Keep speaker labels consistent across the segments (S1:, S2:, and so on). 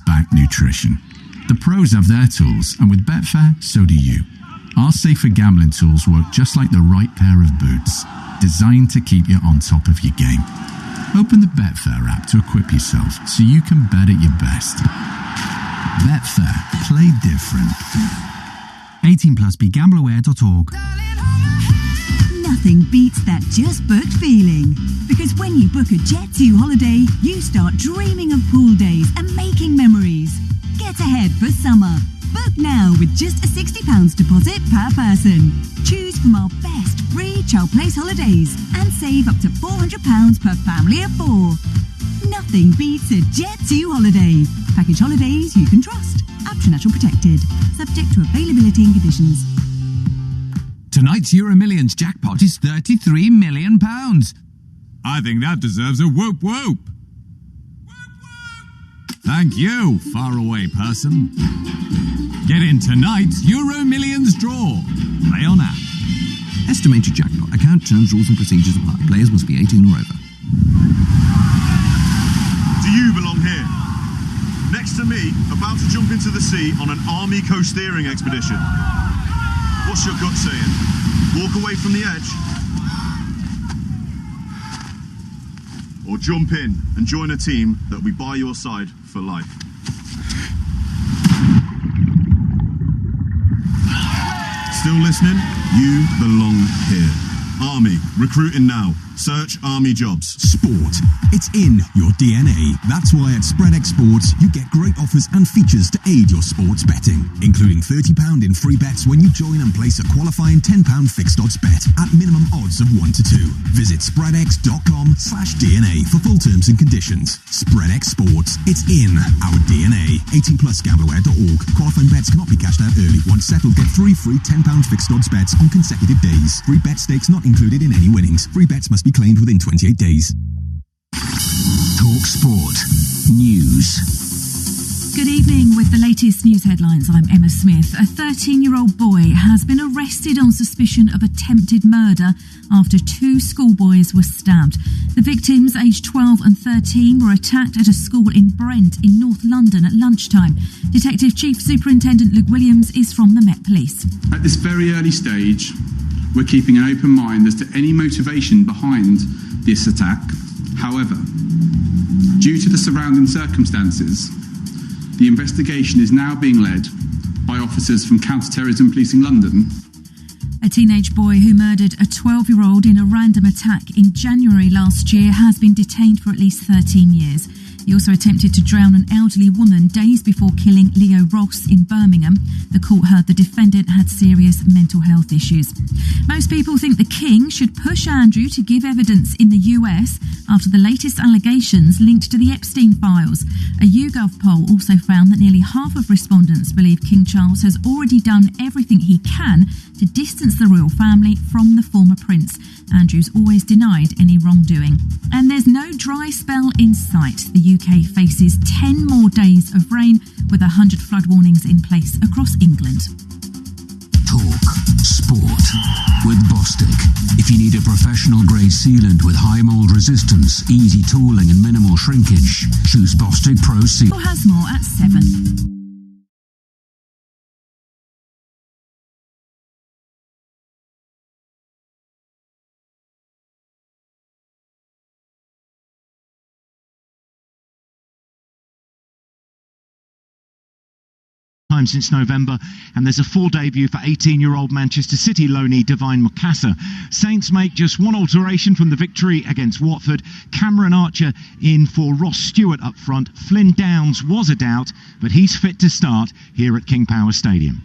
S1: back nutrition. The pros have their tools, and with Betfair, so do you. Our safer gambling tools work just like the right pair of boots, designed to keep you on top of your game. Open the Betfair app to equip yourself so you can bet at your best. Betfair. Play different.
S2: 18 plus. BeGambleAware.org.
S3: Nothing beats that just booked feeling. Because when you book a Jet2 holiday, you start dreaming of pool days and making memories. Get ahead for summer. Book now with just a £60 deposit per person. Choose from our best free child place holidays and save up to £400 per family of 4. Nothing beats a Jet2 holiday. Package holidays you can trust. National protected. Subject to availability and conditions.
S4: Tonight's Euro Millions jackpot is £33 million. I think that deserves a whoop whoop. Thank you, faraway person. Get in tonight's Euro Millions draw. Play on app.
S5: Estimated jackpot. Account terms, rules and procedures apply. Players must be 18 or over.
S6: Do you belong here? Next to me, about to jump into the sea on an army coast-steering expedition. What's your gut saying? Walk away from the edge? Or jump in and join a team that will be by your side for life? Still listening? You belong here. Army, recruiting now. Search Army jobs.
S7: Sport. It's in your DNA. That's why at SpreadX Sports, you get great offers and features to aid your sports betting, including £30 in free bets when you join and place a qualifying £10 fixed odds bet at minimum odds of 1 to 2. Visit spreadx.com/DNA for full terms and conditions. SpreadX Sports. It's in our DNA. 18 plus. Gambleaware.org. Qualifying bets cannot be cashed out early. Once settled, get 3 free £10 fixed odds bets on consecutive days. Free bet stakes not included in any winnings. Free bets must be claimed within 28 days.
S8: Talk Sport News.
S9: Good evening. With the latest news headlines, I'm Emma Smith. A 13-year-old boy has been arrested on suspicion of attempted murder after 2 schoolboys were stabbed. The victims, aged 12 and 13, were attacked at a school in Brent in North London at lunchtime. Detective Chief Superintendent Luke Williams is from the Met Police.
S10: At this very early stage, we're keeping an open mind as to any motivation behind this attack. However, due to the surrounding circumstances, the investigation is now being led by officers from Counterterrorism Policing London.
S9: A teenage boy who murdered a 12-year-old in a random attack in January last year has been detained for at least 13 years. He also attempted to drown an elderly woman days before killing Leo Ross in Birmingham. The court heard the defendant had serious mental health issues. Most people think the King should push Andrew to give evidence in the US after the latest allegations linked to the Epstein files. A YouGov poll also found that nearly half of respondents believe King Charles has already done everything he can to distance the royal family from the former prince. Andrew's always denied any wrongdoing. And there's no dry spell in sight. The UK faces 10 more days of rain with 100 flood warnings in place across England.
S8: Talk Sport with Bostik. If you need a professional grade sealant with high mold resistance, easy tooling and minimal shrinkage, choose Bostik Pro Seal.
S9: Has more at 7.
S11: Since November, and there's a full debut for 18-year-old Manchester City loanee Divine Mukasa. Saints make just one alteration from the victory against Watford. Cameron Archer in for Ross Stewart up front. Flynn Downs was a doubt, but he's fit to start here at King Power Stadium.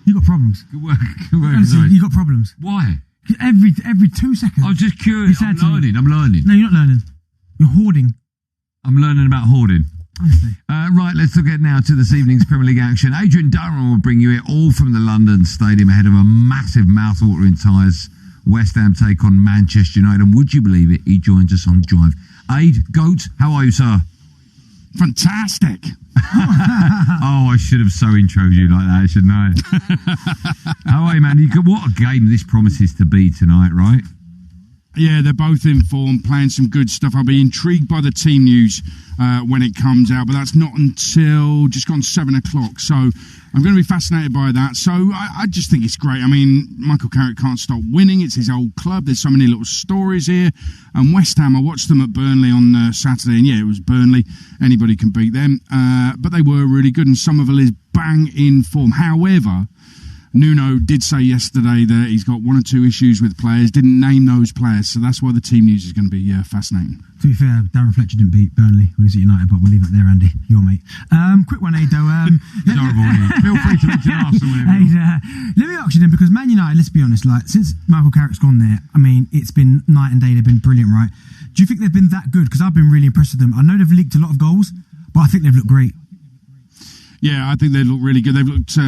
S12: You got problems.
S4: Good work.
S12: You got problems.
S4: Why?
S12: Every 2 seconds.
S4: I was just curious. I'm learning.
S12: No, you're not learning. You're hoarding.
S4: I'm learning about hoarding.
S12: Honestly.
S4: Right, let's look at now to this evening's Premier League action. Adrian Durham will bring you it all from the London Stadium ahead of a massive mouthwatering ties. West Ham take on Manchester United, and would you believe it, he joins us on Drive. Aid, Goat, how are you, sir?
S13: Fantastic.
S4: Oh, I should have so introed you like that, shouldn't I? How are you, man? What a game this promises to be tonight, right?
S13: Yeah, they're both in form, playing some good stuff. I'll be intrigued by the team news when it comes out, but that's not until just gone 7 o'clock. So I'm going to be fascinated by that. So I just think it's great. I mean, Michael Carrick can't stop winning. It's his old club. There's so many little stories here. And West Ham, I watched them at Burnley on Saturday, and yeah, it was Burnley. Anybody can beat them. But they were really good, and Somerville is bang in form. However, Nuno did say yesterday that he's got 1 or 2 issues with players, didn't name those players, so that's why the team news is going to be fascinating.
S12: To be fair, Darren Fletcher didn't beat Burnley when he's at United, but we'll leave it there, Andy. Your mate. Quick one, Ado.
S4: He's horrible. Feel free to mention Arsenal whenever.
S12: Let me ask you then, because Man United, let's be honest, like since Michael Carrick's gone there, I mean, it's been night and day. They've been brilliant, right? Do you think they've been that good? Because I've been really impressed with them. I know they've leaked a lot of goals, but I think they've looked great.
S13: Yeah, I think they look really good. They've looked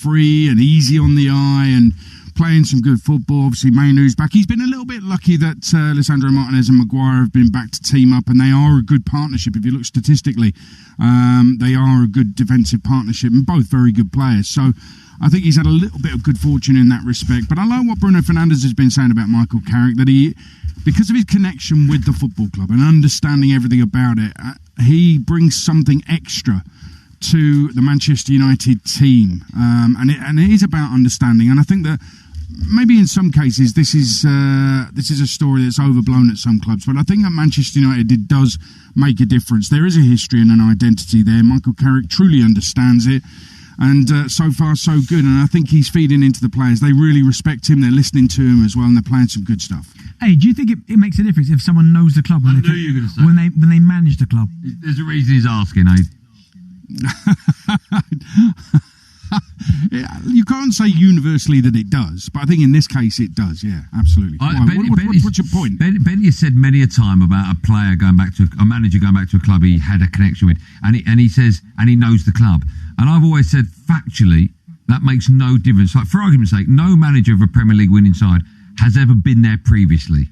S13: free and easy on the eye and playing some good football. Obviously, Mainoo's back. He's been a little bit lucky that Lisandro Martinez and Maguire have been back to team up, and they are a good partnership. If you look statistically, they are a good defensive partnership and both very good players. So I think he's had a little bit of good fortune in that respect. But I like what Bruno Fernandes has been saying about Michael Carrick, that he, because of his connection with the football club and understanding everything about it, he brings something extra to the Manchester United team, and it is about understanding. And I think that maybe in some cases this is a story that's overblown at some clubs, but I think that Manchester United does make a difference. There is a history and an identity there. Michael Carrick truly understands it, and so far so good. And I think he's feeding into the players. They really respect him. They're listening to him as well, and they're playing some good stuff.
S12: Hey, do you think it makes a difference if someone knows the club when they manage the club?
S4: There's a reason he's asking, eh?
S13: You can't say universally that it does, but I think in this case it does. Yeah, absolutely. What's your point?
S4: Benny has said many a time about a player going back to a manager going back to a club he had a connection with, and he says, and he knows the club. And I've always said factually that makes no difference. Like, for argument's sake, no manager of a Premier League winning side has ever been there previously.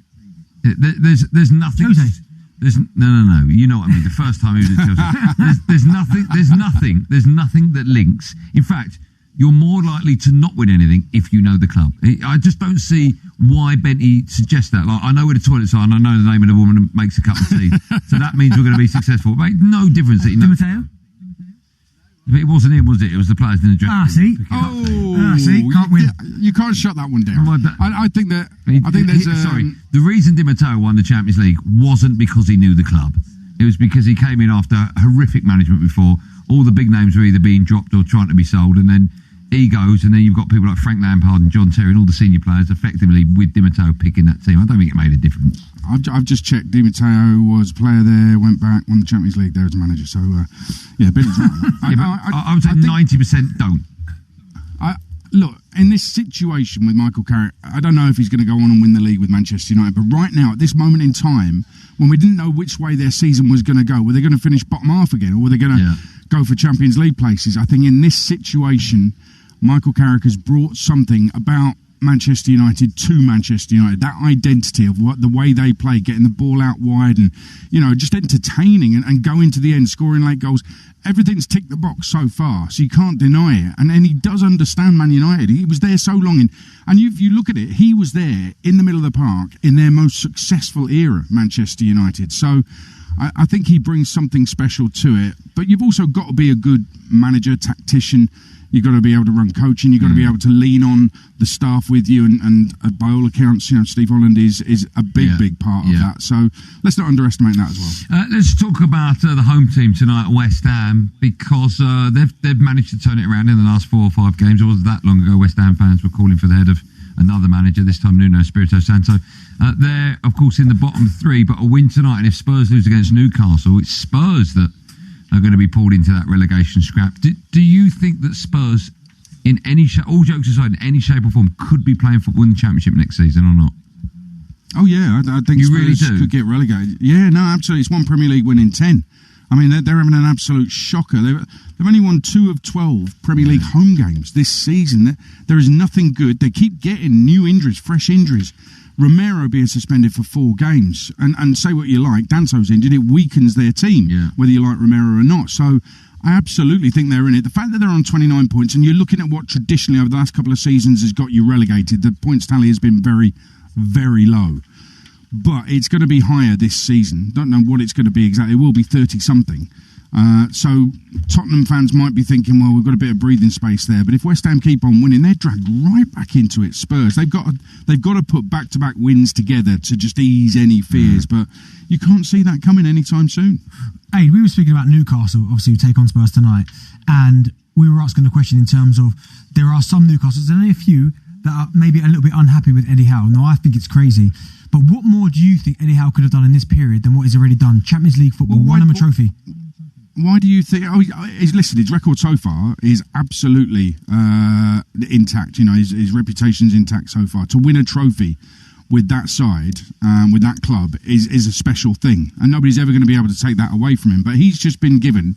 S4: There's nothing.
S12: Jose.
S4: No. You know what I mean. The first time he was at Chelsea, there's nothing that links. In fact, you're more likely to not win anything if you know the club. I just don't see why Benty suggests that. Like, I know where the toilets are, and I know the name of the woman who makes a cup of tea, so that means we're going to be successful. It makes no difference that you know.
S12: Di Matteo?
S4: It wasn't him, was it? It was the players in the dressing room.
S12: See? Can't win.
S13: You can't shut that one down. I think there's.
S4: The reason Di Matteo won the Champions League wasn't because he knew the club. It was because he came in after horrific management before. All the big names were either being dropped or trying to be sold, and then he goes, and then you've got people like Frank Lampard and John Terry and all the senior players effectively with Di Matteo picking that team. I don't think it made a difference.
S13: I've just checked. Di Matteo was a player there, went back, won the Champions League there as a manager. So, yeah, Billy's right.
S4: I would say 90% don't.
S13: Look, in this situation with Michael Carrick, I don't know if he's going to go on and win the league with Manchester United, but right now, at this moment in time, when we didn't know which way their season was going to go, were they going to finish bottom half again, or were they going to go for Champions League places? I think in this situation, Michael Carrick has brought something about Manchester United to Manchester United, that identity of what the way they play, getting the ball out wide and, you know, just entertaining and going to the end, scoring late goals. Everything's ticked the box so far, so you can't deny it. And he does understand Man United. He was there so long, and if you look at it, he was there in the middle of the park in their most successful era, Manchester United. So I think he brings something special to it. But you've also got to be a good manager, tactician. You've got to be able to run coaching. You've got to be able to lean on the staff with you. And by all accounts, you know, Steve Holland is a big part of that. So let's not underestimate that as well.
S4: Let's talk about the home team tonight, West Ham, because they've managed to turn it around in the last 4 or 5 games. It wasn't that long ago West Ham fans were calling for the head of another manager, this time Nuno Espirito Santo. They're, of course, in the bottom 3, but a win tonight. And if Spurs lose against Newcastle, it's Spurs that are going to be pulled into that relegation scrap. Do you think that Spurs, in any all jokes aside, in any shape or form, could be playing football in the Championship next season or not?
S13: Oh yeah, I think
S4: you
S13: Spurs
S4: really
S13: could get relegated. Yeah, no, absolutely. It's one Premier League win in 10. I mean, they're having an absolute shocker. They've only won 2 of 12 Premier League home games this season. There is nothing good. They keep getting new injuries, fresh injuries. Romero being suspended for 4 games, and say what you like, Danso's injured, it weakens their team, whether you like Romero or not. So I absolutely think they're in it. The fact that they're on 29 points, and you're looking at what traditionally over the last couple of seasons has got you relegated, the points tally has been very, very low. but it's going to be higher this season. Don't know what it's going to be exactly. It will be 30-something. So Tottenham fans might be thinking, well, we've got a bit of breathing space there. But if West Ham keep on winning, they're dragged right back into it. Spurs, they've got to put back-to-back wins together to just ease any fears. But you can't see that coming anytime soon.
S12: Hey, we were speaking about Newcastle, obviously, who take on Spurs tonight. And we were asking the question in terms of there are some Newcastles, and only a few that are maybe a little bit unhappy with Eddie Howe. Now, I think it's crazy. But what more do you think Eddie Howe could have done in this period than what he's already done? Champions League football, won him a trophy.
S13: Why do you think? Listen, his record so far is absolutely intact. You know, his reputation's intact so far. To win a trophy with that side, with that club, is a special thing, and nobody's ever going to be able to take that away from him. But he's just been given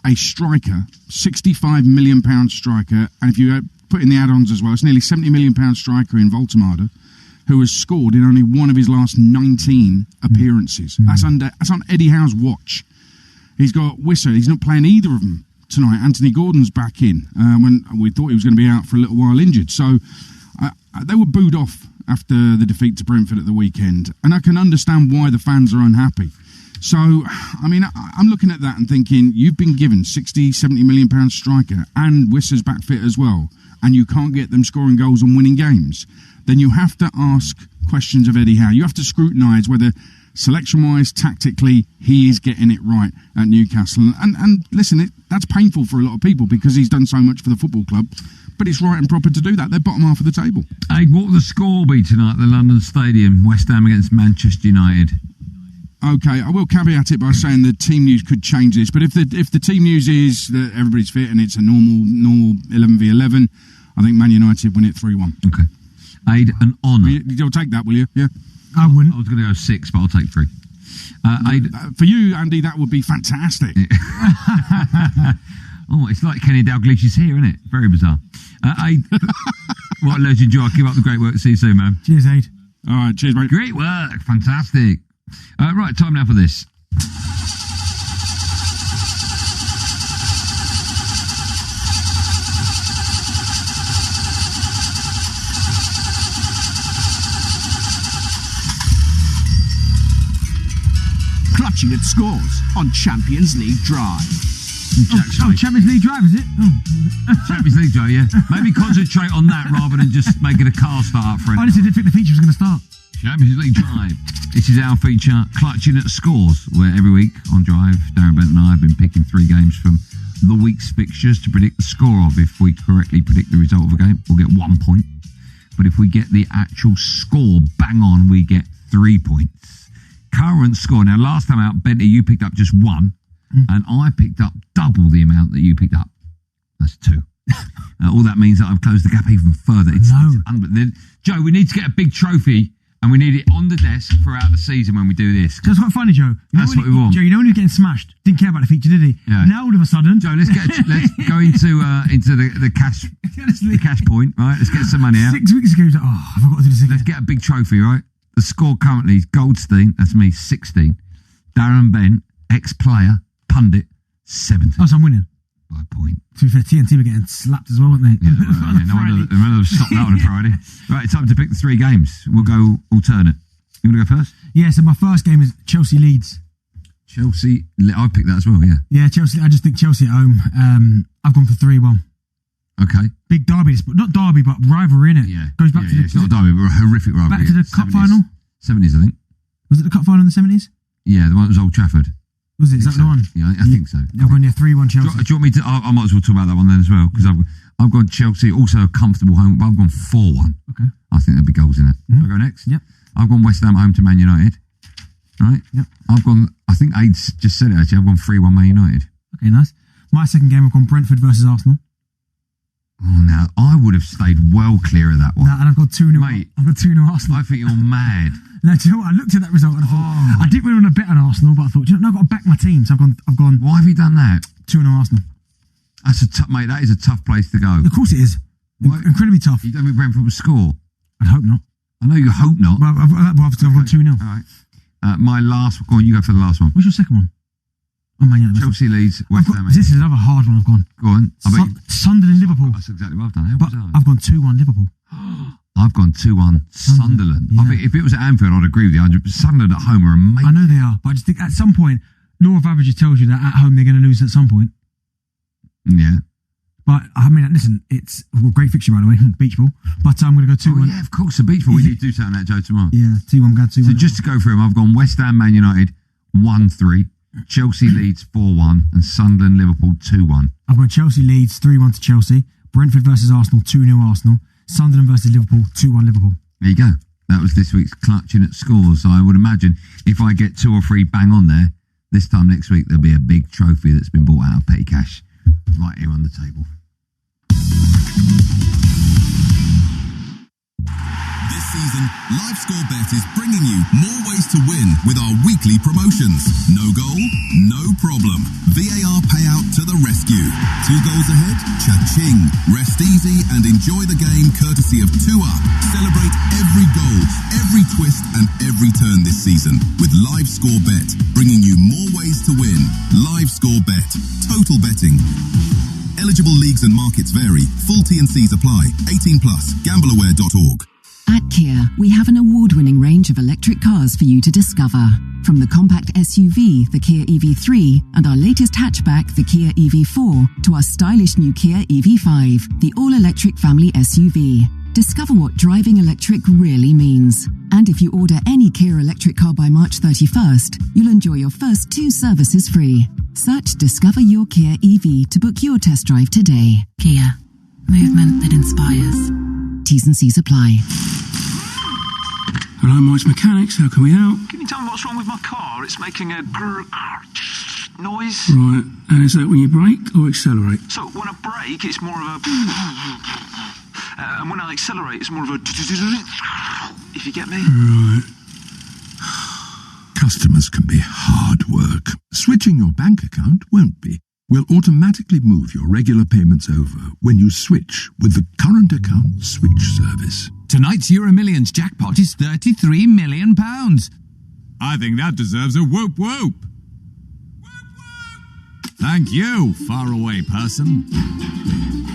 S13: a striker, £65 million striker, and if you put in the add-ons as well, it's nearly £70 million striker in Voltemade, who has scored in only one of his last 19 appearances. That's on Eddie Howe's watch. He's got Wissa. He's not playing either of them tonight. Anthony Gordon's back in when we thought he was going to be out for a little while injured. So they were booed off after the defeat to Brentford at the weekend. And I can understand why the fans are unhappy. So, I mean, I'm looking at that and thinking, you've been given £60-70 million striker and Wissa's back fit as well, and you can't get them scoring goals and winning games. Then you have to ask questions of Eddie Howe. You have to scrutinise whether selection-wise, tactically, he is getting it right at Newcastle. And listen, that's painful for a lot of people because he's done so much for the football club. But it's right and proper to do that. They're bottom half of the table.
S4: Hey, what will the score be tonight at the London Stadium? West Ham against Manchester United.
S13: Okay, I will caveat it by saying the team news could change this. But if the team news is that everybody's fit and it's a normal 11v11, I think Man United win it 3-1.
S4: Okay. Aid, an honour.
S13: You'll take that, will you? Yeah.
S12: I wouldn't.
S4: I was going to go 6, but I'll take 3.
S13: For you, Andy, that would be fantastic.
S4: Oh, it's like Kenny Dalglish is here, isn't it? Very bizarre. Aid, what a legend you are. Keep up the great work. See you soon, man.
S12: Cheers, Aid.
S13: All right, cheers, mate.
S4: Great work. Fantastic. Right, time now for this.
S14: Clutching at scores on Champions League Drive.
S12: Champions League Drive, is it?
S4: Champions League Drive, yeah. Maybe concentrate on that rather than just making a car start for it.
S12: I honestly didn't think the feature was going to start.
S4: Champions League Drive. This is our feature, Clutching at Scores, where every week on Drive, Darren Bent and I have been picking 3 games from the week's fixtures to predict the score of. If we correctly predict the result of a game, we'll get 1 point. But if we get the actual score bang on, we get 3 points. Current score. Now, last time out, Bentley, you picked up just 1, and I picked up double the amount that you picked up. That's 2. All that means that I've closed the gap even further. Joe, we need to get a big trophy, and we need it on the desk throughout the season when we do this.
S12: That's quite funny, Joe.
S4: That's what we want.
S12: Joe, you know when he was getting smashed, didn't care about the feature, did he?
S4: Yeah.
S12: Now all of a sudden,
S4: Joe, let's go into the cash point, right? Let's get some money out.
S12: 6 weeks ago, he was like, I forgot to do this again.
S4: Let's get a big trophy, right? The score currently is Goldstein, that's me, 16. Darren Bent, ex-player, pundit, 17.
S12: Oh, so I'm winning.
S4: By a point.
S12: To be fair, TNT were getting slapped as well, weren't they?
S4: Yeah, well, no wonder they've stopped that on a Friday. Right, time to pick the 3 games. We'll go alternate. You want to go first?
S12: Yeah, so my first game is Chelsea Leeds.
S4: Chelsea, I picked that as well, yeah.
S12: Yeah, Chelsea, I just think Chelsea at home. I've gone for 3-1.
S4: Okay.
S12: Big derby, not derby, but rivalry, innit?
S4: Yeah.
S12: Goes back to the...
S4: It's not a derby, but a horrific rivalry.
S12: Back to the cup final?
S4: 70s, I think.
S12: Was it the cup final in the 70s?
S4: Yeah, the one that was Old Trafford.
S12: Was it? Is that the one?
S4: Yeah, I think so.
S12: I've gone 3-1 Chelsea.
S4: Do you want me to... I might as well talk about that one then as well, because I've gone Chelsea, also a comfortable home, but I've gone 4-1.
S12: Okay. I
S4: think there'll be goals in it. I'll go next?
S12: Yep.
S4: I've gone West Ham home to Man United. Right?
S12: Yep.
S4: I've gone... I think Aids just said it, actually. I've gone 3-1 Man United.
S12: Okay, nice. My second game, I've gone Brentford versus Arsenal.
S4: Oh, now, I would have stayed well clear of that one.
S12: No, and I've got 2-0.
S4: Mate,
S12: I've got 2-0 Arsenal.
S4: I think you're mad.
S12: No, do you know what? I looked at that result and I thought, I didn't really want to bet on Arsenal, but I thought, I've got to back my team. So I've gone.
S4: Why have you done that?
S12: 2-0 Arsenal.
S4: That's mate, that is a tough place to go.
S12: Of course it is. Incredibly tough.
S4: You don't think Brentford will score?
S12: I'd hope not.
S4: I know you hope not.
S12: Well, I've got 2-0.
S4: All right. My last, go on, you go for the last one.
S12: What's your second one? Oh, Man United.
S4: Chelsea Leeds, West Ham.
S12: This is another hard one I've gone.
S4: Go on.
S12: Sunderland, Liverpool.
S4: That's exactly what I've done.
S12: But I've gone 2-1 Liverpool.
S4: I've gone 2-1 Sunderland.
S12: Yeah.
S4: I think if it was at Anfield, I'd agree with you. Sunderland at home are amazing.
S12: I know they are, but I just think at some point, law of averages tells you that at home they're going to lose at some point.
S4: Yeah.
S12: But, I mean, listen, it's a great fixture, by the way, beach ball. But I'm going to go 2-1.
S4: Oh, yeah, of course, the beach ball. We need to do something on that, Joe, tomorrow.
S12: Yeah, 2-1, go 2-1.
S4: So just to go through them, I've gone West Ham, Man United, 1-3. Chelsea Leeds, 4-1. And Sunderland, Liverpool, 2-1.
S12: I've got Chelsea Leeds, 3-1 to Chelsea. Brentford versus Arsenal, 2-0 Arsenal. Sunderland versus Liverpool, 2-1 Liverpool.
S4: There you go. That was this week's Clutching at Scores. So I would imagine if I get 2 or 3 bang on there, this time next week there'll be a big trophy that's been bought out of petty cash right here on the table.
S7: This season, LiveScoreBet is bringing you more ways to win with our weekly promotions. No goal? No problem. VAR payout to the rescue. 2 goals ahead? Cha-ching. Rest easy and enjoy the game courtesy of 2UP. Celebrate every goal, every twist and every turn this season with LiveScoreBet, bringing you more ways to win. LiveScoreBet. Total betting. Eligible leagues and markets vary. Full T&Cs apply. 18+. Gambleaware.org.
S15: At Kia, we have an award-winning range of electric cars for you to discover. From the compact SUV, the Kia EV3, and our latest hatchback, the Kia EV4, to our stylish new Kia EV5, the all-electric family SUV. Discover what driving electric really means. And if you order any Kia electric car by March 31st, you'll enjoy your first 2 services free. Search Discover Your Kia EV to book your test drive today.
S9: Kia. Movement that inspires.
S15: T's and C's apply.
S16: Hello, Mike's Mechanics. How can we help?
S17: Can you tell me what's wrong with my car? It's making a noise.
S16: Right. And is that when you brake or accelerate?
S17: So when I brake, it's more of a... and when I accelerate, it's more of a... If you get me?
S16: Right.
S18: Customers can be hard work. Switching your bank account won't be. We'll automatically move your regular payments over when you switch with the Current Account Switch service.
S19: Tonight's Euro Millions jackpot is £33 million. I think that deserves a whoop whoop. Thank you, faraway person.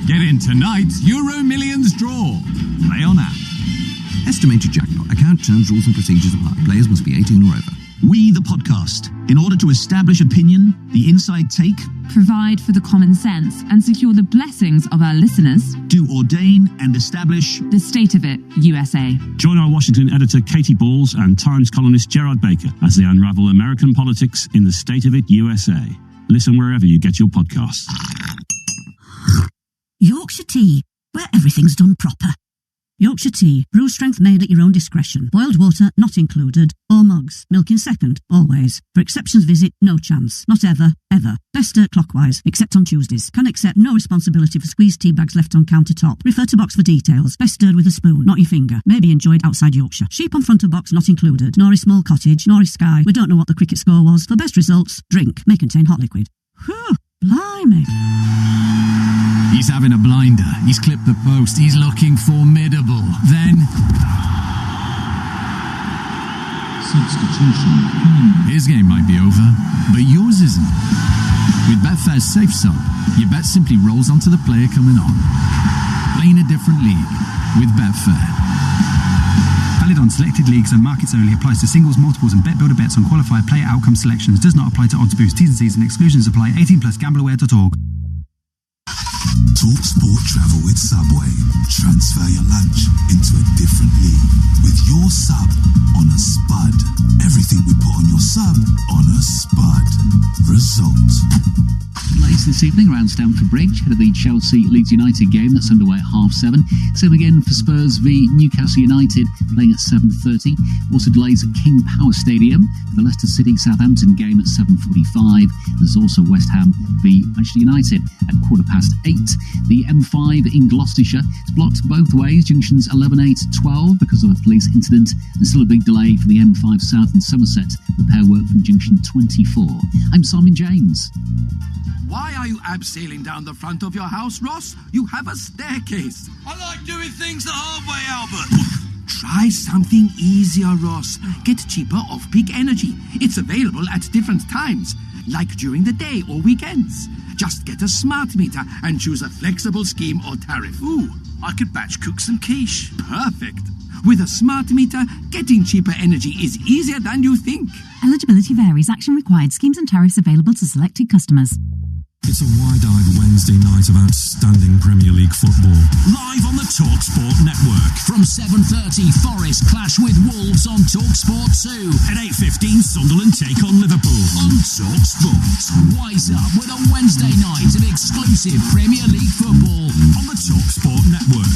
S19: Get in tonight's Euro Millions draw. Play on app.
S5: Estimated jackpot. Account terms, rules and procedures apply. Players must be 18 or over. We, the podcast, in order to establish opinion, the inside take,
S9: Provide for the common sense and secure the blessings of our listeners.
S5: do ordain and establish
S9: The State of It, USA.
S20: Join our Washington editor Katie Balls and Times columnist Gerard Baker as they unravel American politics in the State of It, USA. Listen wherever you get your podcasts.
S21: Yorkshire Tea, where everything's done proper. Yorkshire Tea, brew strength made at your own discretion. Boiled water not included. Or mugs. Milk in second, always. For exceptions visit, no chance. Not ever, ever. Best stirred clockwise, except on Tuesdays. Can accept no responsibility for squeezed tea bags left on countertop. Refer to box for details. Best stirred with a spoon, not your finger. May be enjoyed outside Yorkshire. Sheep on front of box not included. Nor is small cottage, nor is Sky. We don't know what the cricket score was. For best results, drink. May contain hot liquid. Whew, blimey.
S1: He's having a blinder. He's clipped the post. He's looking formidable. Then...
S22: Substitution.
S1: His game might be over, but yours isn't. With Betfair's Safe Sub, your bet simply rolls onto the player coming on. Playing a different league with Betfair.
S2: Valid on selected leagues and markets only. Applies to singles, multiples and bet builder bets on qualified player outcome selections. Does not apply to odds boost. T's and C's and exclusions apply. 18+. Gambleaware.org.
S7: Talk sport travel with Subway. Transfer your lunch into a different league with your sub on a spud. Everything we put on your sub on a spud. Result.
S23: Later this evening around Stamford Bridge, ahead of the Chelsea-Leeds United game that's underway at 7:30. Same again for Spurs v Newcastle United playing at 7:30. Also delays at King Power Stadium for the Leicester City-Southampton game at 7:45. There's also West Ham v Manchester United at 8:15. The M5 in Gloucestershire is blocked both ways, junctions 11A to 12 because of a police incident, and still a big delay for the M5 South in Somerset, repair work from junction 24. I'm Simon James.
S14: Why are you abseiling down the front of your house, Ross? You have a staircase.
S24: I like doing things the hard way, Albert.
S14: Try something easier, Ross. Get cheaper off-peak energy. It's available at different times, like during the day or weekends. Just get a smart meter and choose a flexible scheme or tariff.
S17: Ooh, I could batch cook some quiche.
S14: Perfect. With a smart meter, getting cheaper energy is easier than you think.
S15: Eligibility varies. Action required. Schemes and tariffs available to selected customers.
S7: It's a wide-eyed Wednesday night of outstanding Premier League football.
S8: Live on the TalkSport network. From 7:30, Forest clash with Wolves on TalkSport 2. At 8:15, Sunderland take on Liverpool on TalkSport. Wise up with a Wednesday night of exclusive Premier League football on the TalkSport network.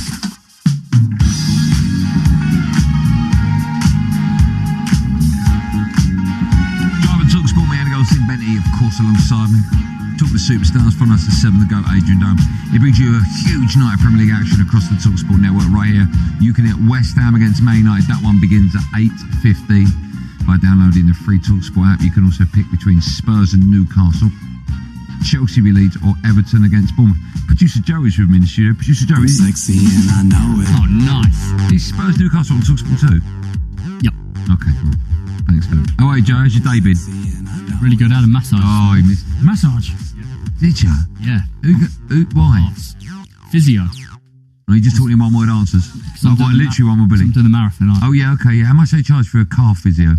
S4: Driving TalkSport, me and Goldstein Benty, of course, alongside me. Talking to superstars from us at 7 to go, Adrian Durham. It brings you a huge night of Premier League action across the TalkSport network right here. You can hit West Ham against Man United. That one begins at 8:50 by downloading the free TalkSport app. You can also pick between Spurs and Newcastle, Chelsea v Leeds, or Everton against Bournemouth. Producer Joey's with me in the studio. Producer Joey.
S3: Sexy and I know it.
S2: Oh, nice.
S4: Is Spurs Newcastle on TalkSport too?
S2: Yep.
S4: Okay, cool. Thanks, man. Oh, hey, Joe, how's your day been?
S2: Really good. I had a massage.
S4: Oh, you missed.
S12: Massage?
S4: Did you?
S2: Yeah.
S4: Why?
S2: Physio.
S4: Are you just talking one word answers? Literally one word, Billy.
S2: I'm doing the marathon.
S4: Oh, yeah, okay, yeah. How much they charge for a calf physio?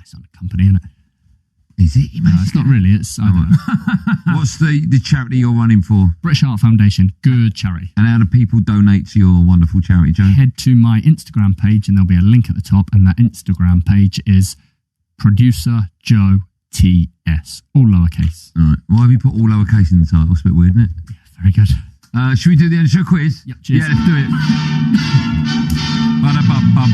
S2: It's on a company, isn't it?
S4: Is it?
S2: No, it's not really. It's I don't know.
S4: What's the charity you're running for?
S2: British Heart Foundation. Good charity.
S4: And how do people donate to your wonderful charity, Joe?
S2: Head to my Instagram page and there'll be a link at the top, and that Instagram page is Producer Joe TS, all lowercase.
S4: All right. Why have you put all lowercase in the title? It's a bit weird, isn't it?
S2: Yeah, very good.
S4: Should we do the end of the show quiz?
S2: Yep, cheers.
S4: Yeah, let's do it. Ba-da-ba-ba-bam.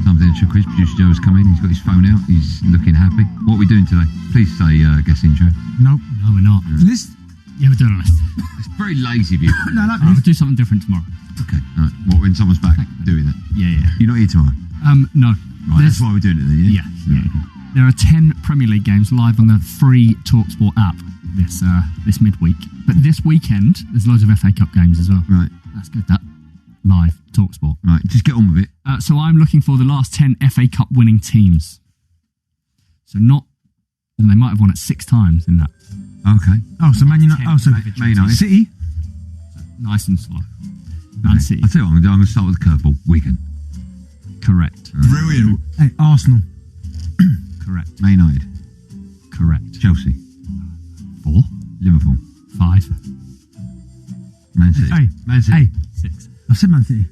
S4: Time for the end of the show quiz. Producer Joe's come in. He's got his phone out. He's looking happy. What are we doing today? Please say guest intro.
S12: Nope.
S2: No, we're not.
S12: List?
S2: Yeah, we're doing a list.
S4: It's very lazy of you.
S12: No, that
S2: We'll do something different tomorrow.
S4: Okay. All right. What, when someone's back doing that?
S2: Yeah.
S4: You're not here tomorrow?
S2: No.
S4: Right, that's why we're doing it then, yeah?
S2: Yeah. There are 10 Premier League games live on the free TalkSport app this midweek. But this weekend, there's loads of FA Cup games as well.
S4: Right.
S2: That's good, that. Live TalkSport.
S4: Right, just get on with it.
S2: So I'm looking for the last 10 FA Cup winning teams. So and they might have won it 6 times in that.
S4: Okay.
S12: Oh, so Man United. Oh, so
S4: Man United.
S12: City?
S2: Nice and slow. Man City.
S4: I'll tell you what, I'm going to start with the curveball. Wigan.
S2: Correct.
S12: Brilliant. Hey, Arsenal.
S2: Correct.
S4: Man United.
S2: Correct.
S4: Chelsea.
S2: 4.
S4: Liverpool.
S2: 5.
S4: Man City.
S12: Hey.
S4: Man City.
S12: Hey.
S2: 6.
S12: I've said Man City.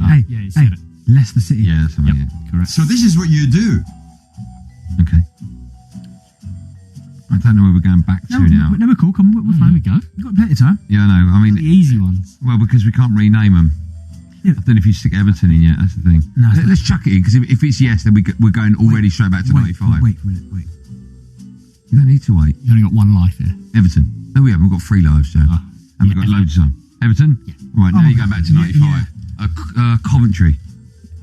S12: Hey.
S2: Yeah, you said it.
S12: Leicester City.
S4: Yeah, that's something. Yeah.
S2: Correct.
S3: So this is what you do.
S4: Okay. I don't know where we're going back to now.
S12: No, we're cool. Come on, we're fine.
S2: Here we go.
S12: We've got plenty of time.
S4: Yeah, I know. I mean,
S2: The easy ones.
S4: well, because we can't rename them.
S12: Yeah.
S4: I don't know if you stick Everton in yet. That's the thing.
S12: No,
S4: Let's chuck it in, because if it's yes, then we're going already straight back to 95.
S12: Wait a minute. Wait.
S4: You don't need to wait.
S2: You only got one life here.
S4: Everton. No, we haven't. We've got 3 lives, Joe. And we've got loads of time. Everton?
S2: Yeah.
S4: Right, now you're going back to 95. Coventry.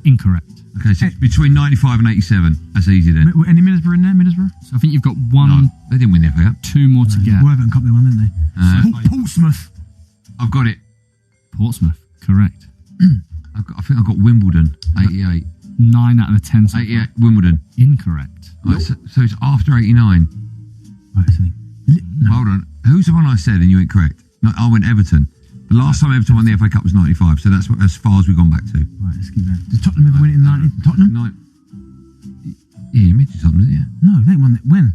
S2: Incorrect.
S4: Okay, so it's between 95 and 87. That's easy then.
S12: Any Middlesbrough in there? Middlesbrough?
S2: So I think you've got one.
S4: No, they didn't win the FA Cup.
S2: 2 more to get.
S12: Everton Cup they won, didn't they? Portsmouth.
S4: I've got it.
S2: Portsmouth. Correct.
S4: I think I've got Wimbledon. 88.
S2: 9 out of the 10. So
S4: 88. Wimbledon.
S2: Incorrect.
S4: Right, so it's after 89.
S12: Right, so
S4: Hold on. Who's the one I said and you went correct? No, I went Everton. The last time Everton won the FA Cup was 95, so that's as far as we've gone back to.
S12: Right, let's keep going. Did Tottenham ever win it in 90? Tottenham?
S4: Yeah, you mentioned Tottenham, didn't you?
S12: No, they won it. When?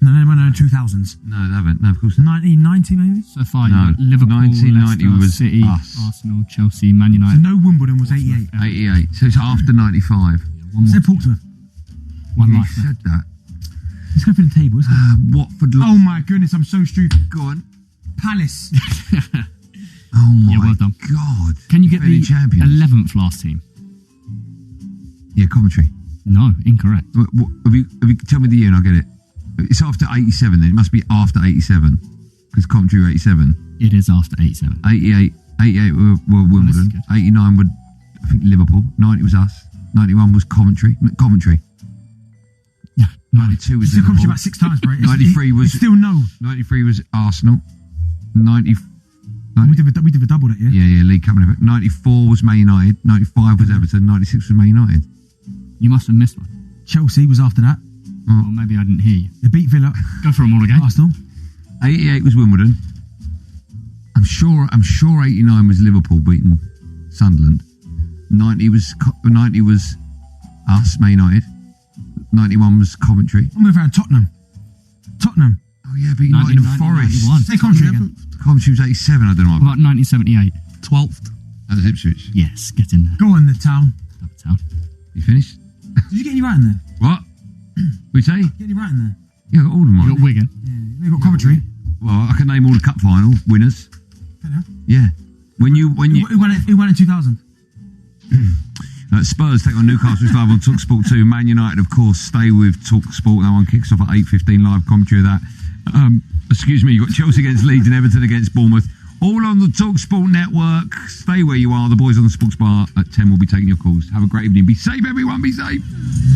S4: No,
S12: they won it in the 2000s.
S4: No, they haven't. No, of course not.
S12: 1990 maybe?
S2: So far,
S4: No,
S2: Liverpool,
S4: 1990
S2: Leicester,
S4: was
S2: City,
S4: us.
S2: Arsenal, Chelsea, Man
S12: So
S2: United.
S12: no Wimbledon was 88.
S4: 88. So it's after 95.
S2: One more.
S12: Say Portsmouth.
S2: One
S4: You
S2: life.
S4: said that.
S12: Let's go through the table.
S4: Watford.
S12: Oh my goodness, I'm so stupid.
S4: Go on.
S12: Palace.
S4: Oh my
S2: Yeah, well done.
S4: God.
S2: Can you get the
S4: champions?
S2: 11th last team?
S4: Yeah, Coventry.
S2: No, incorrect.
S4: Have you tell me the year and I'll get it. It's after 87 then. It must be after 87. Because Coventry were 87.
S2: It is after 87.
S4: 88 were Wimbledon. 89 were, I think, Liverpool. 90 was us. 91 was Coventry. 92 was
S12: Still Coventry
S4: Liverpool.
S12: about 6 times, bro.
S4: 93 was...
S12: Still no.
S4: 93 was Arsenal. 90...
S12: We did a double that year.
S4: Yeah, League Cup. 94 was Man United. 95 was Everton. 96 was Man United.
S2: You must have missed one.
S12: Chelsea was after that.
S2: Well, maybe I didn't hear you.
S12: They beat Villa.
S2: Go for them all again.
S12: Arsenal.
S4: 88 was Wimbledon. I'm sure 89 was Liverpool beating Sunderland. 90 was us, Man United. 91 was Coventry.
S12: I'm going to find Tottenham.
S4: Oh yeah, beating Nottingham Forest.
S12: Say Coventry again.
S4: Coventry was 87, I don't know.
S2: What about 1978?
S4: 12th. That was Ipswich.
S2: Yes, get in there.
S12: Go on, the town.
S4: You finished?
S12: Did you get any right in there?
S4: What? We say?
S12: Get any right in there?
S4: Yeah, I got all of them right.
S2: You got Wigan.
S12: You got Coventry.
S4: Well, I can name all the cup final winners. Yeah.
S12: Who won it in 2000?
S4: Spurs take on Newcastle's live on TalkSport 2. Man United, of course, stay with TalkSport. That one kicks off at 8:15. Live commentary of that. Excuse me, you've got Chelsea against Leeds and Everton against Bournemouth. All on the TalkSport network. Stay where you are. The boys on the Sports Bar at 10 will be taking your calls. Have a great evening. Be safe, everyone. Be safe.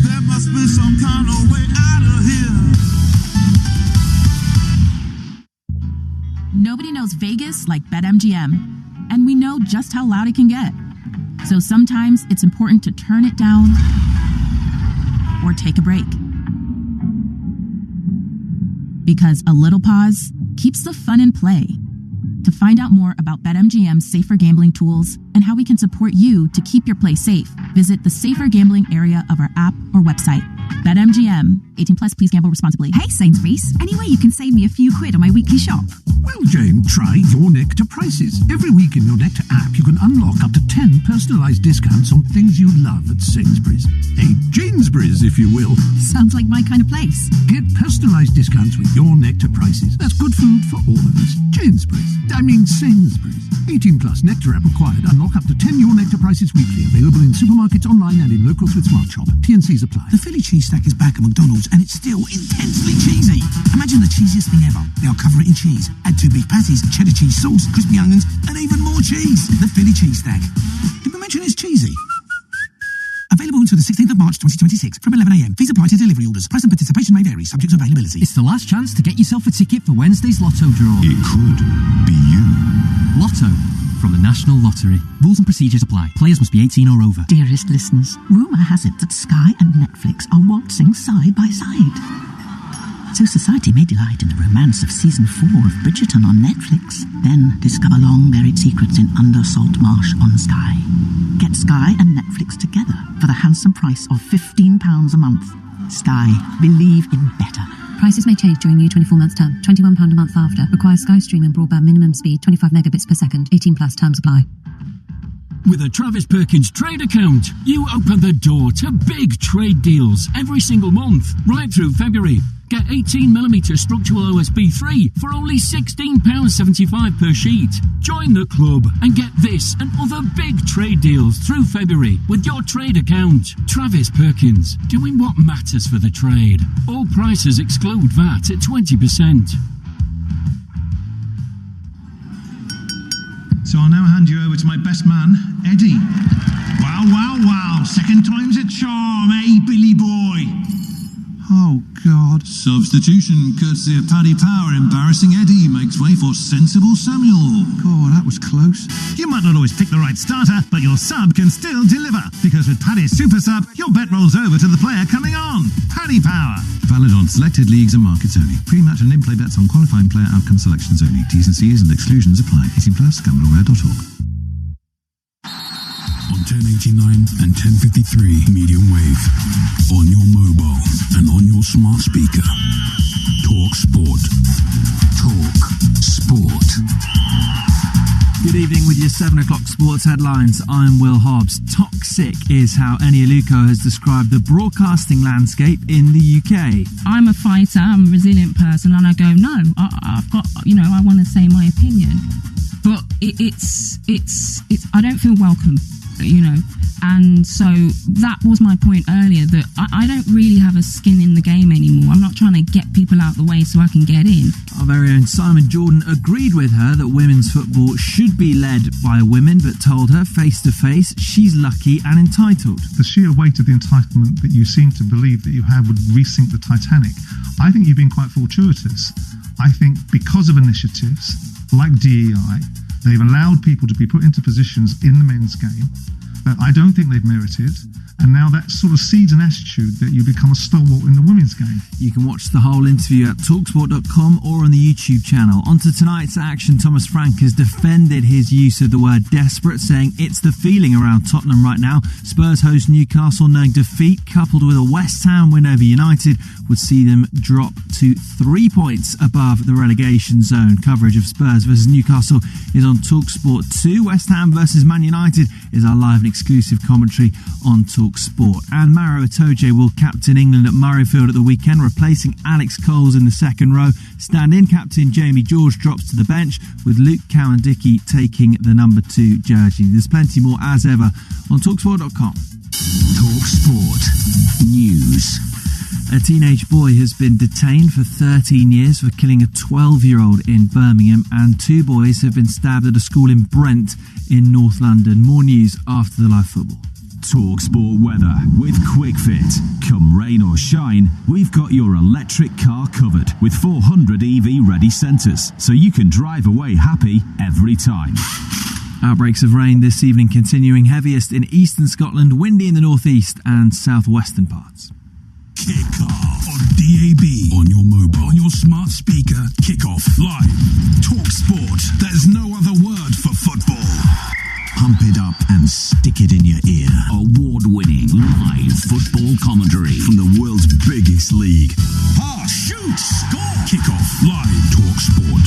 S6: There must be some kind of way out of here.
S10: Nobody knows Vegas like BetMGM, and we know just how loud it can get. So sometimes it's important to turn it down or take a break. Because a little pause keeps the fun in play. To find out more about BetMGM's safer gambling tools and how we can support you to keep your play safe, visit the safer gambling area of our app or website. BetMGM. 18 plus, please gamble responsibly.
S11: Hey Sainsbury's, any way you can save me a few quid on my weekly shop?
S5: Well, Jane, try Your Nectar prices. Every week in Your Nectar app, you can unlock up to 10 personalised discounts on things you love at Sainsbury's. A Janesbury's, if you will.
S11: Sounds like my kind of place.
S5: Get personalised discounts with Your Nectar prices. That's good food for all of us. Sainsbury's. 18 plus, Nectar app required. Unlock up to 10 Your Nectar prices weekly. Available in supermarkets, online and in locals with Smart Shop. T&Cs apply.
S22: The Philly cheese stack is back at McDonald's and it's still intensely cheesy. Imagine the cheesiest thing ever. They'll cover it in cheese. Add 2 beef patties, cheddar cheese sauce, crispy onions, and even more cheese. The Philly cheese stack. Did we mention it's cheesy? Available until the 16th of March 2026 from 11 a.m. Fees apply to delivery orders. Price and participation may vary, subject to availability.
S25: It's the last chance to get yourself a ticket for Wednesday's Lotto draw.
S18: It could be you.
S25: Lotto from the National Lottery. Rules and procedures apply. Players must be 18 or over.
S11: Dearest listeners, rumour has it that Sky and Netflix are waltzing side by side. So society may delight in the romance of season 4 of Bridgerton on Netflix, then discover long-buried secrets in Undersalt Marsh on Sky. Get Sky and Netflix together for the handsome price of £15 a month. Sky. Believe in better.
S26: Prices may change during new 24-month term. £21 a month after. Requires Sky Stream and broadband minimum speed 25 megabits per second. 18 plus terms apply.
S8: With a Travis Perkins trade account, you open the door to big trade deals every single month, right through February. Get 18mm structural OSB 3 for only £16.75 per sheet. Join the club and get this and other big trade deals through February with your trade account. Travis Perkins, doing what matters for the trade. All prices exclude VAT at 20%.
S27: So I'll now hand you over to my best man, Eddie. Wow. Second time's a charm, eh, Billy boy? Oh, God.
S28: Substitution, courtesy of Paddy Power. Embarrassing Eddie makes way for sensible Samuel.
S27: God, that was close. You might not always pick the right starter, but your sub can still deliver. Because with Paddy's Super Sub, your bet rolls over to the player coming on. Paddy Power.
S7: Valid on selected leagues and markets only. Pre-match and in-play bets on qualifying player outcome selections only. T's and C's and exclusions apply. 18 plus, gambleaware.org.
S18: On 1089 and 1053 medium wave, on your mobile and on your smart speaker. Talk Sport.
S8: Talk Sport.
S29: Good evening with your 7 o'clock sports headlines. I'm Will Hobbs. Toxic is how Eni Aluko has described the broadcasting landscape in the UK.
S9: I'm a fighter, I'm a resilient person, and I go, no, I've got, I want to say my opinion. But it's I don't feel welcome. And so that was my point earlier, that I don't really have a skin in the game anymore. I'm not trying to get people out the way so I can get in.
S29: Our very own Simon Jordan agreed with her that women's football should be led by women, but told her face to face she's lucky and entitled.
S27: The sheer weight of the entitlement that you seem to believe that you have would resink the Titanic. I think you've been quite fortuitous. I think because of initiatives like DEI, they've allowed people to be put into positions in the men's game
S1: I don't think they've merited. And now that sort of seeds an attitude that you become a stalwart in the women's game.
S29: You can watch the whole interview at talksport.com or on the YouTube channel. On to tonight's action. Thomas Frank has defended his use of the word desperate, saying it's the feeling around Tottenham right now. Spurs host Newcastle, knowing defeat coupled with a West Ham win over United would see them drop to 3 points above the relegation zone. Coverage of Spurs versus Newcastle is on TalkSport 2. West Ham versus Man United is our live and exclusive commentary on TalkSport. And Maro Itoje will captain England at Murrayfield at the weekend, replacing Alex Coles in the second row. Stand-in captain Jamie George drops to the bench, with Luke Cowan-Dickey taking the number 2 jersey. There's plenty more as ever on TalkSport.com.
S8: TalkSport News.
S29: A teenage boy has been detained for 13 years for killing a 12-year-old in Birmingham, and 2 boys have been stabbed at a school in Brent in North London. More news after the live football.
S13: TalkSport weather with QuickFit. Come rain or shine, we've got your electric car covered with 400 EV ready centres, so you can drive away happy every time.
S29: Outbreaks of rain this evening continuing, heaviest in eastern Scotland, windy in the northeast and southwestern parts.
S22: Kick off on DAB, on your mobile, on your smart speaker. Kick off live. Talk Sport. There's no other word for football.
S7: Pump it up and stick it in your ear.
S8: Award-winning live football commentary
S7: from the world's biggest league.
S22: Pass, shoot, score. Kick off live. Talk Sport.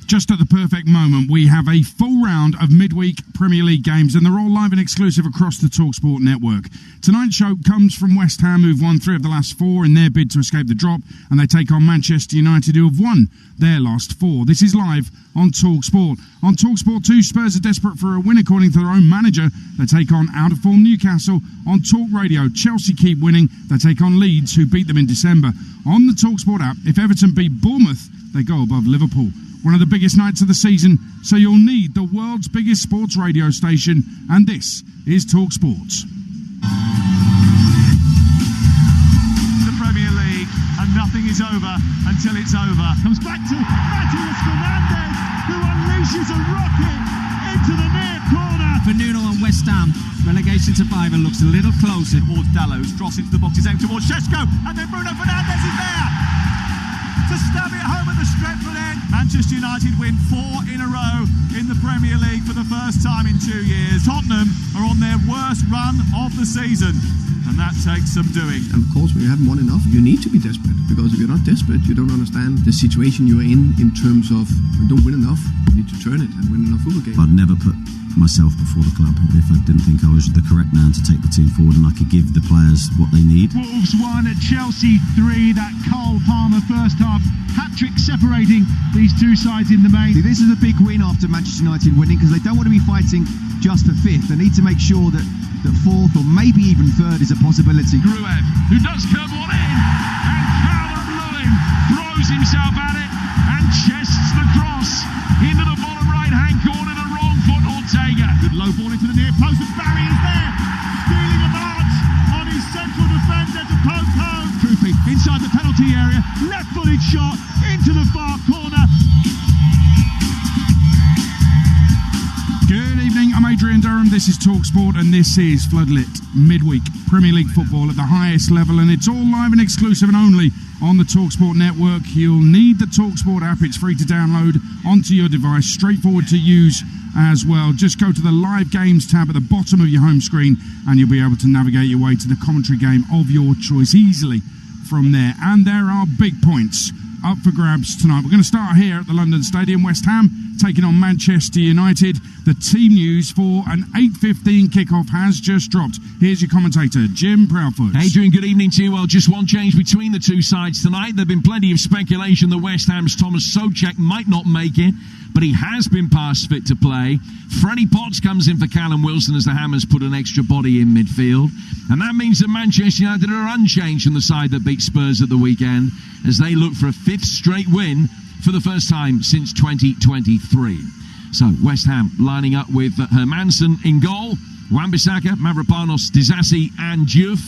S16: Just at the perfect moment, we have a full round of midweek Premier League games, and they're all live and exclusive across the TalkSport network. Tonight's show comes from West Ham, who've won 3 of the last 4 in their bid to escape the drop, and they take on Manchester United, who have won their last 4. This is live on TalkSport. On TalkSport 2, Spurs are desperate for a win, according to their own manager. They take on out-of-form Newcastle. On Talk Radio, Chelsea keep winning. They take on Leeds, who beat them in December. On the TalkSport app, if Everton beat Bournemouth, they go above Liverpool. One of the biggest nights of the season, so you'll need the world's biggest sports radio station, and this is Talk Sports.
S17: The Premier League, and nothing is over until it's over. Comes back to Matheus Fernandes, who unleashes a rocket into the near corner.
S19: For Nuno and West Ham, relegation survivor looks a little closer towards Dallows, cross into the boxes out towards Šeško, and then Bruno Fernandes is there to stab it home at the Stretford end. Manchester United win 4 in a row in the Premier League for the first time in 2 years. Tottenham are on their worst run of the season, and that takes some doing.
S20: And of course, when you haven't won enough, you need to be desperate, because if you're not desperate, you don't understand the situation you're in terms of, you don't win enough, you need to turn it and win enough football games.
S21: I'd never put myself before the club if I didn't think I was the correct man to take the team forward and I could give the players what they need.
S17: Wolves 1 at Chelsea 3, that Cole Palmer first half hat-trick separating these two sides in the main.
S23: This is a big win after Manchester United winning, because they don't want to be fighting just for 5th. They need to make sure that 4th or maybe even 3rd is a possibility.
S17: Gruev, who does curve one in, and Calvert-Lewin throws himself at it and chests the cross into the bottom right-hand corner, the wrong foot Ortega. Good low ball into the near post, and Barry is there, stealing a march on his central defender to poke home. Troopy inside the penalty area, left-footed shot into the far corner.
S16: Good evening, I'm Adrian Durham, this is TalkSport, and this is Floodlit Midweek Premier League football at the highest level, and it's all live and exclusive and only on the TalkSport network. You'll need the TalkSport app, it's free to download onto your device, straightforward to use as well. Just go to the live games tab at the bottom of your home screen and you'll be able to navigate your way to the commentary game of your choice easily from there. And there are big points up for grabs tonight. We're going to start here at the London Stadium. West Ham taking on Manchester United. The team news for an 8:15 kickoff has just dropped. Here's your commentator, Jim Proudfoot.
S24: Adrian, good evening to you. Well, just one change between the two sides tonight. There have been plenty of speculation that West Ham's Thomas Souček might not make it, but he has been past fit to play. Freddie Potts comes in for Callum Wilson as the Hammers put an extra body in midfield. And that means that Manchester United are unchanged from the side that beat Spurs at the weekend as they look for a 5th straight win for the first time since 2023. So West Ham lining up with Hermansen in goal, Wan-Bissaka, Mavropanos, Disasi and Diouf,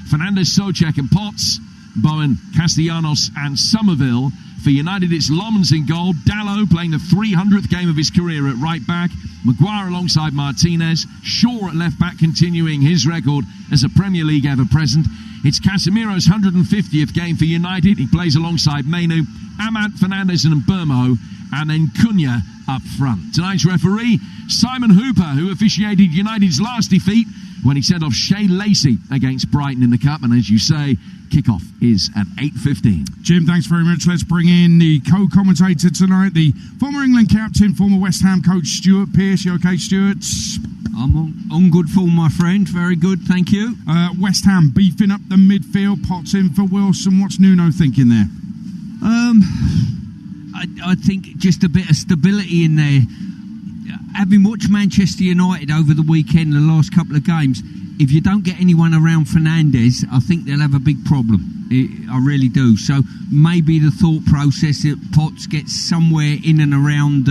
S24: Fernandes, Souček and Potts, Bowen, Castellanos and Somerville, For United, it's Lomans in goal. Dalot playing the 300th game of his career at right back. Maguire alongside Martinez. Shaw at left back, continuing his record as a Premier League ever present. It's Casemiro's 150th game for United. He plays alongside Mainu, Ahmad, Fernandez and Burmo. And then Cunha up front. Tonight's referee, Simon Hooper, who officiated United's last defeat when he sent off Shea Lacey against Brighton in the Cup. And as you say, kickoff is at 8:15.
S16: Jim, thanks very much. Let's bring in the co-commentator tonight, the former England captain, former West Ham coach, Stuart Pearce. You okay, Stuart?
S2: I'm on good form, my friend. Very good, thank you.
S16: West Ham beefing up the midfield. Potts in for Wilson. What's Nuno thinking there?
S2: I think just a bit of stability in there. Having watched Manchester United over the weekend, the last couple of games, if you don't get anyone around Fernandez, I think they'll have a big problem. I really do. So maybe the thought process that Potts gets somewhere in and around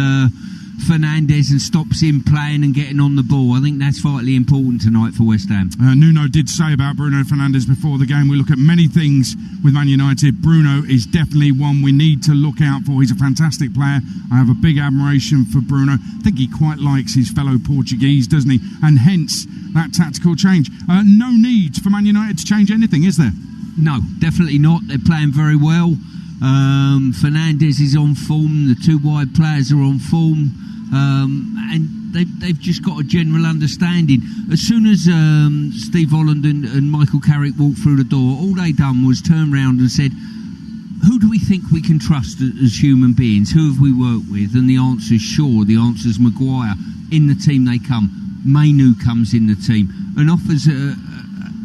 S2: Fernandez and stops him playing and getting on the ball. I think that's vitally important tonight for West Ham.
S16: Nuno did say about Bruno Fernandes before the game, we look at many things with Man United. Bruno is definitely one we need to look out for. He's a fantastic player. I have a big admiration for Bruno. I think he quite likes his fellow Portuguese, doesn't he? And hence that tactical change. No need for Man United to change anything, is there?
S2: No, definitely not. They're playing very well. Fernandes is on form. The two wide players are on form. And they've just got a general understanding. As soon as Steve Holland and Michael Carrick walked through the door, all they done was turn round and said, who do we think we can trust as human beings? Who have we worked with? And the answer's Shaw, the answer's Maguire. In the team they come. Mainu comes in the team and offers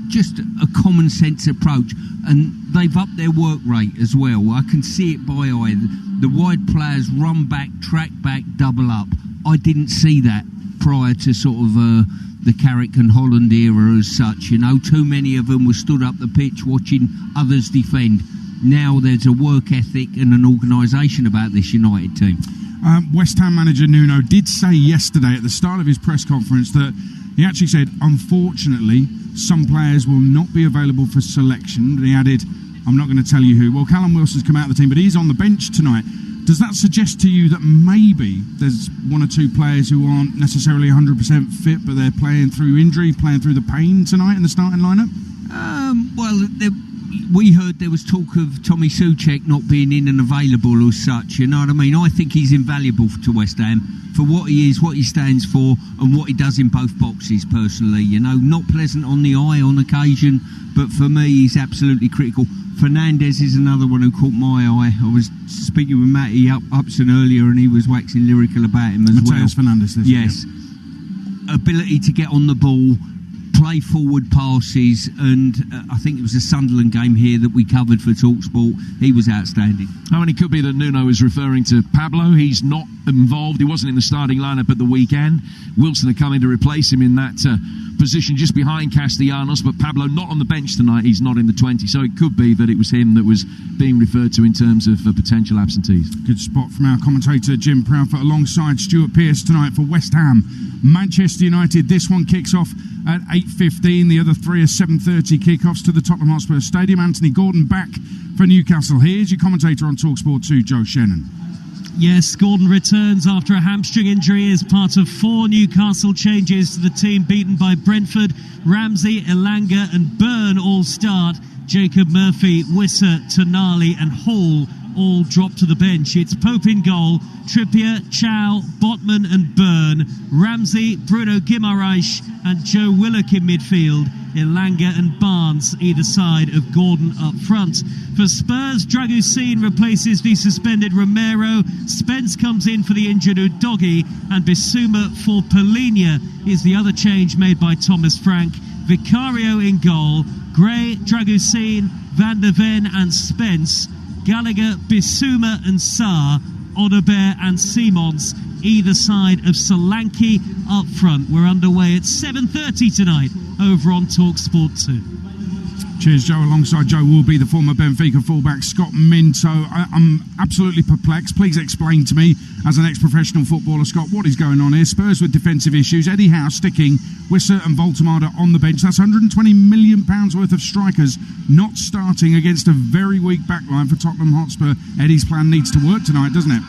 S2: just a common sense approach. And they've upped their work rate as well. I can see it by eye. The wide players run back, track back, double up. I didn't see that prior to sort of the Carrick and Holland era as such. You know, too many of them were stood up the pitch watching others defend. Now there's a work ethic and an organisation about this United team.
S16: West Ham manager Nuno did say yesterday at the start of his press conference that he actually said, unfortunately, some players will not be available for selection. But he added, I'm not going to tell you who. Well, Callum Wilson's come out of the team, but he's on the bench tonight. Does that suggest to you that maybe there's one or two players who aren't necessarily 100% fit, but they're playing through injury, playing through the pain tonight in the starting lineup?
S2: We heard there was talk of Tommy Souček not being in and available as such, you know what I mean? I think he's invaluable to West Ham for what he is, what he stands for and what he does in both boxes personally, you know. Not pleasant on the eye on occasion, but for me he's absolutely critical. Fernandez is another one who caught my eye. I was speaking with Matty Upson earlier and he was waxing lyrical about him as
S16: Mateus Fernandes,
S2: yes. Ability to get on the ball, play forward passes, and I think it was the Sunderland game here that we covered for TalkSport. He was outstanding.
S24: I mean, it could be that Nuno is referring to Pablo. He's not involved. He wasn't in the starting lineup at the weekend. Wilson had come in to replace him in that position just behind Castellanos, but Pablo not on the bench tonight. He's not in the 20, so it could be that it was him that was being referred to in terms of potential absentees.
S16: Good spot from our commentator Jim Proudfoot alongside Stuart Pearce tonight for West Ham Manchester United. This one kicks off at 8:15. The other three are 7:30 kickoffs to the Tottenham Hotspur Stadium. Anthony Gordon back for Newcastle. Here's your commentator on TalkSport 2, Joe Shannon.
S3: Yes, Gordon returns after a hamstring injury as part of 4 Newcastle changes to the team beaten by Brentford. Ramsey, Elanga and Byrne all start. Jacob Murphy, Wissa, Tonali and Hall all drop to the bench. It's Pope in goal, Trippier, Chow, Botman and Byrne, Ramsey, Bruno Guimaraes and Joe Willock in midfield, Elanga and Barnes either side of Gordon up front. For Spurs, Dragusin replaces the suspended Romero, Spence comes in for the injured Udogie and Bissouma for Polinia is the other change made by Thomas Frank. Vicario in goal, Gray, Dragusin, Van der Ven and Spence, Gallagher, Bissouma and Sarr, Odobert and Simons either side of Solanke up front. We're underway at 7:30 tonight over on TalkSport 2.
S16: Cheers, Joe. Alongside Joe will be the former Benfica fullback Scott Minto. I'm absolutely perplexed. Please explain to me, as an ex-professional footballer, Scott, what is going on here? Spurs with defensive issues. Eddie Howe sticking Wissa and Voltemada on the bench. That's £120 million worth of strikers not starting against a very weak backline for Tottenham Hotspur. Eddie's plan needs to work tonight, doesn't it?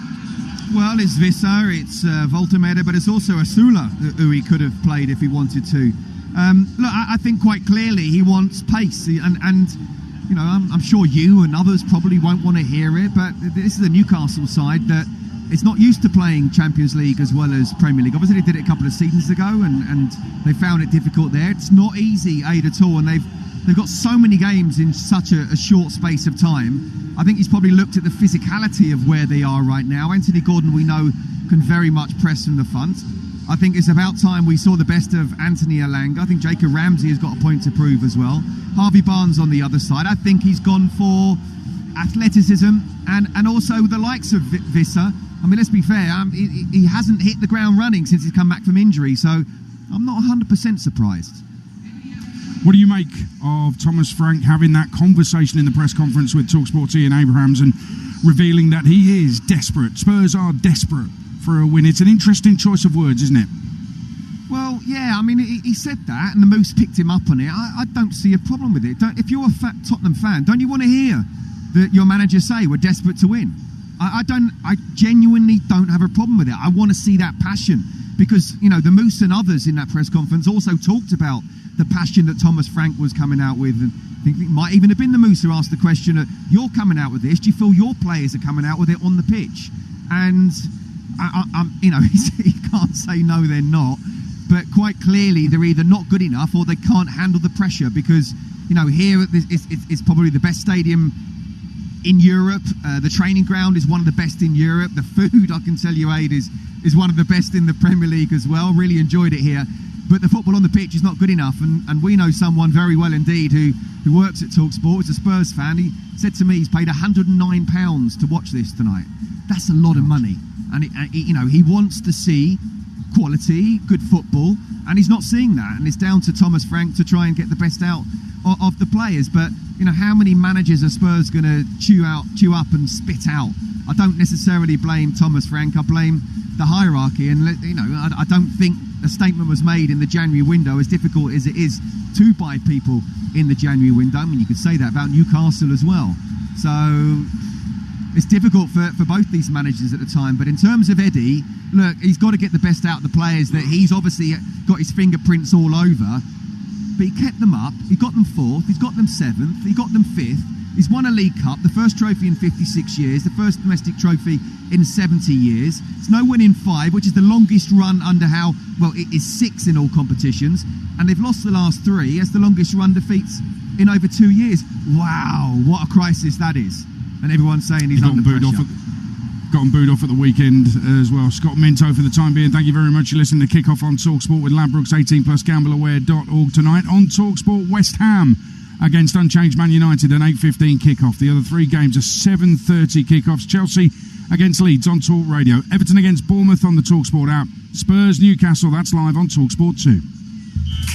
S23: Well, it's Wissa, it's Voltemada, but it's also Asula who he could have played if he wanted to. Look, I think quite clearly he wants pace, and you know, I'm sure you and others probably won't want to hear it, but this is a Newcastle side that is not used to playing Champions League as well as Premier League. Obviously, they did it a couple of seasons ago, and they found it difficult there. It's not easy, at all, and they've got so many games in such a short space of time. I think he's probably looked at the physicality of where they are right now. Anthony Gordon, we know, can very much press from the front. I think it's about time we saw the best of Anthony Elanga. I think Jacob Ramsey has got a point to prove as well. Harvey Barnes on the other side. I think he's gone for athleticism and also the likes of Wissa. I mean, let's be fair, he hasn't hit the ground running since he's come back from injury, so I'm not 100% surprised.
S16: What do you make of Thomas Frank having that conversation in the press conference with TalkSport's Ian Abrahams and revealing that he is desperate? Spurs are desperate for a win. It's an interesting choice of words, isn't it?
S23: Well, yeah, I mean, he said that, and the Moose picked him up on it. I don't see a problem with it. If you're a Tottenham fan, don't you want to hear your manager say we're desperate to win? I genuinely don't have a problem with it. I want to see that passion, because, you know, the Moose and others in that press conference also talked about the passion that Thomas Frank was coming out with, and I think it might even have been the Moose who asked the question, you're coming out with this, do you feel your players are coming out with it on the pitch? And you know, he can't say no, they're not, but quite clearly they're either not good enough or they can't handle the pressure, because, you know, here it's probably the best stadium in Europe. The training ground is one of the best in Europe. The food, I can tell you, Aid, is one of the best in the Premier League as well. Really enjoyed it here. But the football on the pitch is not good enough, and we know someone very well indeed who works at TalkSport. Is a Spurs fan. He said to me he's paid £109 to watch this tonight. That's a lot of money, and you know, he wants to see quality, good football, and he's not seeing that. And it's down to Thomas Frank to try and get the best out of the players. But, you know, how many managers are Spurs going to chew up and spit out? I don't necessarily blame Thomas Frank. I blame the hierarchy, and, you know, I don't think a statement was made in the January window, as difficult as it is to buy people in the January window. I mean, you could say that about Newcastle as well. So it's difficult for both these managers at the time. But in terms of Eddie, look, he's got to get the best out of the players that he's obviously got his fingerprints all over. But he kept them up, he got them 4th, he's got them 7th, he got them 5th. He's won a League Cup, the first trophy in 56 years, the first domestic trophy in 70 years. It's no win in 5, which is the longest run under Howe. Well, it is 6 in all competitions, and they've lost the last 3. It's the longest run defeats in over 2 years. Wow, what a crisis that is. And everyone's saying he's under pressure.
S16: Got him booed off at the weekend as well. Scott Minto for the time being. Thank you very much. You're listening to Kick-Off on TalkSport with Ladbrokes. 18 plus gambleaware.org tonight. On TalkSport, West Ham against unchanged Man United, an 8:15 kick-off. The other 3 games are 7:30 kick-offs. Chelsea against Leeds on Talk Radio. Everton against Bournemouth on the TalkSport app. Spurs Newcastle, that's live on TalkSport 2.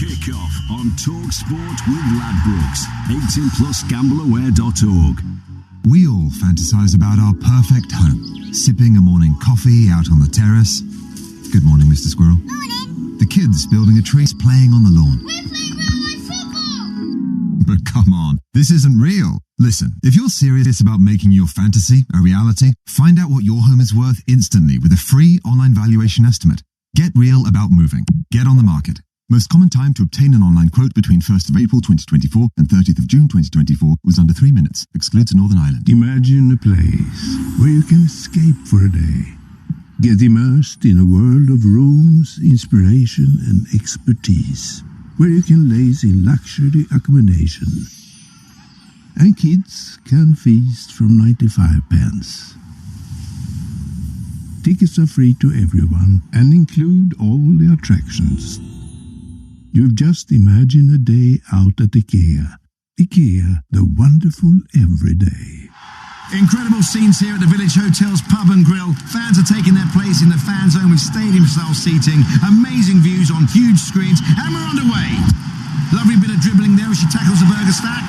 S13: Kick-Off on TalkSport with Ladbrokes. 18 plus gambleaware.org.
S7: We all fantasize about our perfect home, sipping a morning coffee out on the terrace. Good morning, Mr. Squirrel. Morning. The kids building a tree, playing on the lawn.
S4: We're playing Real Life Football!
S7: But come on, this isn't real. Listen, if you're serious about making your fantasy a reality, find out what your home is worth instantly with a free online valuation estimate. Get real about moving. Get on the market. Most common time to obtain an online quote between 1st of April 2024 and 30th of June 2024 was under 3 minutes. Excludes Northern Ireland.
S18: Imagine a place where you can escape for a day. Get immersed in a world of rooms, inspiration and expertise. Where you can laze in luxury accommodation. And kids can feast from 95 pence. Tickets are free to everyone and include all the attractions. You've just imagined a day out at IKEA. IKEA, the wonderful everyday.
S22: Incredible scenes here at the Village Hotel's Pub and Grill. Fans are taking their place in the fan zone with stadium-style seating, amazing views on huge screens, and we're underway. Lovely bit of dribbling there as she tackles the burger stack.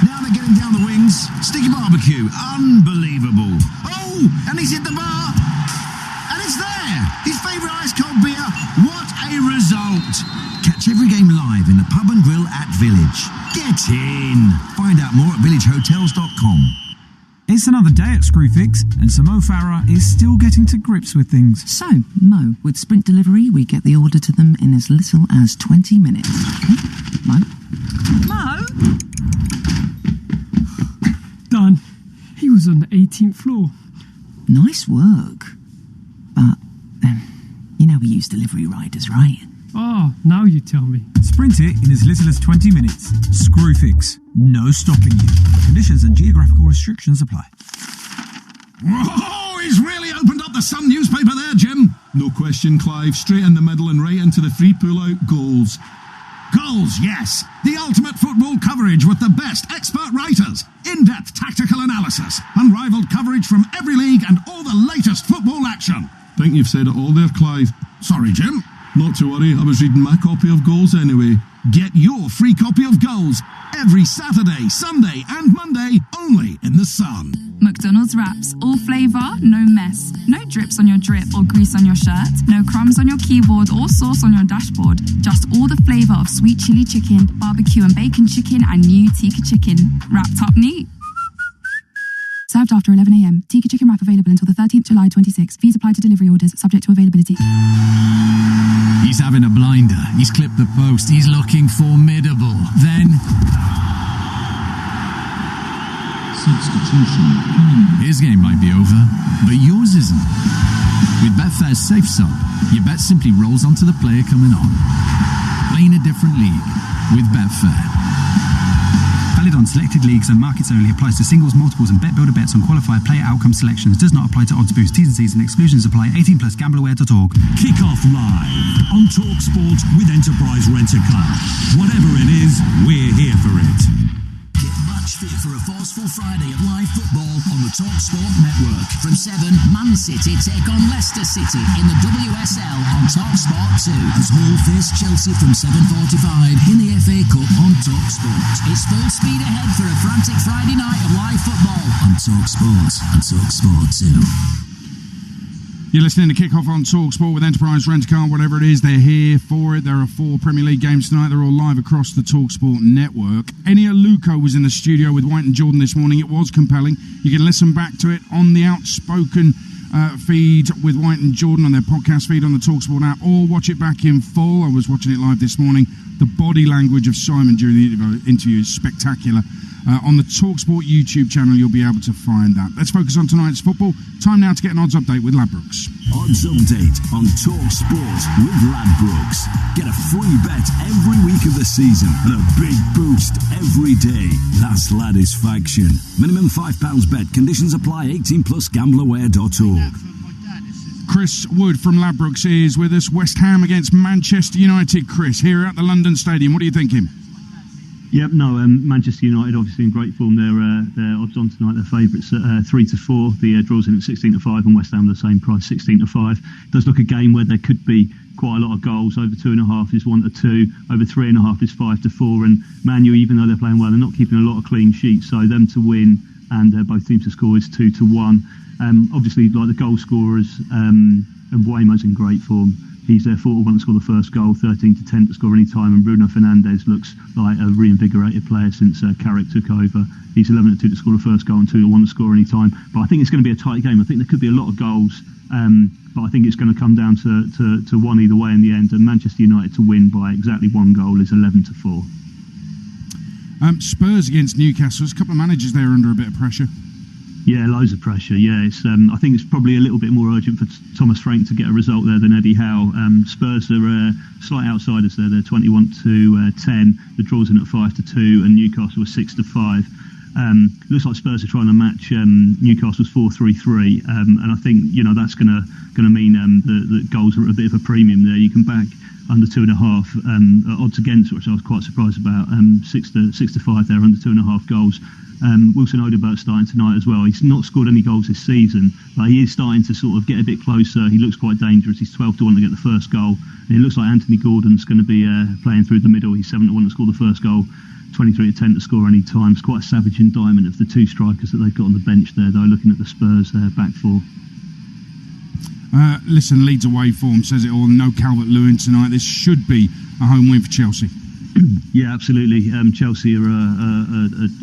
S22: Now they're getting down the wings. Sticky barbecue. Unbelievable. Oh, and he's hit the bar. And it's there. His favourite ice cold beer. What a result. Catch every game live in the pub and grill at Village. Get in. Find out more at villagehotels.com.
S29: It's another day at Screwfix, and Sir Mo Farah is still getting to grips with things.
S5: So, Mo, with Sprint Delivery, we get the order to them in as little as 20 minutes. Mo?
S6: Mo? Done. He was on the 18th floor.
S5: Nice work. But, you know we use delivery riders, right?
S6: Oh, now you tell me.
S29: Sprint it in as little as 20 minutes. Screwfix. No stopping you. Conditions and geographical restrictions apply.
S22: Oh, he's really opened up the Sun newspaper there, Jim.
S28: No question, Clive. Straight in the middle and right into the free pull-out goals.
S22: Goals, yes. The ultimate football coverage with the best expert writers. In-depth tactical analysis. Unrivaled coverage from every league and all the latest football action.
S28: Think you've said it all there, Clive.
S22: Sorry, Jim.
S28: Not to worry, I was reading my copy of Goals anyway.
S22: Get your free copy of Goals every Saturday, Sunday and Monday only in the Sun.
S10: McDonald's wraps, all flavour, no mess. No drips on your drip or grease on your shirt. No crumbs on your keyboard or sauce on your dashboard. Just all the flavour of sweet chili chicken, barbecue and bacon chicken and new tikka chicken. Wrapped up neat. Served after 11 a.m. Tikka chicken wrap available until the 13th July 26. Fees apply to delivery orders, subject to availability.
S11: He's having a blinder. He's clipped the post. He's looking formidable. Then...
S28: Substitution.
S11: His game might be over, but yours isn't. With Betfair's Safe Sub, your bet simply rolls onto the player coming on. Playing a different league with Betfair.
S29: Valid on selected leagues and markets only. Applies to singles, multiples and bet builder bets on qualified player outcome selections. Does not apply to odds boost. T's and C's and exclusions apply. 18 plus gambleaware.org.
S12: Kick off live on TalkSport with Enterprise Rent-A-Car. Whatever it is, we're here for it.
S8: Get match fit for a forceful Friday of live football on the TalkSport network. From 7, Man City take on Leicester City in the WSL on TalkSport 2 as Hull face Chelsea from 7:45 in the FA Cup on TalkSport. It's full speed ahead for a frantic Friday night of live football on TalkSport and TalkSport 2.
S16: You're listening to Kick-Off on TalkSport with Enterprise Rent-A-Car. Whatever it is, they're here for it. There are 4 Premier League games tonight. They're all live across the TalkSport network. Enia Luko was in the studio with White and Jordan this morning. It was compelling. You can listen back to it on the Outspoken feed with White and Jordan on their podcast feed on the TalkSport app, or watch it back in full. I was watching it live this morning. The body language of Simon during the interview is spectacular. On the TalkSport YouTube channel, you'll be able to find that. Let's focus on tonight's football. Time now to get an odds update with Ladbrokes.
S28: Odds update on TalkSport with Ladbrokes. Get a free bet every week of the season and a big boost every day. Last Ladisfaction. Minimum £5 bet. Conditions apply. 18 plus gambleaware.org.
S16: Chris Wood from Ladbrokes is with us. West Ham against Manchester United. Chris, here at the London Stadium. What are you thinking?
S14: Yep, Manchester United obviously in great form. They're odds on tonight. They're favourites at 3-4. The draws in at 16-5, and West Ham the same price, 16-5. It does look a game where there could be quite a lot of goals. Over 2.5 is 1-2. Over 3.5 is 5-4. And Man U, even though they're playing well, they're not keeping a lot of clean sheets. So them to win and both teams to score is 2-1. Obviously, like the goal scorers, and Buemo's in great form. He's there 4-1 to score the first goal, 13-10 to score any time, and Bruno Fernandes looks like a reinvigorated player since Carrick took over. He's 11-2 to score the first goal and 2-1 to score any time. But I think it's going to be a tight game. I think there could be a lot of goals, but I think it's going to come down to one either way in the end. And Manchester United to win by exactly 1 goal is 11-4.
S16: Spurs against Newcastle. There's a couple of managers there under a bit of pressure.
S14: Yeah, loads of pressure. Yeah, it's. I think it's probably a little bit more urgent for Thomas Frank to get a result there than Eddie Howe. Spurs are slight outsiders there. They're 21-10. The draws in at 5-2, and Newcastle was 6-5. Looks like Spurs are trying to match Newcastle's 4-3-3, and I think that's going to mean that goals are a bit of a premium there. You can back under 2.5 odds against, which I was quite surprised about. 6 to 5 there, under 2.5 goals. Wilson Odobert starting tonight as well. He's not scored any goals this season, but he is starting to sort of get a bit closer. He looks quite dangerous. He's 12 to 1 to get the first goal. And it looks like Anthony Gordon's going to be playing through the middle. He's 7 to 1 to score the first goal, 23 to 10 to score any time. It's quite a savage indictment of the two strikers that they've got on the bench there, though, looking at the Spurs back four.
S16: Listen, Leeds away form says it all. No Calvert-Lewin tonight. This should be a home win for Chelsea.
S14: Yeah, absolutely. Chelsea are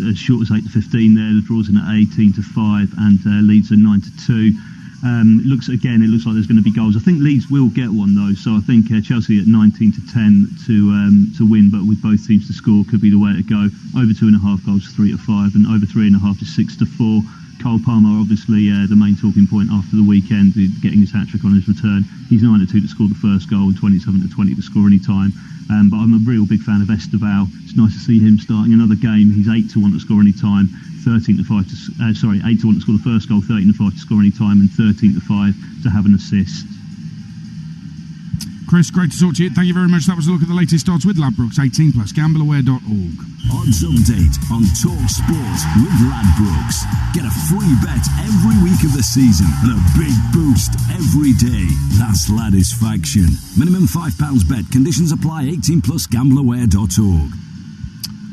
S14: as short as 8 to 15 there. The draws in at 18 to 5, and Leeds are 9 to 2. It looks like there's going to be goals. I think Leeds will get one though, so I think Chelsea at 19 to 10 to win, but with both teams to score could be the way to go. Over 2.5 goals, 3 to 5, and over 3.5 to 6 to 4. Cole Palmer, obviously the main talking point after the weekend, getting his hat-trick on his return. He's 9 to 2 to score the first goal and 27 to 20 to score any time. But I'm a real big fan of Esteval. It's nice to see him starting another game. He's 8 to 1 to score any time, 8 to 1 to score the first goal, 13 to 5 to score any time, and 13 to 5 to have an assist.
S16: Chris, great to talk to you. Thank you very much. That was a look at the latest odds with Ladbrokes. 18+, gambleaware.org.
S28: Odds update on Talk Sport with Ladbrokes. Get a free bet every week of the season and a big boost every day. That's Ladisfaction. Minimum £5 bet. Conditions apply. 18+, gambleaware.org.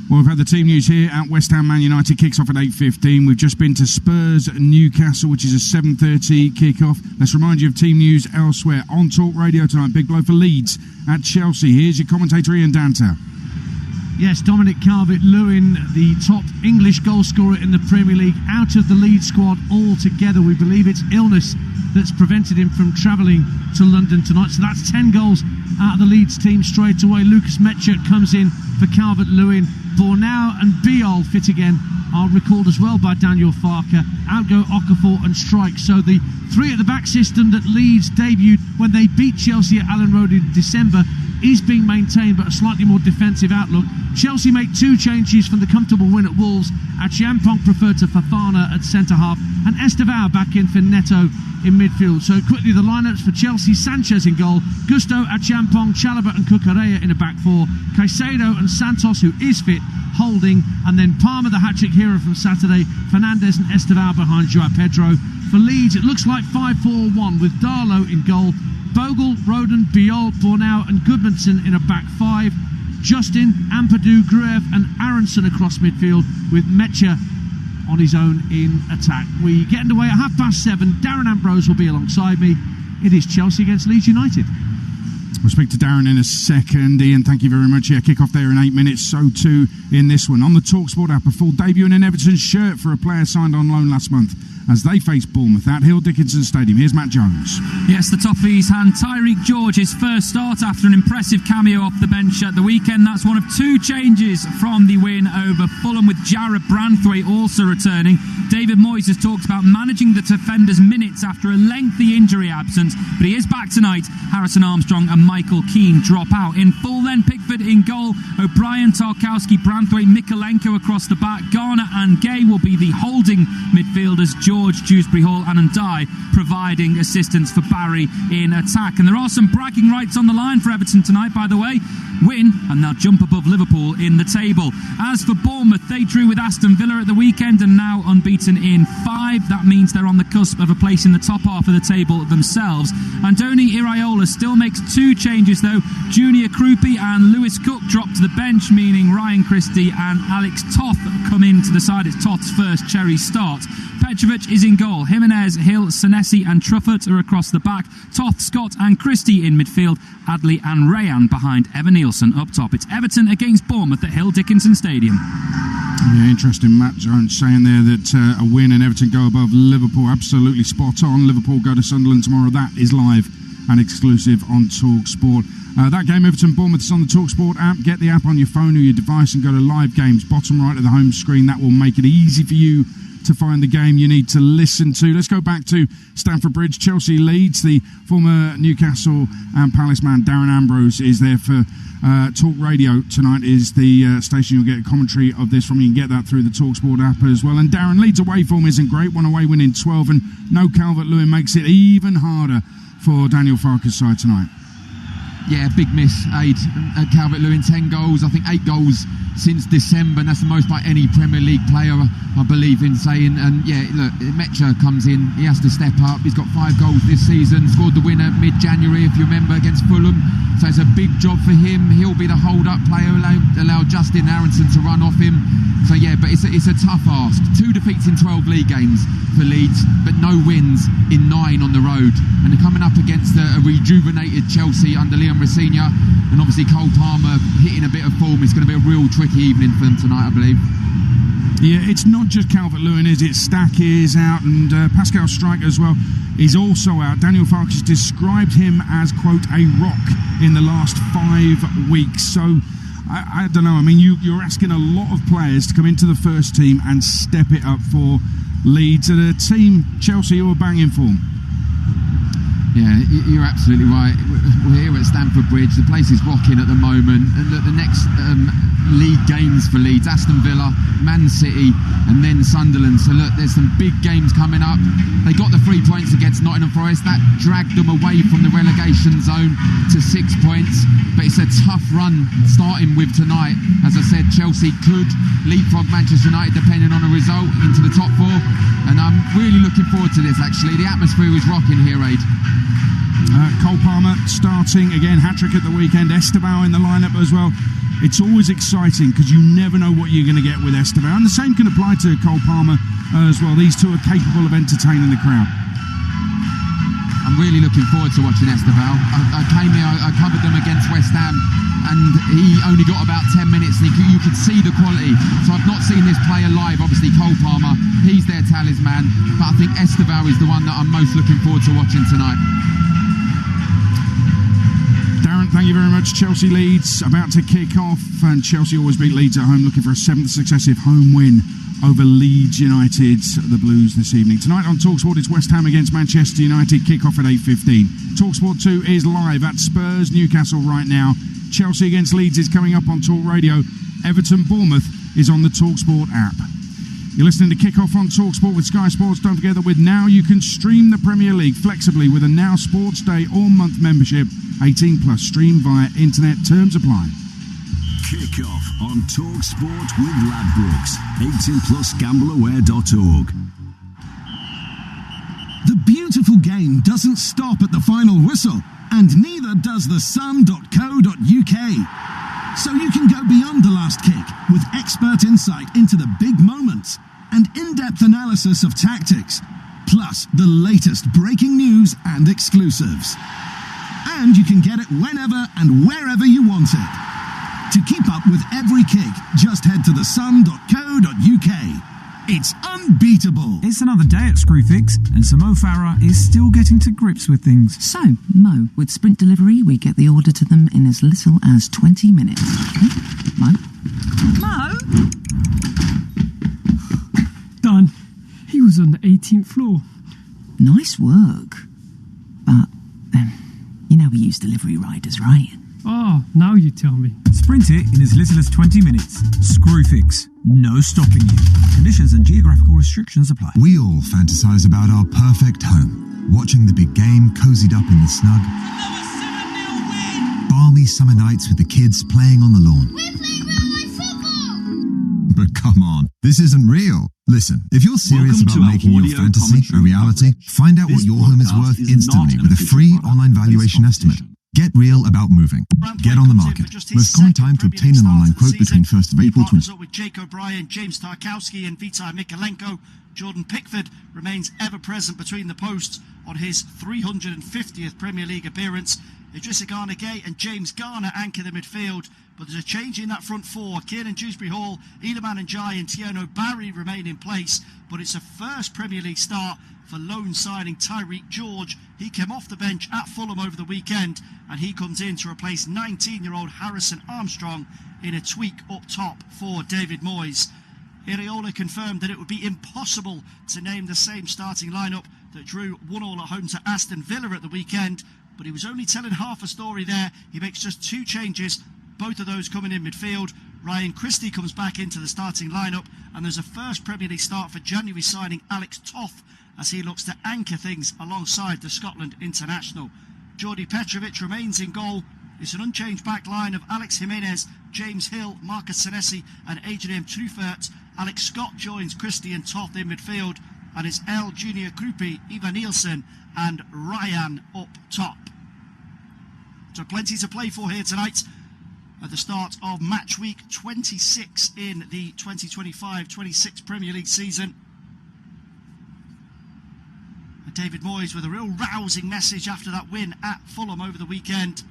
S16: Well, we've had the team news here at West Ham Man United. Kicks off at 8:15. We've just been to Spurs Newcastle, which is a 7:30 kick-off. Let's remind you of team news elsewhere on Talk Radio tonight. Big blow for Leeds at Chelsea. Here's your commentator Ian Danter.
S3: Yes, Dominic Calvert-Lewin, the top English goal scorer in the Premier League, out of the Leeds squad altogether. We believe it's illness that's prevented him from travelling to London tonight. So that's 10 goals out of the Leeds team straight away. Lucas Metcher comes in for Calvert-Lewin. Bornau and Biol fit again, are recalled as well by Daniel Farke. Out go Okafor and Strike. So the three at the back system that Leeds debuted when they beat Chelsea at Allen Road in December is being maintained, but a slightly more defensive outlook. Chelsea make 2 changes from the comfortable win at Wolves. Achiampong preferred to Fafana at centre-half, and Estevao back in for Neto in midfield. So quickly the lineups for Chelsea: Sanchez in goal, Gusto, Achiampong, Chalobah and Cucurella in a back four, Caicedo and Santos, who is fit, holding, and then Palmer, the hat-trick hero from Saturday, Fernandes and Estevao behind Joao Pedro. For Leeds, it looks like 5-4-1 with Darlow in goal, Bogle, Rodon, Biol, Bornau and Goodmanson in a back 5, Justin, Ampadu, Gruev and Aronson across midfield, with Metcher on his own in attack. We get underway at 7:30. Darren Ambrose will be alongside me. It is Chelsea against Leeds United.
S16: We'll speak to Darren in a second. Ian, thank you very much. Yeah, kick off there in 8 minutes. So too in this one. On the TalkSport app, a full debut in an Everton shirt for a player signed on loan last month as they face Bournemouth at Hill Dickinson Stadium. Here's Matt Jones.
S1: Yes, the Toffees hand Tyreek George his first start after an impressive cameo off the bench at the weekend. That's one of 2 changes from the win over Fulham, with Jarrod Branthwaite also returning. David Moyes has talked about managing the defenders' minutes after a lengthy injury absence, but he is back tonight. Harrison Armstrong and Michael Keane drop out. In full then, Pickford in goal, O'Brien, Tarkowski, Branthwaite, Mikolenko across the back. Garner and Gay will be the holding midfielders. George, Dewsbury Hall and Ndai providing assistance for Barry in attack. And there are some bragging rights on the line for Everton tonight, by the way. Win and they'll jump above Liverpool in the table. As for Bournemouth, they drew with Aston Villa at the weekend and now unbeaten in 5. That means they're on the cusp of a place in the top half of the table themselves. Andoni Iraola still makes 2 changes though. Junior Krupi and Lewis Cook drop to the bench, meaning Ryan Christie and Alex Toth come into the side. It's Toth's first cherry start. Petrovic is in goal. Jimenez, Hill, Senesi and Truffert are across the back. Toth, Scott and Christie in midfield. Adley and Rayan behind Evan Nielsen up top. It's Everton against Bournemouth at Hill Dickinson Stadium.
S16: Yeah, interesting. Matt Jones saying there that a win and Everton go above Liverpool. Absolutely spot on. Liverpool go to Sunderland tomorrow. That is live and exclusive on TalkSport. That game, Everton-Bournemouth, is on the TalkSport app. Get the app on your phone or your device and go to live games, bottom right of the home screen. That will make it easy for you to find the game you need to listen to. Let's go back to Stamford Bridge. Chelsea Leeds. The former Newcastle and Palace man Darren Ambrose is there for Talk Radio tonight, is the station you'll get a commentary of this from. You can get that through the TalkSport app as well. And Darren, Leeds away form isn't great. 1 away win in 12 and no Calvert-Lewin makes it even harder for Daniel Farke's side tonight.
S9: Yeah, big miss, Aid. Calvert-Lewin, 10 goals. I think 8 goals since December, and that's the most by any Premier League player, I believe in saying. And yeah, look, Mecha comes in, he has to step up. He's got 5 goals this season, scored the winner mid-January, if you remember, against Fulham. So it's a big job for him. He'll be the hold-up player, allow Justin Aronson to run off him. So yeah, but it's a tough ask. 2 defeats in 12 league games for Leeds, but no wins in 9 on the road. And they're coming up against a rejuvenated Chelsea under Liam Rossigna, and obviously Cole Palmer hitting a bit of form. It's going to be a real tricky evening for them tonight, I believe.
S16: Yeah, it's not just Calvert-Lewin, is it? Stack is out, and Pascal Striker as well is also out. Daniel Farkas described him as, quote, a rock in the last 5 weeks. So I don't know. I mean, you're asking a lot of players to come into the first team and step it up for Leeds, and a team, Chelsea, who are banging form.
S9: Yeah, you're absolutely right. We're here at Stamford Bridge. The place is rocking at the moment. And look, the next league games for Leeds, Aston Villa, Man City, and then Sunderland. So look, there's some big games coming up. They got the 3 points against Nottingham Forest. That dragged them away from the relegation zone to 6 points. But it's a tough run starting with tonight. As I said, Chelsea could leapfrog Manchester United depending on a result into the top 4. And I'm really looking forward to this, actually. The atmosphere is rocking here, Aid.
S16: Cole Palmer starting again, hat-trick at the weekend. Esteban in the lineup as well. It's always exciting because you never know what you're going to get with Esteban, and the same can apply to Cole Palmer as well. These two are capable of entertaining the crowd.
S9: I'm really looking forward to watching Esteban. I came here, I covered them against West Ham, and he only got about 10 minutes, and you could see the quality. So I've not seen this player live. Obviously Cole Palmer, he's their talisman, but I think Esteban is the one that I'm most looking forward to watching tonight.
S16: Darren, thank you very much. Chelsea Leeds about to kick off, and Chelsea always beat Leeds at home, looking for a 7th successive home win over Leeds United, the Blues, this evening. Tonight on TalkSport, it's West Ham against Manchester United, kick-off at 8:15. TalkSport 2 is live at Spurs Newcastle right now. Chelsea against Leeds is coming up on Talk Radio. Everton Bournemouth is on the TalkSport app. You're listening to Kick-Off on TalkSport with Sky Sports. Don't forget that with Now you can stream the Premier League flexibly with a Now Sports Day or month membership. 18 plus, stream via internet. Terms apply.
S28: Kick-Off on TalkSport with Ladbrokes. 18plus, gambleaware.org.
S22: The beautiful game doesn't stop at the final whistle, and neither does the sun.co.uk. So you can go beyond the last kick with expert insight into the big moments and in-depth analysis of tactics, plus the latest breaking news and exclusives. And you can get it whenever and wherever you want it. To keep up with every kick, just head to thesun.co.uk. It's unbeatable.
S29: It's another day at Screwfix, and so Mo Farah is still getting to grips with things.
S5: So, Mo, with Sprint Delivery, we get the order to them in as little as 20 minutes. Mo?
S10: Mo?
S6: Done. He was on the 18th floor.
S5: Nice work. But, you know we use delivery riders, right?
S6: Oh, now you tell me.
S29: Sprint it in as little as 20 minutes. Screwfix. No stopping you. Conditions and geographical restrictions apply.
S7: We all fantasize about our perfect home. Watching the big game cozied up in the snug. Balmy summer nights with the kids playing on the lawn.
S4: We're playing railway football!
S7: But come on, this isn't real. Listen, if you're serious
S28: Welcome
S7: about making your fantasy a reality, find out what your home is worth instantly with a free online valuation estimate. Get real about moving. Get on the market. Most common time to obtain an online quote between 1st of April to...
S15: With Jake O'Brien, James Tarkowski and Vitai Mikalenko, Jordan Pickford remains ever present between the posts on his 350th Premier League appearance. Idrissa Gana-Gueye and James Garner anchor the midfield, but there's a change in that front four. Kiernan Dewsbury-Hall, Iliman Ndiaye and Tierno Barry remain in place, but it's a first Premier League start for loan signing Tyreek George. He came off the bench at Fulham over the weekend, and he comes in to replace 19-year-old Harrison Armstrong in a tweak up top for David Moyes. Iraola confirmed that it would be impossible to name the same starting lineup that drew 1-1 at home to Aston Villa at the weekend, but he was only telling half a story there. He makes just 2 changes, both of those coming in midfield. Ryan Christie comes back into the starting lineup, and there's a first Premier League start for January signing Alex Toth as he looks to anchor things alongside the Scotland international. Jordi Petrovic remains in goal. It's an unchanged back line of Alex Jimenez, James Hill, Marcus Senesi and Adrian Truffert. Alex Scott joins Christian Toth in midfield, and it's El Junior Krupi, Ivan Nielsen and Ryan up top. So plenty to play for here tonight at the start of match week 26 in the 2025-26 Premier League season. And David Moyes with a real rousing message after that win at Fulham over the weekend.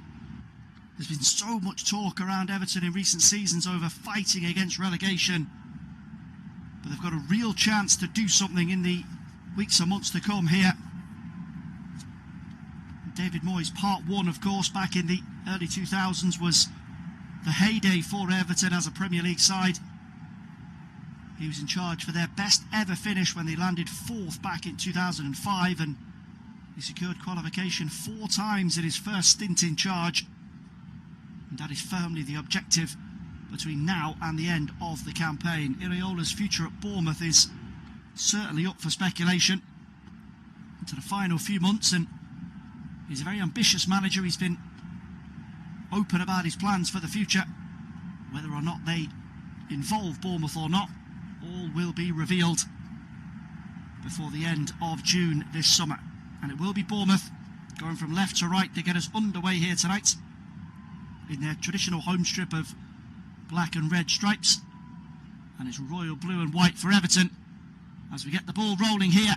S15: There's been so much talk around Everton in recent seasons over fighting against relegation, but they've got a real chance to do something in the weeks and months to come here. David Moyes, part one, of course, back in the early 2000s, was the heyday for Everton as a Premier League side. He was in charge for their best ever finish when they landed 4th back in 2005, and he secured qualification 4 times in his first stint in charge. And that is firmly the objective between now and the end of the campaign. Iraola's future at Bournemouth is certainly up for speculation into the final few months, and he's a very ambitious manager. He's been open about his plans for the future. Whether or not they involve Bournemouth or not, all will be revealed before the end of June this summer. And it will be Bournemouth going from left to right to get us underway here tonight in their traditional home strip of black and red stripes, and it's royal blue and white for Everton as we get the ball rolling here.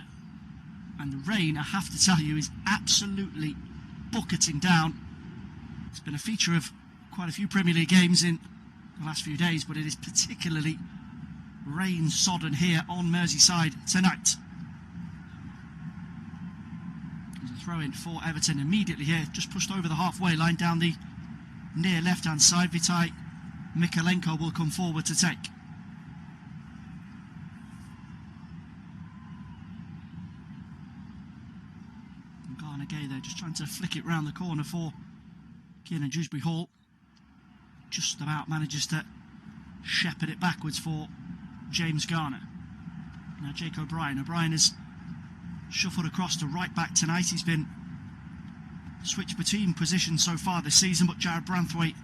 S15: And the rain, I have to tell you, is absolutely bucketing down. It's been a feature of quite a few Premier League games in the last few days, but it is particularly rain-sodden here on Merseyside tonight. There's a throw-in for Everton immediately here, just pushed over the halfway line down the near left-hand side. Vitai Mikalenko will come forward to take. And Garner Gay there just trying to flick it round the corner for Kieran Dewsbury Hall. Just about manages to shepherd it backwards for James Garner. Now Jake O'Brien. O'Brien has shuffled across to right back tonight. He's been switched between positions so far this season, but Jared Branthwaite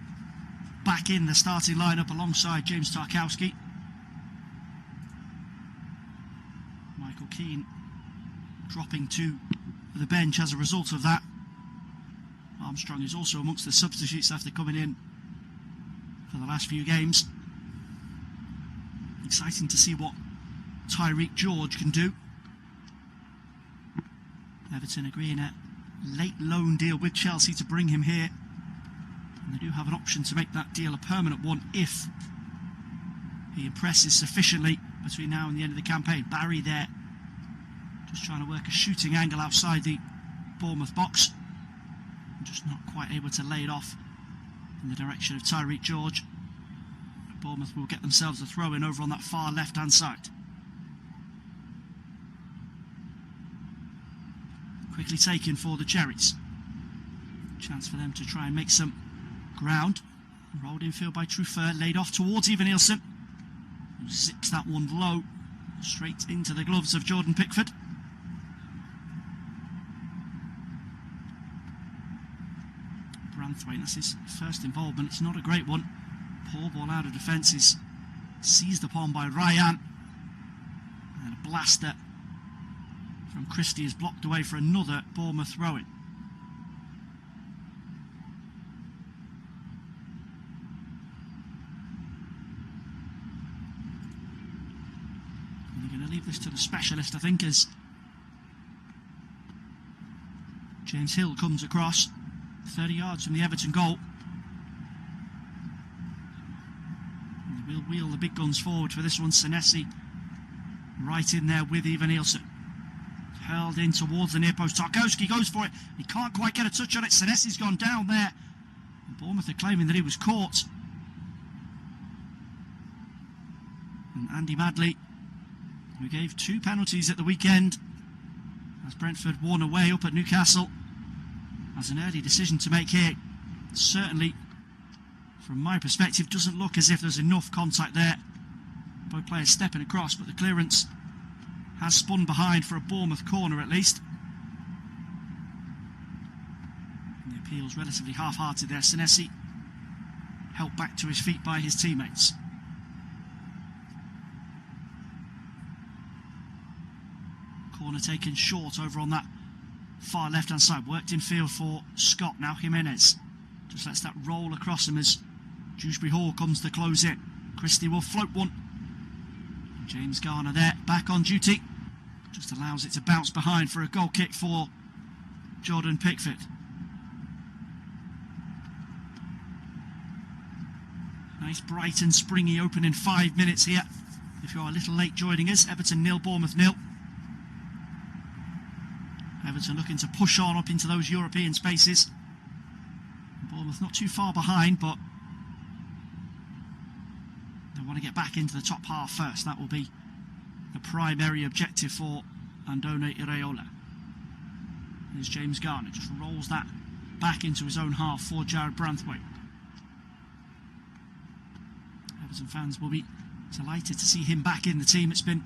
S15: back in the starting lineup alongside James Tarkowski. Michael Keane dropping to the bench as a result of that. Armstrong is also amongst the substitutes after coming in for the last few games. Exciting to see what Tyreek George can do. Everton agreeing a late loan deal with Chelsea to bring him here, and they do have an option to make that deal a permanent one if he impresses sufficiently between now and the end of the campaign. Barry there just trying to work a shooting angle outside the Bournemouth box, just not quite able to lay it off in the direction of Tyreek George. Bournemouth will get themselves a throw-in over on that far left-hand side. Quickly taken for the Cherries. Chance for them to try and make some ground. Rolled infield by Truffert, laid off towards Ivan Nielsen, who zips that one low, straight into the gloves of Jordan Pickford. Branthwaite, that's his first involvement. It's not a great one. Poor ball out of defence is seized upon by Ryan, and a blaster from Christie is blocked away for another Bournemouth throw-in. And they're going to leave this to the specialist, I think, as James Hill comes across 30 yards from the Everton goal. We'll wheel the big guns forward for this one. Senesi right in there with Ivan Nielsen. Hurled in towards the near post. Tarkowski goes for it. He can't quite get a touch on it. Senesi's gone down there. And Bournemouth are claiming that he was caught. And Andy Madley, who gave 2 penalties at the weekend as Brentford won away up at Newcastle, has an early decision to make here. Certainly, from my perspective, doesn't look as if there's enough contact there. Both players stepping across, but the clearance has spun behind for a Bournemouth corner at least. And the Appeals relatively half-hearted there. Senesi helped back to his feet by his teammates. Corner taken short over on that far left-hand side. Worked in field for Scott. Now Jimenez just lets that roll across him as Dewsbury Hall comes to close in. Christie will float one. James Garner there, back on duty. Just allows it to bounce behind for a goal kick for Jordan Pickford. Nice, bright and springy opening 5 minutes here. If you're a little late joining us, Everton 0, Bournemouth 0. Everton looking to push on up into those European spaces. Bournemouth not too far behind, but they want to get back into the top half first. That will be the primary objective for Andone Iraola. Here's James Garner, just rolls that back into his own half for Jared Branthwaite. Everton fans will be delighted to see him back in the team. It's been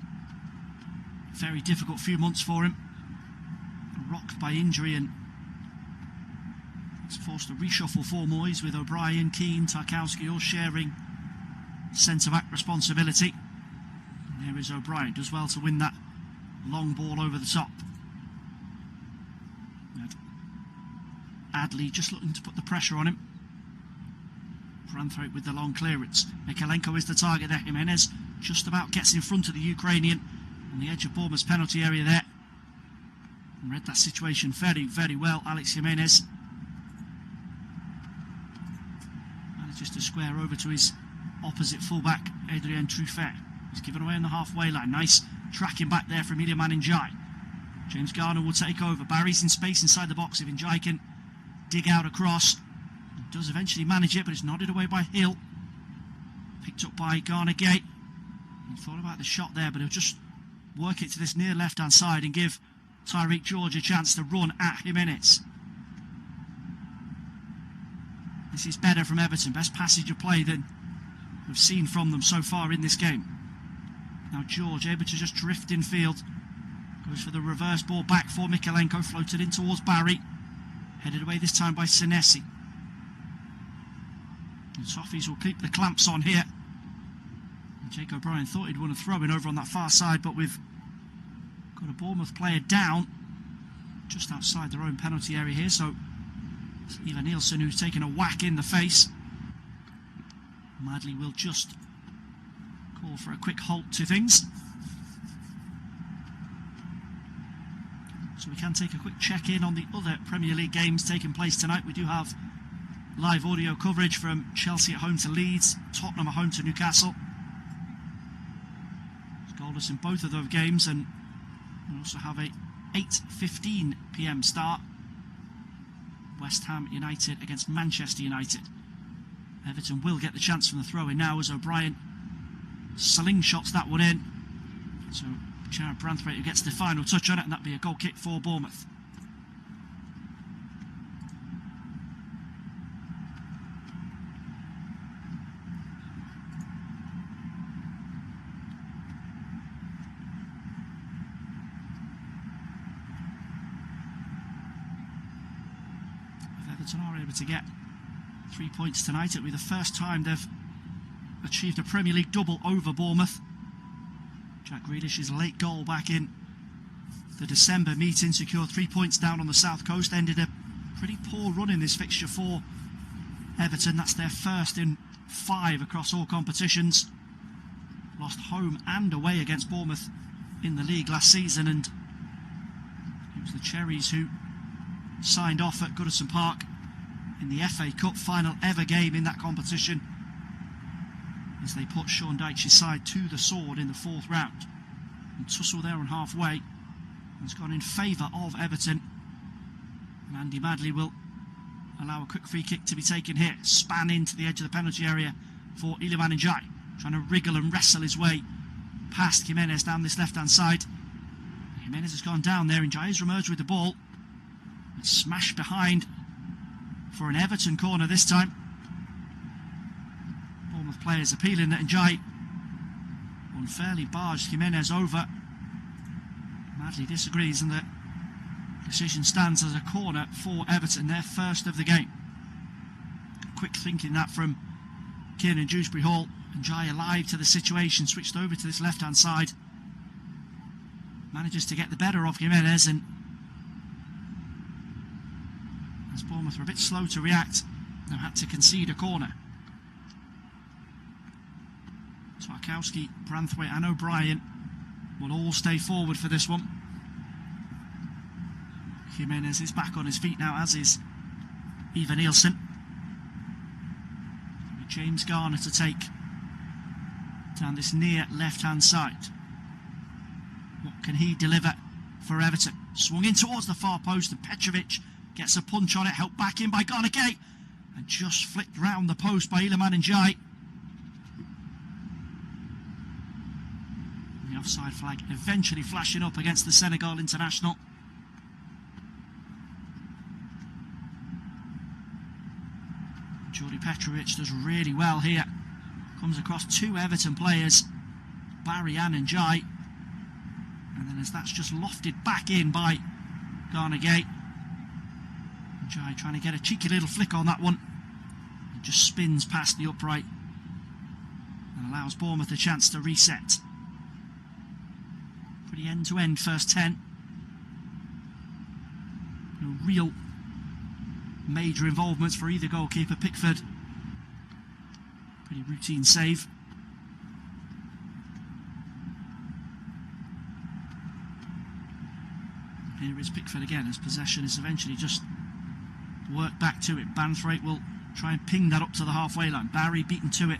S15: a very difficult few months for him. Rocked by injury, and he's forced to reshuffle four Moyes with O'Brien, Keane, Tarkowski all sharing centre-back responsibility. And there is O'Brien, does well to win that long ball over the top. And Adley just looking to put the pressure on him. Branthwaite with the long clearance. Mikalenko is the target there. Jimenez just about gets in front of the Ukrainian on the edge of Bournemouth's penalty area there. And read that situation very, very well. Alex Jimenez manages to square over to his opposite fullback, Adrien Truffert. He's given away on the halfway line. Nice tracking back there from Iliman Ndiaye. James Garner will take over. Barry's in space inside the box. If Ndiaye can dig out across, he does eventually manage it, but it's nodded away by Hill. Picked up by Garner-Gay. He thought about the shot there, but he'll just work it to this near left-hand side and give Tyreek George a chance to run at Jimenez. This is better from Everton. Best passage of play than we've seen from them so far in this game. Now George able to just drift in field. Goes for the reverse ball back for Mikalenko. Floated in towards Barry. Headed away this time by Senesi. And Toffees will keep the clamps on here. And Jake O'Brien thought he'd won a throw-in over on that far side, but we've got a Bournemouth player down just outside their own penalty area here. So it's Eva Nielsen who's taken a whack in the face. Madley will just call for a quick halt to things. So we can take a quick check-in on the other Premier League games taking place tonight. We do have live audio coverage from Chelsea at home to Leeds, Tottenham at home to Newcastle. It's goalless in both of those games, and we also have a 8:15 PM start. West Ham United against Manchester United. Everton will get the chance from the throw-in now as O'Brien slingshots that one in. So Jared Branthwaite who gets the final touch on it, and that'll be a goal kick for Bournemouth. If Everton are able to get 3 points tonight, it'll be the first time they've achieved a Premier League double over Bournemouth. Jack Grealish's late goal back in the December meeting secured 3 points down on the south coast. Ended a pretty poor run in this fixture for Everton. That's their first in 5 across all competitions. Lost home and away against Bournemouth in the league last season, and it was the Cherries who signed off at Goodison Park in the FA Cup final ever game in that competition, as they put Sean Dyche's side to the sword in the 4th round. And tussle there on halfway has gone in favour of Everton, and Andy Madley will allow a quick free kick to be taken here. Span into the edge of the penalty area for Iliman Ndiaye, trying to wriggle and wrestle his way past Jimenez down this left-hand side. Jimenez has gone down there. Ndiaye has re-emerged with the ball. It's smashed behind for an Everton corner this time. Bournemouth players appealing that Ndiaye unfairly barged Jimenez over. Madley disagrees, and that Decision stands as a corner for Everton, their first of the game. Quick thinking that from Kieran Dewsbury Hall. And Jai alive to the situation, switched over to this left-hand side. Manages to get the better of Jimenez, and as Bournemouth were a bit slow to react, they had to concede a corner. Tarkowski, Branthwaite and O'Brien will all stay forward for this one. Jimenez is back on his feet now, as is Ivan Nielsen. James Garner to take down this near left-hand side. What can he deliver for Everton? Swung in towards the far post, and Petrovic gets a punch on it, helped back in by Garner-Gay, and just flicked round the post by Iliman Ndiaye. The offside flag eventually flashing up against the Senegal international. Jordi Petrovic does really well here. Comes across two Everton players, Barry and Ndiaye. And then as that's just lofted back in by Garner-Gay. Ndiaye trying to get a cheeky little flick on that one. It just spins past the upright and allows Bournemouth a chance to reset. Pretty end-to-end first 10. No real major involvements for either goalkeeper. Pickford, pretty routine save. Here is Pickford again, as possession is eventually just worked back to it. Branthwaite will try and ping that up to the halfway line. Barry beaten to it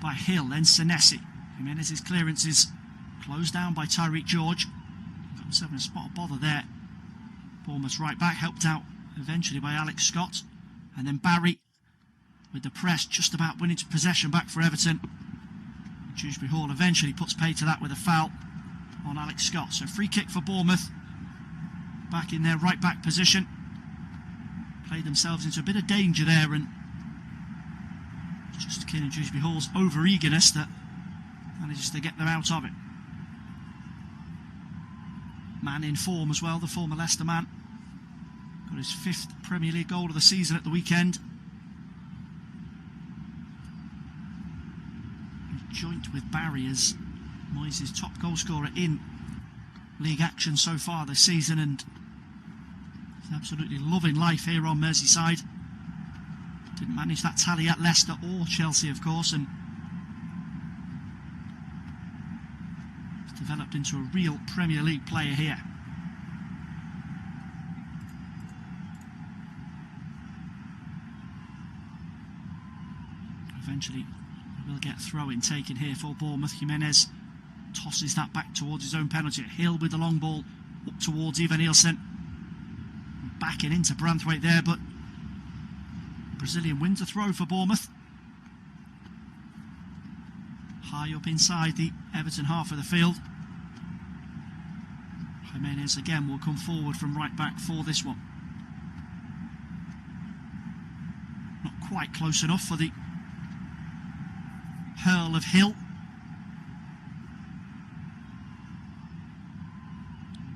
S15: by Hill, then Senesi. Jimenez's clearance is closed down by Tyreek George. Got himself in a spot of bother there. Bournemouth's right back, helped out eventually by Alex Scott. And then Barry with the press, just about winning possession back for Everton. Dewsbury Hall eventually puts pay to that with a foul on Alex Scott. So free kick for Bournemouth, back in their right back position. Played themselves into a bit of danger there, and just Kieran Dewsbury Hall's over eagerness that manages to get them out of it. Man in form as well, the former Leicester man. Got his 5th Premier League goal of the season at the weekend. Joint with Barry as Moyes' top goal scorer in league action so far this season, and he's absolutely loving life here on Merseyside. Didn't manage that tally at Leicester or Chelsea, of course, and he's developed into a real Premier League player here. Eventually we'll get throw-in taken here for Bournemouth. Jimenez tosses that back towards his own penalty. Hill with the long ball up towards Ivan Nielsen. Backing into Branthwaite there, but Brazilian wins a throw for Bournemouth. High up inside the Everton half of the field. Jimenez again will come forward from right back for this one. Not quite close enough for the hurl of Hill.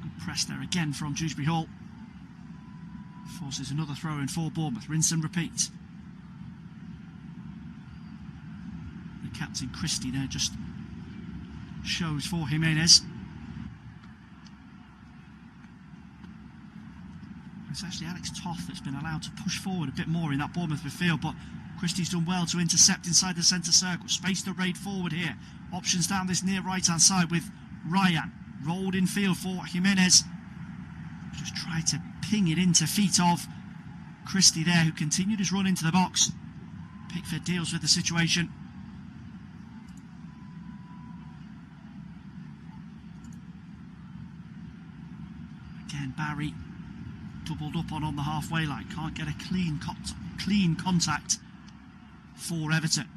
S15: Good press there again from Dewsbury Hall. Forces another throw in for Bournemouth. Rinse and repeat. The captain Christie there just shows for Jimenez. It's actually Alex Toth that's been allowed to push forward a bit more in that Bournemouth midfield, but Christie's done well to intercept inside the centre circle. Space to raid forward here. Options down this near right-hand side with Ryan. Rolled in field for Jimenez. Just tried to ping it into feet of Christie there, who continued his run into the box. Pickford deals with the situation. Again, Barry doubled up on the halfway line. Can't get a clean contact for Everton.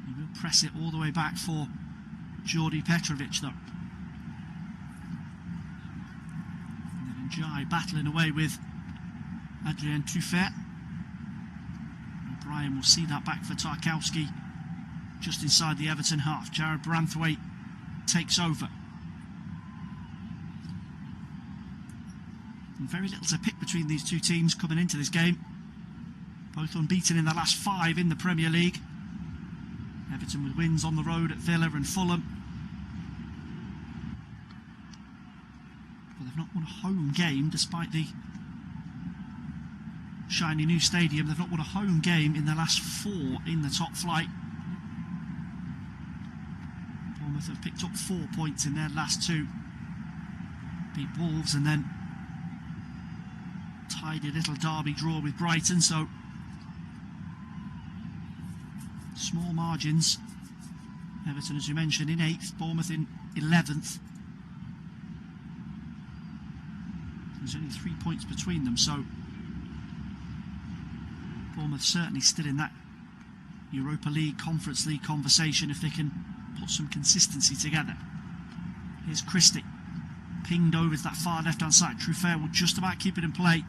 S15: He will press it all the way back for Jordi Petrovic though. And then Ndiaye battling away with Adrien Truffert. O'Brien will see that back for Tarkowski just inside the Everton half. Jared Branthwaite takes over. And very little to pick between these two teams coming into this game. Both unbeaten in the last 5 in the Premier League. Everton with wins on the road at Villa and Fulham. But they've not won a home game despite the shiny new stadium. They've not won a home game in the last 4 in the top flight. Bournemouth have picked up 4 points in their last 2. Beat Wolves and then tidy little derby draw with Brighton, so small margins. Everton, as you mentioned, in 8th, Bournemouth in 11th. There's only 3 points between them, so Bournemouth certainly still in that Europa League, Conference League conversation if they can put some consistency together. Here's Christie, pinged over to that far left-hand side. Truffert will just about keep it in play.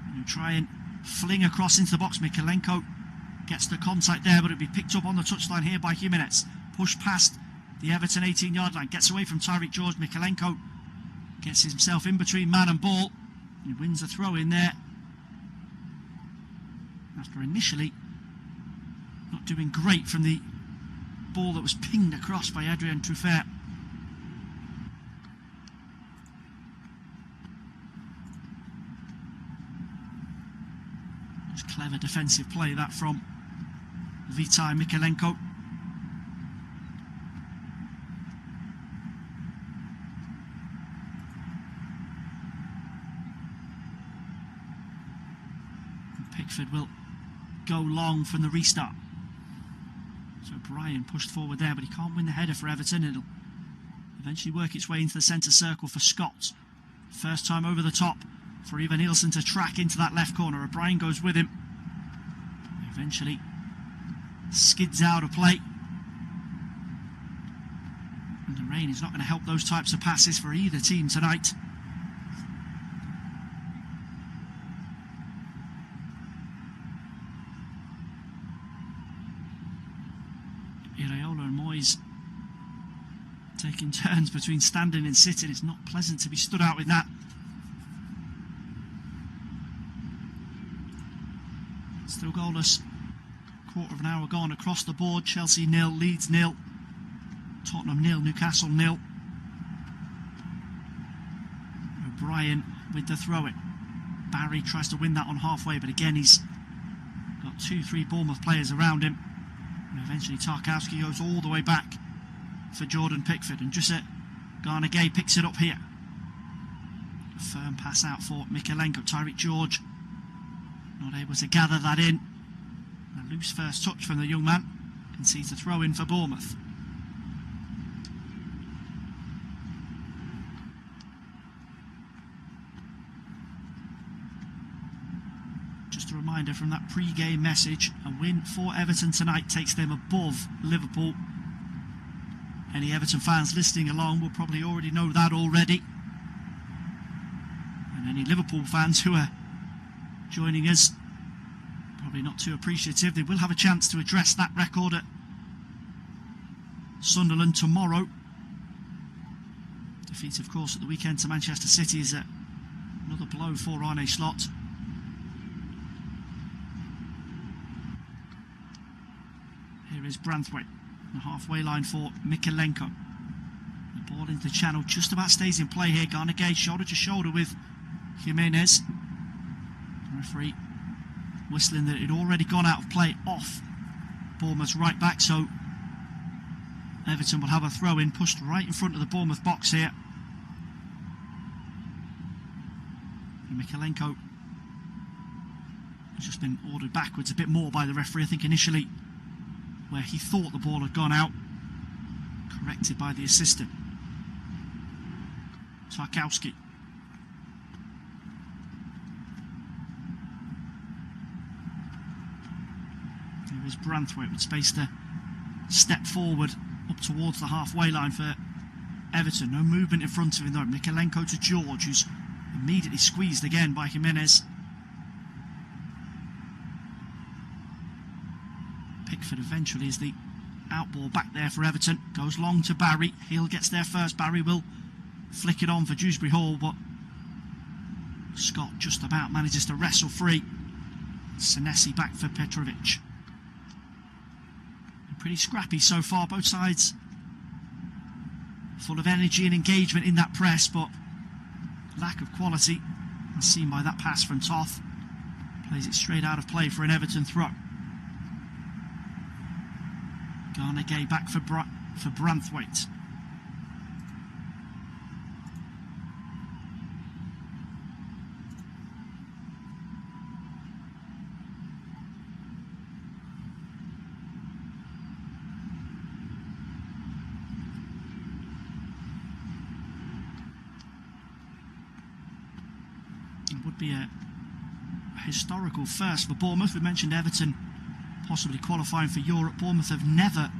S15: And he'll try and fling across into the box. Mikalenko gets the contact there, but it'll be picked up on the touchline here by Jimenez. Pushed past the Everton 18-yard line, gets away from Tyreek George. Mikalenko gets himself in between man and ball. He wins a throw in there after initially not doing great from the ball that was pinged across by Adrien Truffert. Just clever defensive play that from Vitai Mikalenko. Pickford will go long from the restart. So Brian pushed forward there, but he can't win the header for Everton. It'll eventually work its way into the centre circle for Scott. First time over the top for Ivan Nielsen to track into that left corner. O'Brien goes with him. Eventually skids out of play. And the rain is not going to help those types of passes for either team tonight. Iraola and Moyes taking turns between standing and sitting. It's not pleasant to be stood out with that. Still goalless. Quarter of an hour gone across the board. Chelsea 0, Leeds 0, Tottenham 0, Newcastle 0. O'Brien with the throw-in. Barry tries to win that on halfway, but again he's got 2-3 Bournemouth players around him. And eventually Tarkowski goes all the way back for Jordan Pickford, and just Garner Gay picks it up here. A firm pass out for Mikalenko. Tyreek George not able to gather that in. A loose first touch from the young man. Concedes a throw in for Bournemouth. Just a reminder from that pre-game message, a win for Everton tonight takes them above Liverpool. Any Everton fans listening along will probably already know that already. And any Liverpool fans who are joining us, probably not too appreciative. They will have a chance to address that record at Sunderland tomorrow. Defeat, of course, at the weekend to Manchester City is another blow for Arne Slot. Here is Branthwaite, the halfway line for Mikalenko. The ball into the channel, just about stays in play here. Garner Gay shoulder to shoulder with Jimenez. The referee whistling that it had already gone out of play off Bournemouth's right back, so Everton will have a throw in pushed right in front of the Bournemouth box here. And Mikalenko has just been ordered backwards a bit more by the referee. I think initially where he thought the ball had gone out, corrected by the assistant. Tarkowski. Here is Branthwaite with space to step forward up towards the halfway line for Everton. No movement in front of him though. Mikalenko to George, who's immediately squeezed again by Jimenez. Pickford eventually is the outball back there for Everton. Goes long to Barry. Hill gets there first. Barry will flick it on for Dewsbury Hall, but Scott just about manages to wrestle free. Senesi back for Petrovic. Pretty scrappy so far, both sides full of energy and engagement in that press, but lack of quality, as seen by that pass from Toth. Plays it straight out of play for an Everton throw. Garner Gay back for Branthwaite. It would be a historical first for Bournemouth. We mentioned Everton possibly qualifying for Europe. Bournemouth have never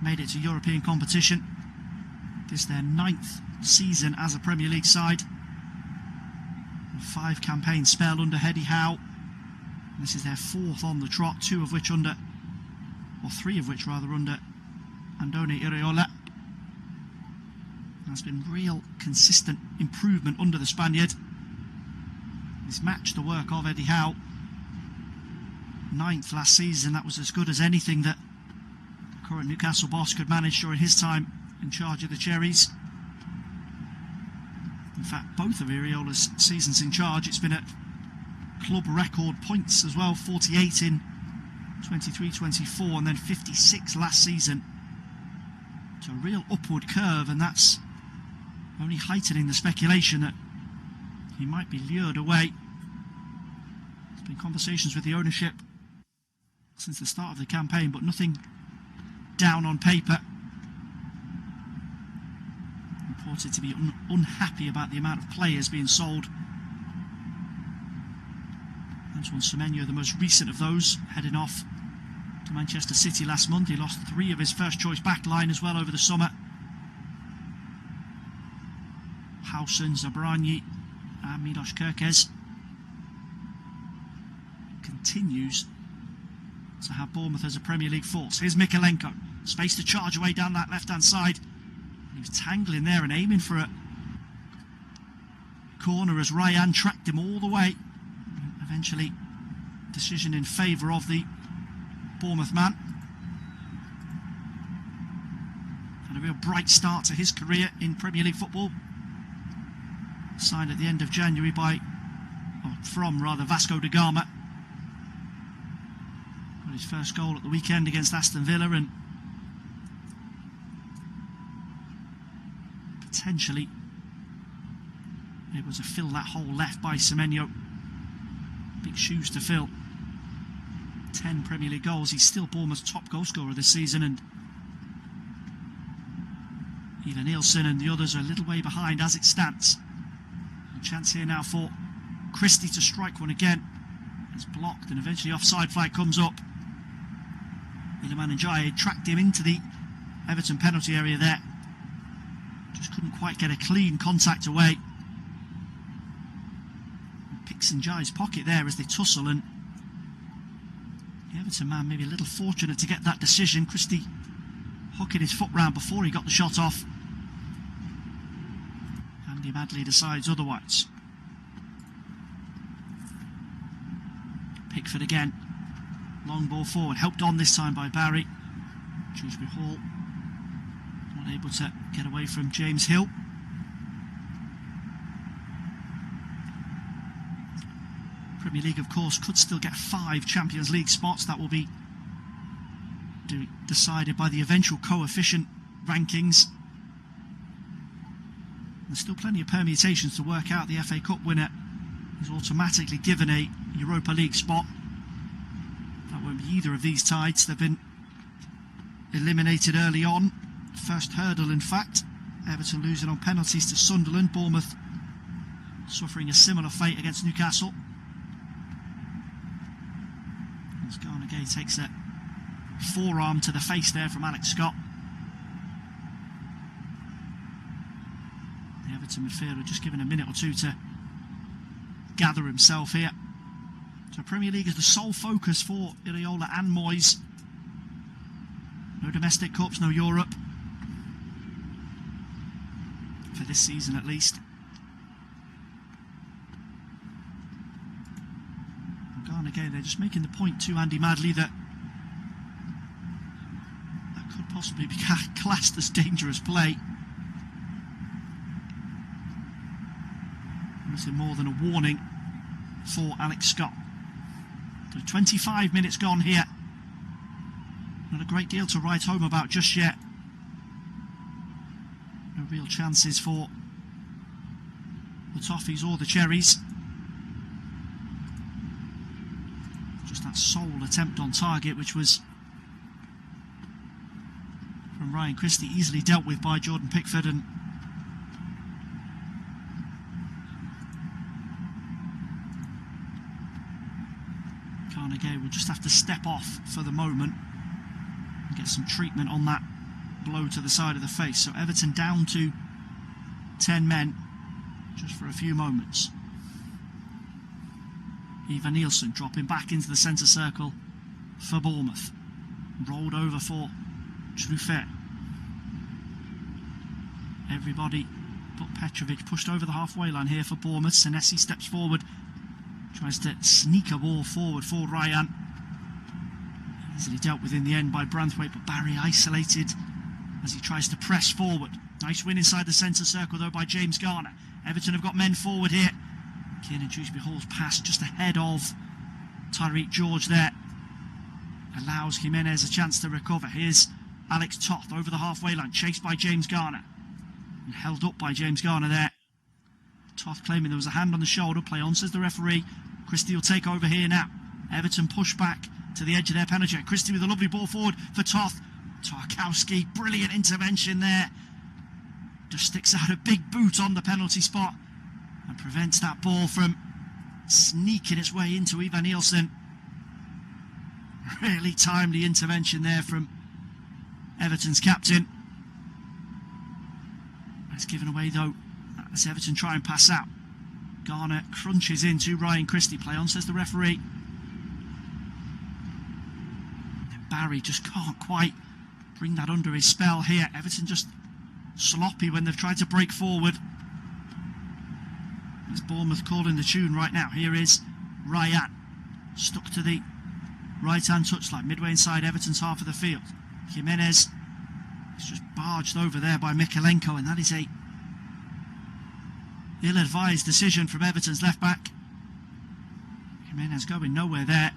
S15: made it to European competition. This is their 9th season as a Premier League side. A 5-campaign spell under Eddie Howe. This is their 4th on the trot, 3 of which under Andoni Iraola. There's been real consistent improvement under the Spaniard. He's matched the work of Eddie Howe. 9th last season, that was as good as anything that the current Newcastle boss could manage during his time in charge of the Cherries. In fact, both of Iriola's seasons in charge, it's been at club record points as well, 48 in 23-24 and then 56 last season. It's a real upward curve, and that's only heightening the speculation that he might be lured away. There's been conversations with the ownership since the start of the campaign, but nothing down on paper. Reported to be unhappy about the amount of players being sold. Antoine Semenyo, the most recent of those, heading off to Manchester City last month. He lost 3 of his first choice back line as well over the summer. Howson, Zabrani and Milos Kerkez continues to have Bournemouth as a Premier League force. Here's Mykolenko, space to charge away down that left hand side. He was tangling there and aiming for a corner as Ryan tracked him all the way. Eventually decision in favour of the Bournemouth man. And a real bright start to his career in Premier League football. Signed at the end of January from Vasco da Gama. Got his first goal at the weekend against Aston Villa, and potentially able to fill that hole left by Semenyo. Big shoes to fill. 10 Premier League goals. He's still Bournemouth's top goal scorer this season, and Ivan Nielsen and the others are a little way behind as it stands. A chance here now for Christie to strike one again. It's blocked, and eventually offside flag comes up. Iliman Ndiaye tracked him into the Everton penalty area there. Just couldn't quite get a clean contact away. Picks Ndiaye's pocket there as they tussle, and the Everton man maybe a little fortunate to get that decision. Christie hooking his foot round before he got the shot off. Andy Madley decides otherwise. Pickford again. Long ball forward, helped on this time by Barry. Shrewsbury Hall not able to get away from James Hill. Premier League, of course, could still get 5 Champions League spots. That will be decided by the eventual coefficient rankings. There's still plenty of permutations to work out. The FA Cup winner is automatically given a Europa League spot. That won't be either of these sides. They've been eliminated early on. First hurdle, in fact. Everton losing on penalties to Sunderland. Bournemouth suffering a similar fate against Newcastle. As Garner Gay takes a forearm to the face there from Alex Scott. The Everton midfielder just given a minute or two to gather himself here. So Premier League is the sole focus for Iraola and Moyes. No domestic cups, no Europe. For this season at least. just making the point to Andy Madley that could possibly be classed as dangerous play. Anything more than a warning for Alex Scott. So 25 minutes gone here. Not a great deal to write home about just yet. No real chances for the Toffees or the Cherries. Just that sole attempt on target, which was from Ryan Christie, easily dealt with by Jordan Pickford, and Contatc will just have to step off for the moment and get some treatment on that blow to the side of the face. So Everton down to 10 men just for a few moments. Ivan Nielsen dropping back into the centre circle for Bournemouth. Rolled over for Truffet. Everybody but Petrovic pushed over the halfway line here for Bournemouth. Senesi steps forward, tries to sneak a ball forward for Ryan. Easily dealt with in the end by Branthwaite, but Barry isolated as he tries to press forward. Nice win inside the centre circle though by James Garner. Everton have got men forward here. Kiernan Dewsbury-Hall's pass just ahead of Tyreek George there allows Jimenez a chance to recover. Here's Alex Toth over the halfway line, chased by James Garner and held up by James Garner there. Toth claiming there was a hand on the shoulder. Play on, says the referee. Christie will take over here now. Everton push back to the edge of their penalty. Christie with a lovely ball forward for Toth. Tarkowski, brilliant intervention there. Just sticks out a big boot on the penalty spot and prevents that ball from sneaking its way into Ivan Nielsen. Really timely intervention there from Everton's captain. It's given away though as Everton try and pass out. Garner crunches into Ryan Christie. Play on, says the referee. And Barry just can't quite bring that under his spell here. Everton just sloppy when they've tried to break forward. It's Bournemouth calling the tune right now. Here is Ryan, stuck to the right-hand touchline, midway inside Everton's half of the field. Jimenez is just barged over there by Mikalenko, and that is a ill-advised decision from Everton's left-back. Jimenez going nowhere there,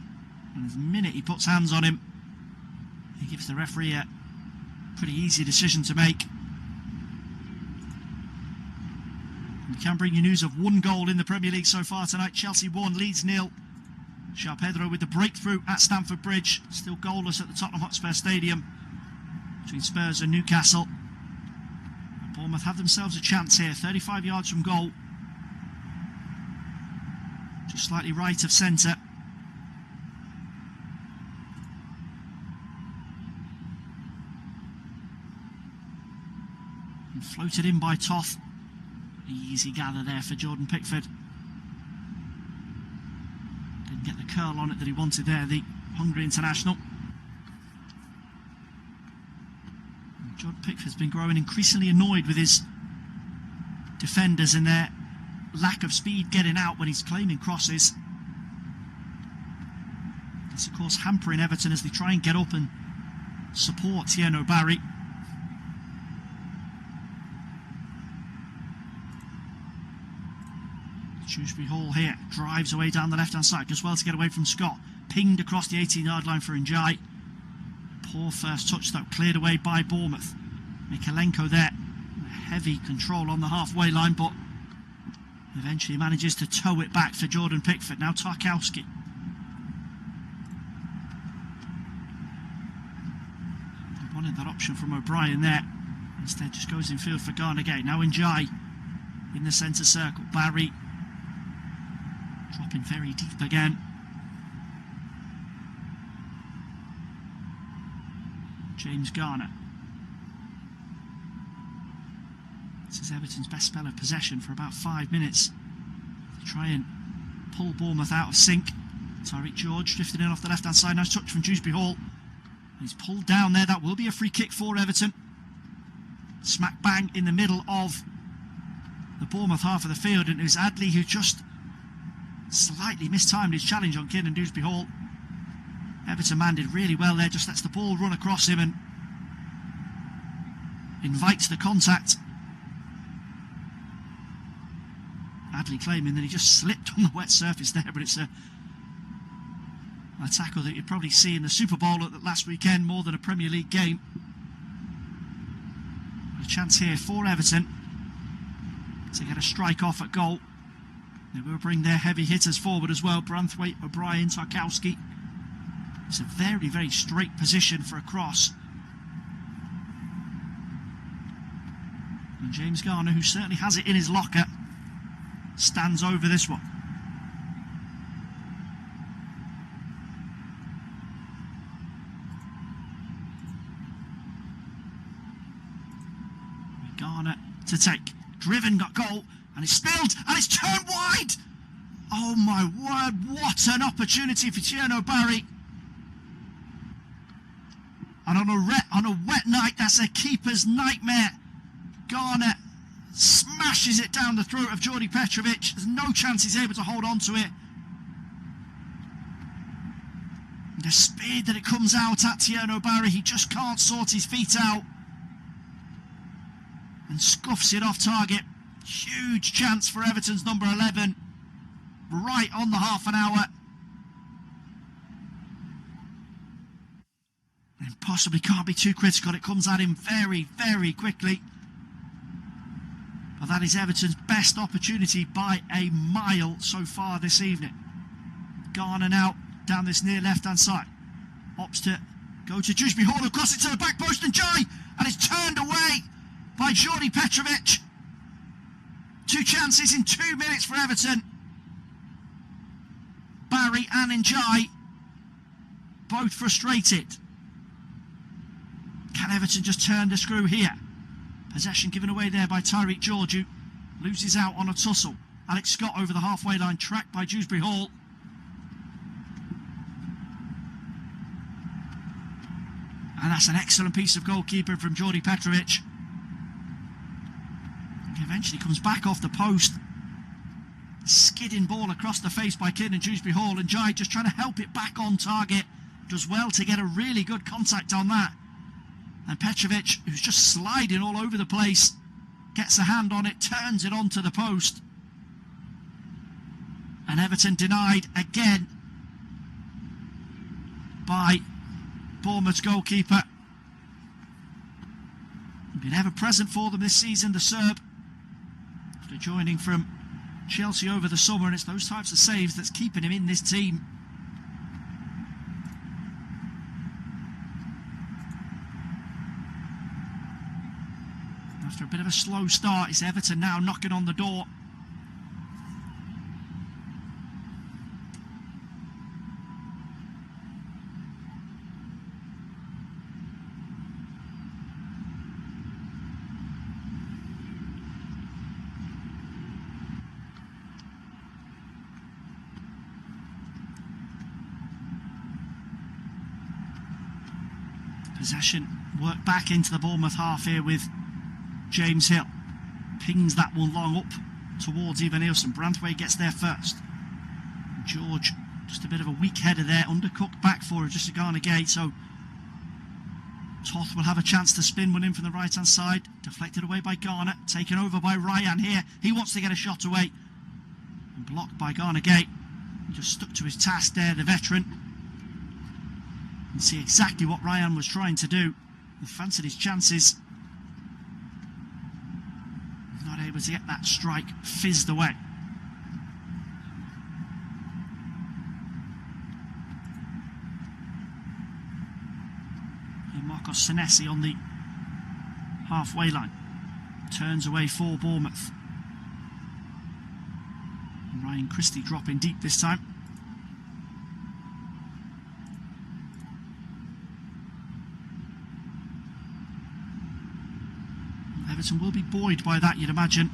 S15: and the minute he puts hands on him, he gives the referee a pretty easy decision to make. We can bring you news of one goal in the Premier League so far tonight. Chelsea 1, Leeds 0. João Pedro with the breakthrough at Stamford Bridge. Still goalless at the Tottenham Hotspur Stadium between Spurs and Newcastle. Bournemouth have themselves a chance here, 35 yards from goal. Just slightly right of centre. And floated in by Toth. Easy gather there for Jordan Pickford. Didn't get the curl on it that he wanted there, the Hungary international. And Jordan Pickford's been growing increasingly annoyed with his defenders and their lack of speed getting out when he's claiming crosses. It's of course hampering Everton as they try and get up and support Tieno Barry. Shrewsbury Hall here drives away down the left-hand side, does well to get away from Scott. Pinged across the 18-yard line for Njai. Poor first touch though, cleared away by Bournemouth. Mikalenko there, heavy control on the halfway line, but eventually manages to tow it back for Jordan Pickford. Now Tarkowski. They wanted that option from O'Brien there. Instead just goes in field for Garnegay. Now Njai in the centre circle. Barry dropping very deep again. James Garner. This is Everton's best spell of possession for about 5 minutes. They try and pull Bournemouth out of sync. Tyreek George drifted in off the left-hand side. Nice touch from Dewsbury Hall. He's pulled down there. That will be a free kick for Everton. Smack bang in the middle of the Bournemouth half of the field, and it was Adley who just Slightly mistimed his challenge on Kiernan Dewsbury Hall. Everton man did really well there, just lets the ball run across him and invites the contact. Adley claiming that he just slipped on the wet surface there, but it's a tackle that you'd probably see in the Super Bowl at last weekend more than a Premier League game. A chance here for Everton to get a strike off at goal. They will bring their heavy hitters forward as well. Branthwaite, O'Brien, Tarkowski. It's a very, very straight position for a cross. And James Garner, who certainly has it in his locker, stands over this one. Garner to take. Driven, got goal, and it's spilled, and it's turned wide! Oh my word, what an opportunity for Tierno Barry. And on a wet night, that's a keeper's nightmare. Garner smashes it down the throat of Jordi Petrovic. There's no chance he's able to hold on to it. The speed that it comes out at Tierno Barry, he just can't sort his feet out. And scuffs it off target. Huge chance for Everton's number 11. Right on the half an hour. And possibly can't be too critical. It comes at him very, very quickly. But that is Everton's best opportunity by a mile so far this evening. Garner now down this near left-hand side. Opts to go to Dewsbury Hall, across it to the back post and Jai. And it's turned away by Jordi Petrovic. 2 chances in 2 minutes for Everton. Barry and Njai both frustrated. Can Everton just turn the screw here? Possession given away there by Tyreek George, who loses out on a tussle. Alex Scott over the halfway line, tracked by Dewsbury Hall. And that's an excellent piece of goalkeeping from Jordi Petrovic. He eventually comes back off the post. Skidding ball across the face by Kiernan Dewsbury Hall, and Jai just trying to help it back on target. Does well to get a really good contact on that. And Petrovic, who's just sliding all over the place, gets a hand on it, turns it onto the post. And Everton denied again by Bournemouth's goalkeeper. Been ever present for them this season, the Serb. After joining from Chelsea over the summer, and it's those types of saves that's keeping him in this team. After a bit of a slow start, it's Everton now knocking on the door. Possession worked back into the Bournemouth half here with James Hill. Pings that one long up towards Ivan Nielsen. Branthwaite gets there first. George, just a bit of a weak header there, undercooked back for just a Garner Gate, so Toth will have a chance to spin one in from the right hand side. Deflected away by Garner, taken over by Ryan here. He wants to get a shot away, and blocked by Garner Gate. He just stuck to his task there, the veteran. And see exactly what Ryan was trying to do. He fancied his chances. Not able to get that strike fizzed away. And Marcos Senesi on the halfway line. Turns away for Bournemouth. And Ryan Christie dropping deep this time. Everton will be buoyed by that, you'd imagine.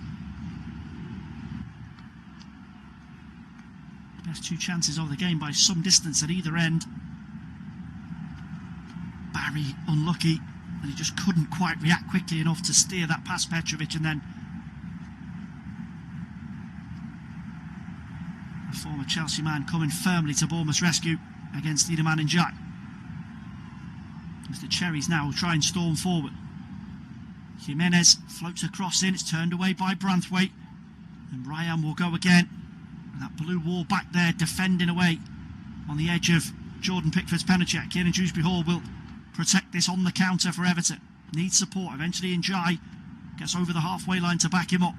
S15: Best 2 chances of the game by some distance at either end. Barry unlucky, and he just couldn't quite react quickly enough to steer that past Petrovic, and then a former Chelsea man coming firmly to Bournemouth's rescue against Iliman Ndiaye. As the Cherries now will try and storm forward. Jimenez floats a cross in, it's turned away by Branthwaite, and Ryan will go again. And that blue wall back there defending away on the edge of Jordan Pickford's penalty. Kieran Dewsbury Hall will protect this on the counter for Everton. Needs support. Eventually Ndiaye gets over the halfway line to back him up.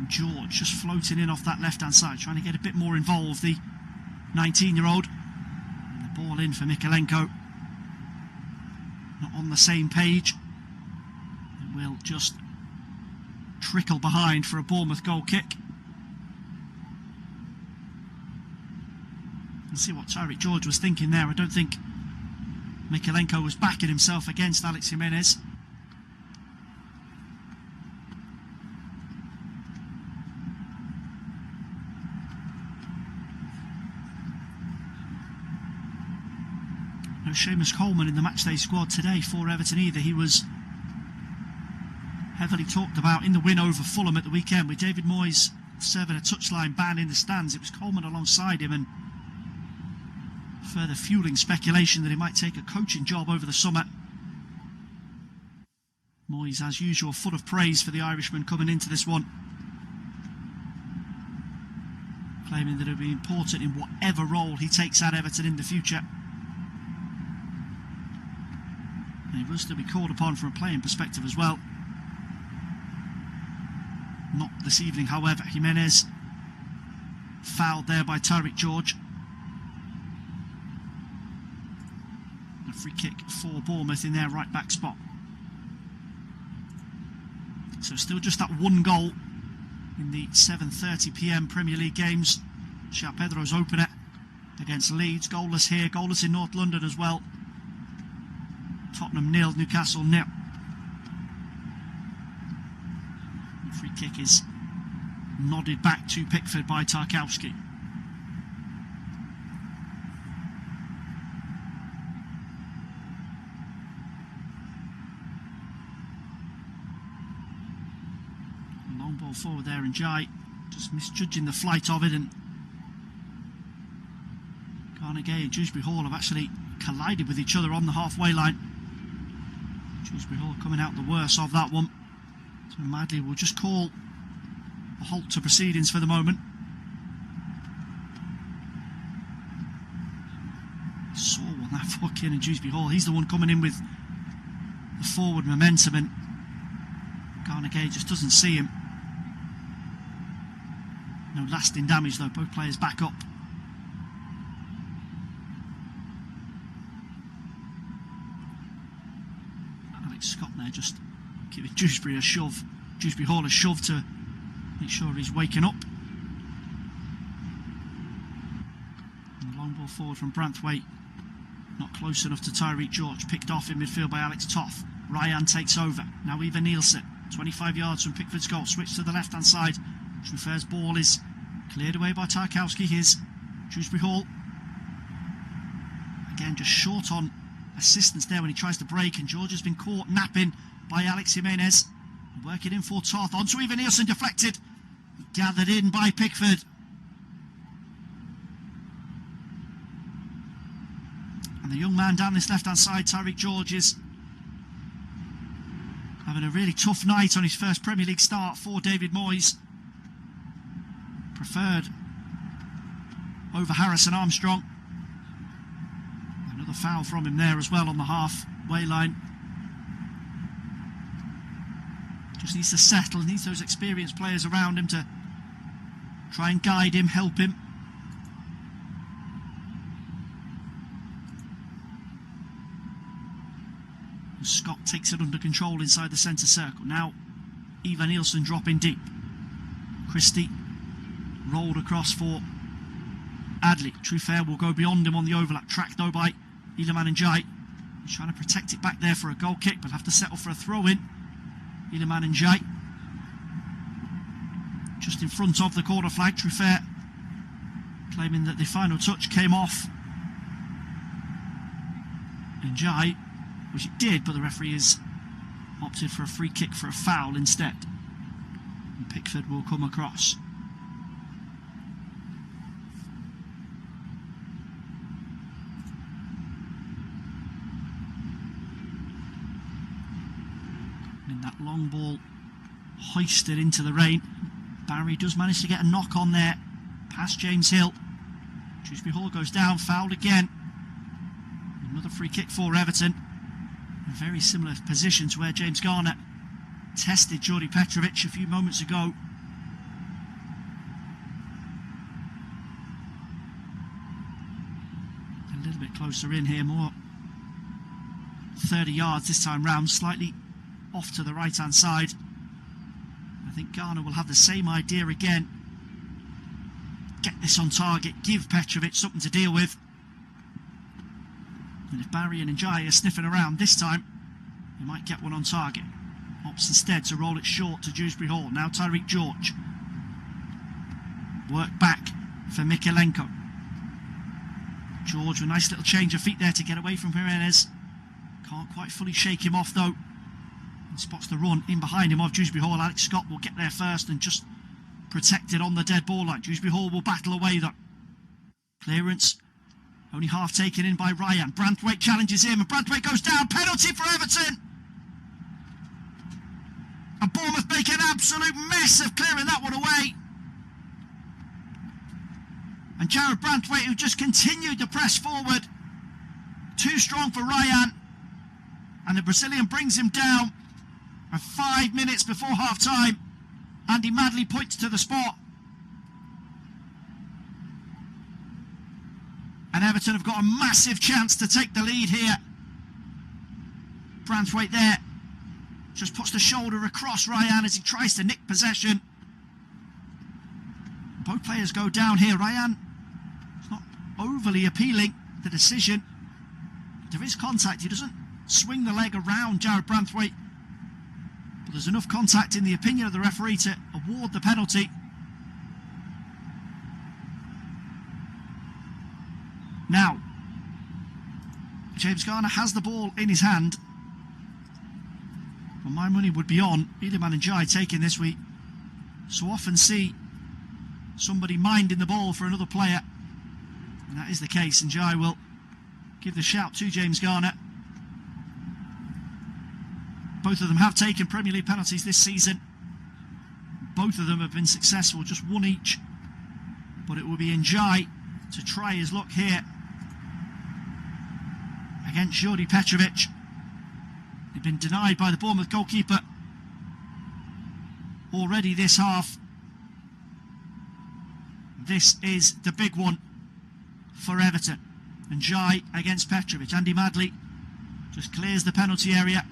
S15: George just floating in off that left hand side, trying to get a bit more involved, the 19-year-old. And the ball in for Mykolenko. Not on the same page. It will just trickle behind for a Bournemouth goal kick. Let's see what Tyreek George was thinking there. I don't think Mykolenko was backing himself against Alex Jimenez. No Seamus Coleman in the matchday squad today for Everton either. He was heavily talked about in the win over Fulham at the weekend, with David Moyes serving a touchline ban in the stands. It was Coleman alongside him, and further fueling speculation that he might take a coaching job over the summer. Moyes, as usual, full of praise for the Irishman coming into this one, claiming that it'll be important in whatever role he takes at Everton in the future. And he will still be called upon from a playing perspective as well. Not this evening, however. Jimenez fouled there by Tyreek George. A free kick for Bournemouth in their right back spot. So still just that one goal in the 7:30 PM Premier League games. João Pedro's opener against Leeds. Goalless here, goalless in North London as well. Tottenham 0, Newcastle 0. The free kick is nodded back to Pickford by Tarkowski. Long ball forward there, and Ndiaye just misjudging the flight of it, and Carnegie and Dewsbury Hall have actually collided with each other on the halfway line. Dewsbury Hall coming out the worst of that one. So Madley will just call a halt to proceedings for the moment. Saw one that for Kieran Dewsbury Hall. He's the one coming in with the forward momentum, and Carnegie just doesn't see him. No lasting damage though, both players back up. Scott there just giving Dewsbury a shove. Dewsbury Hall a shove to make sure he's waking up. And the long ball forward from Branthwaite, not close enough to Tyreek George. Picked off in midfield by Alex Toth. Ryan takes over. Now Ivan Nielsen, 25 yards from Pickford's goal. Switch to the left hand side. Truffaire's ball is cleared away by Tarkowski. Here's Dewsbury Hall. Again, just short on assistance there when he tries to break, and George has been caught napping by Alex Jimenez. Working in for Toth, onto Ivan Nielsen, deflected, gathered in by Pickford. And the young man down this left hand side, Tyreek George, is having a really tough night on his first Premier League start for David Moyes. Preferred over Harrison Armstrong. Another foul from him there as well on the halfway line. Just needs to settle, needs those experienced players around him to try and guide him, help him. And Scott takes it under control inside the centre circle. Now Ivan Nielsen dropping deep. Christie rolled across for Adley. Truffert will go beyond him on the overlap. Tracked though by Iliman Ndiaye. He's trying to protect it back there for a goal kick, but have to settle for a throw-in. Iliman Ndiaye just in front of the corner flag. Truffert claiming that the final touch came off Ndiaye, which it did, but the referee is opted for a free kick for a foul instead. And Pickford will come across. And that long ball hoisted into the rain. Barry does manage to get a knock on there past James Hill. Dewsbury Hall goes down, fouled again. Another free kick for Everton. A very similar position to where James Garner tested Jordi Petrovic a few moments ago. A little bit closer in here, more 30 yards this time round, slightly off to the right hand side. I think Garner will have the same idea again. Get this on target, give Petrovic something to deal with. And if Barry and Njai are sniffing around this time, he might get one on target. Opts instead to roll it short to Dewsbury Hall. Now Tyreek George. Work back for Mikalenko. George with a nice little change of feet there to get away from Jimenez. Can't quite fully shake him off though. And spots the run in behind him of Dewsbury Hall. Alex Scott will get there first and just protected on the dead ball line. Dewsbury Hall will battle away though. Clearance only half taken in by Ryan. Branthwaite challenges him and Branthwaite goes down. Penalty for Everton. And Bournemouth make an absolute mess of clearing that one away. And Jared Branthwaite, who just continued to press forward. Too strong for Ryan. And the Brazilian brings him down. And 5 minutes before half time, Andy Madley points to the spot. And Everton have got a massive chance to take the lead here. Branthwaite there just puts the shoulder across Ryan as he tries to nick possession. Both players go down here. Ryan, it's not overly appealing, the decision. There is contact. He doesn't swing the leg around Jared Branthwaite. But there's enough contact in the opinion of the referee to award the penalty. Now, James Garner has the ball in his hand. Well, my money would be on Iliman Njai taking this. We so often see somebody minding the ball for another player. And that is the case. Njai will give the shout to James Garner. Both of them have taken Premier League penalties this season. Both of them have been successful, just one each. But it will be Njai to try his luck here against Jordi Petrovic. He'd been denied by the Bournemouth goalkeeper already this half. This is the big one for Everton. Njai against Petrovic. Andy Madley just clears the penalty area.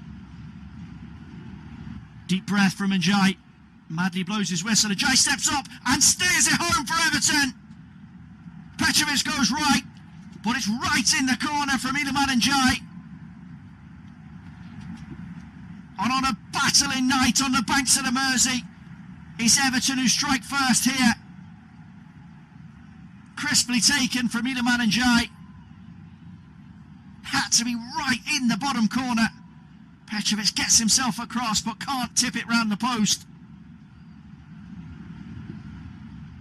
S15: Deep breath from Njai. Madley blows his whistle. Njai steps up and steers it home for Everton. Petrovic goes right, but it's right in the corner from Iliman Njai. And on a battling night on the banks of the Mersey, it's Everton who strike first here. Crisply taken from Iliman Njai. Had to be right in the bottom corner. Petrovic gets himself across but can't tip it round the post.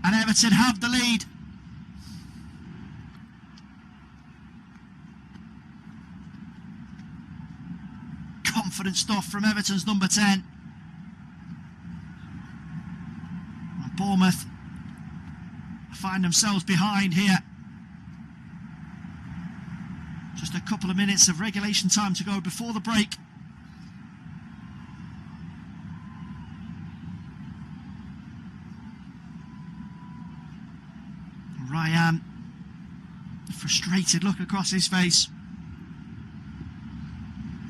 S15: And Everton have the lead. Confident stuff from Everton's number 10. And Bournemouth find themselves behind here. Just a couple of minutes of regulation time to go before the break. Ryan, a frustrated look across his face.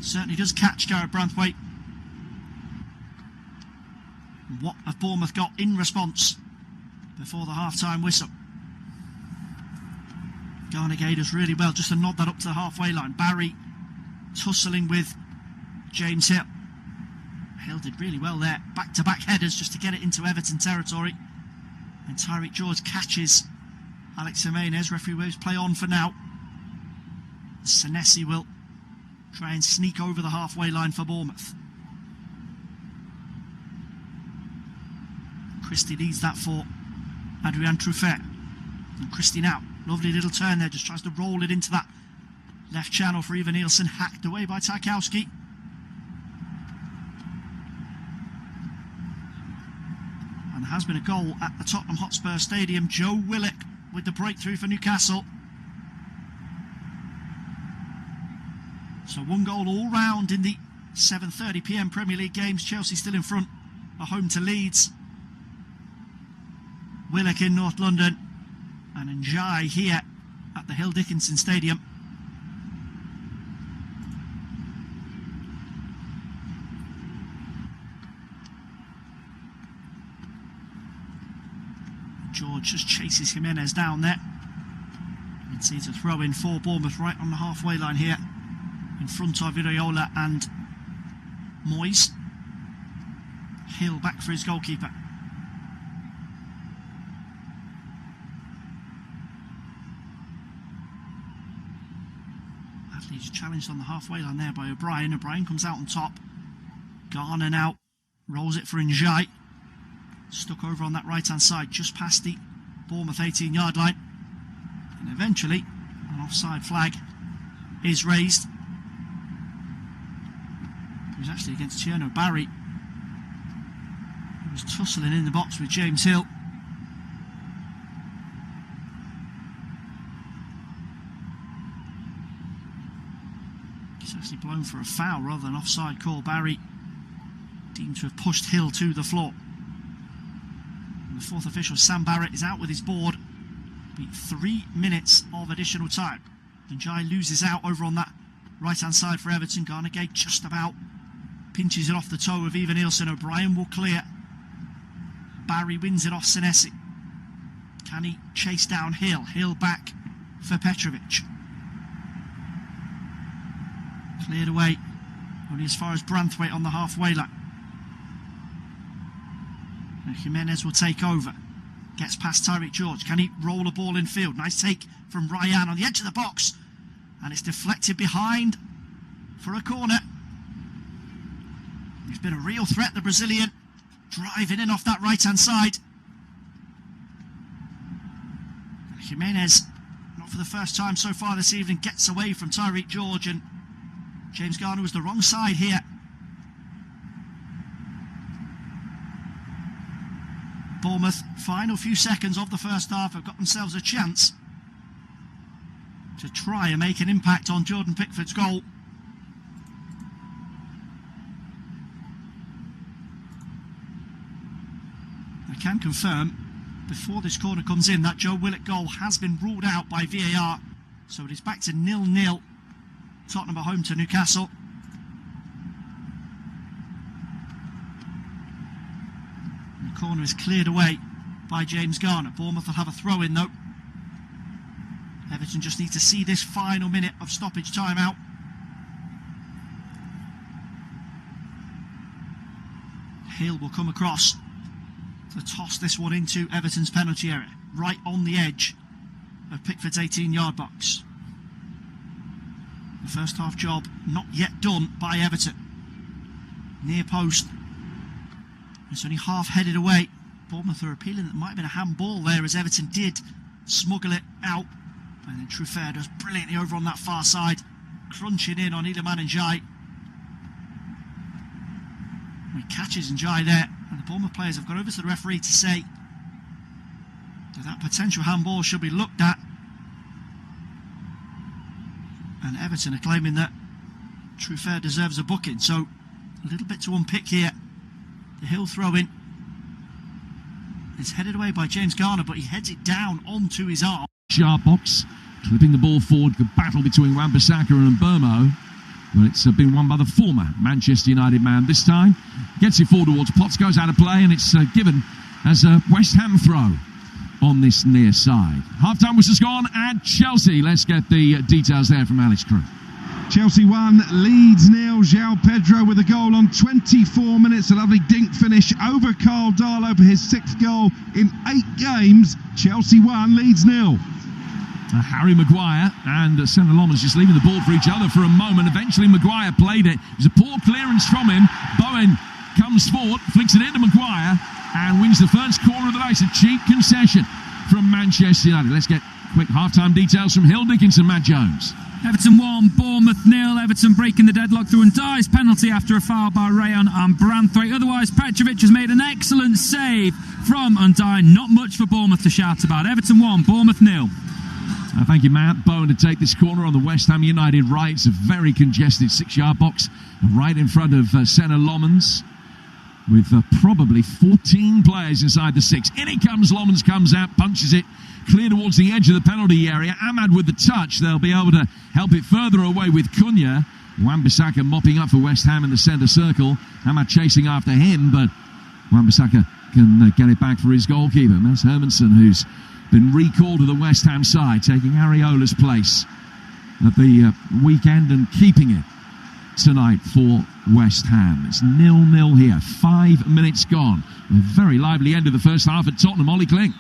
S15: Certainly does catch Jared Branthwaite. What have Bournemouth got in response before the half-time whistle? Garnegay does really well just to nod that up to the halfway line. Barry tussling with James Hill. Hill did really well there. Back-to-back headers just to get it into Everton territory. And Tyreek George catches Alex Jimenez. Referee waves play on for now. Senesi will try and sneak over the halfway line for Bournemouth. Christie leads that for Adrien Truffert. And Christie now, lovely little turn there, just tries to roll it into that left channel for Ivan Nielsen, hacked away by Tarkowski. And there has been a goal at the Tottenham Hotspur Stadium. Joe Willock with the breakthrough for Newcastle. So one goal all round in the 7:30 PM Premier League games. Chelsea still in front, are home to Leeds. Willock in North London, and Njai here at the Hill Dickinson Stadium. George just chases Jimenez down there. You can see it's a throw in for Bournemouth right on the halfway line here, in front of Iraola and Moyes. Hill back for his goalkeeper. He's challenged on the halfway line there by O'Brien. O'Brien comes out on top. Garner now rolls it for Njai. Stuck over on that right hand side, just past the Bournemouth 18-yard line. And eventually an offside flag is raised. It was actually against Tierno Barry. He was tussling in the box with James Hill. It's actually blown for a foul rather than offside call. Barry deemed to have pushed Hill to the floor. And the fourth official, Sam Barrett, is out with his board. Be 3 minutes of additional time. Njai loses out over on that right hand side for Everton. Garnegate just about pinches it off the toe of Ivan Nielsen. O'Brien will clear. Barry wins it off Senesi. Can he chase down Hill? Hill back for Petrovic. Cleared away, only as far as Branthwaite on the halfway line. And Jimenez will take over. Gets past Tyreek George. Can he roll a ball in field? Nice take from Ryan on the edge of the box. And it's deflected behind for a corner. He's been a real threat, the Brazilian. Driving in off that right-hand side. And Jimenez, not for the first time so far this evening, gets away from Tyreek George, and James Garner was the wrong side here. Bournemouth, final few seconds of the first half, have got themselves a chance to try and make an impact on Jordan Pickford's goal. I can confirm, before this corner comes in, that Joe Willock goal has been ruled out by VAR, so it is back to 0-0. Tottenham are home to Newcastle. The corner is cleared away by James Garner. Bournemouth will have a throw in though. Everton just need to see this final minute of stoppage time out. Hill will come across to toss this one into Everton's penalty area, right on the edge of Pickford's 18-yard box. The first half job not yet done by Everton. Near post. It's only half headed away. Bournemouth are appealing that might have been a handball there, as Everton did smuggle it out. And then Truffert does brilliantly over on that far side, crunching in on Iliman Njai. He catches Njai there, and the Bournemouth players have gone over to the referee to say that potential handball should be looked at. And Everton are claiming that Truffert deserves a booking. So a little bit to unpick here. The Hill throw-in is headed away by James Garner, but he heads it down onto his arm.
S2: Sharp box, clipping the ball forward. The battle between Wan-Bissaka and Mbeumo, but it's been won by the former Manchester United man this time. Gets it forward towards Potts, goes out of play, and it's given as a West Ham throw on this near side. Half-time whistle's gone at Chelsea. Let's get the details there from Alex Crew.
S17: Chelsea 1, Leeds 0. João Pedro with a goal on 24 minutes. A lovely dink finish over Carl Darlow for his 6th goal in 8 games. Chelsea 1, Leeds 0.
S2: Harry Maguire and Senna Lomas just leaving the ball for each other for a moment. Eventually Maguire played it. It was a poor clearance from him. Bowen comes forward, flicks it into Maguire, and wins the first corner of the day. It's a cheap concession from Manchester United. Let's get quick half-time details from Hill Dickinson, Matt Jones.
S1: Everton 1, Bournemouth 0. Everton breaking the deadlock through Ndiaye's penalty after a foul by Rayon and Branthwaite. Otherwise, Petrovic has made an excellent save from Ndiaye. Not much for Bournemouth to shout about. Everton 1, Bournemouth 0.
S2: Thank you, Matt. Bowen to take this corner on the West Ham United right. It's a very congested 6-yard box right in front of Senna Lomans, with probably 14 players inside the 6. In he comes, Lomans comes out, punches it clear towards the edge of the penalty area. Ahmad with the touch. They'll be able to help it further away with Cunha. Wan-Bissaka mopping up for West Ham in the centre circle. Ahmad chasing after him, but Wan-Bissaka can get it back for his goalkeeper. That's Hermansen, who's been recalled to the West Ham side, taking Areola's place at the weekend and keeping it tonight for West Ham. It's 0-0 here. 5 minutes gone. A very lively end of the first half at Tottenham. Ollie Kling.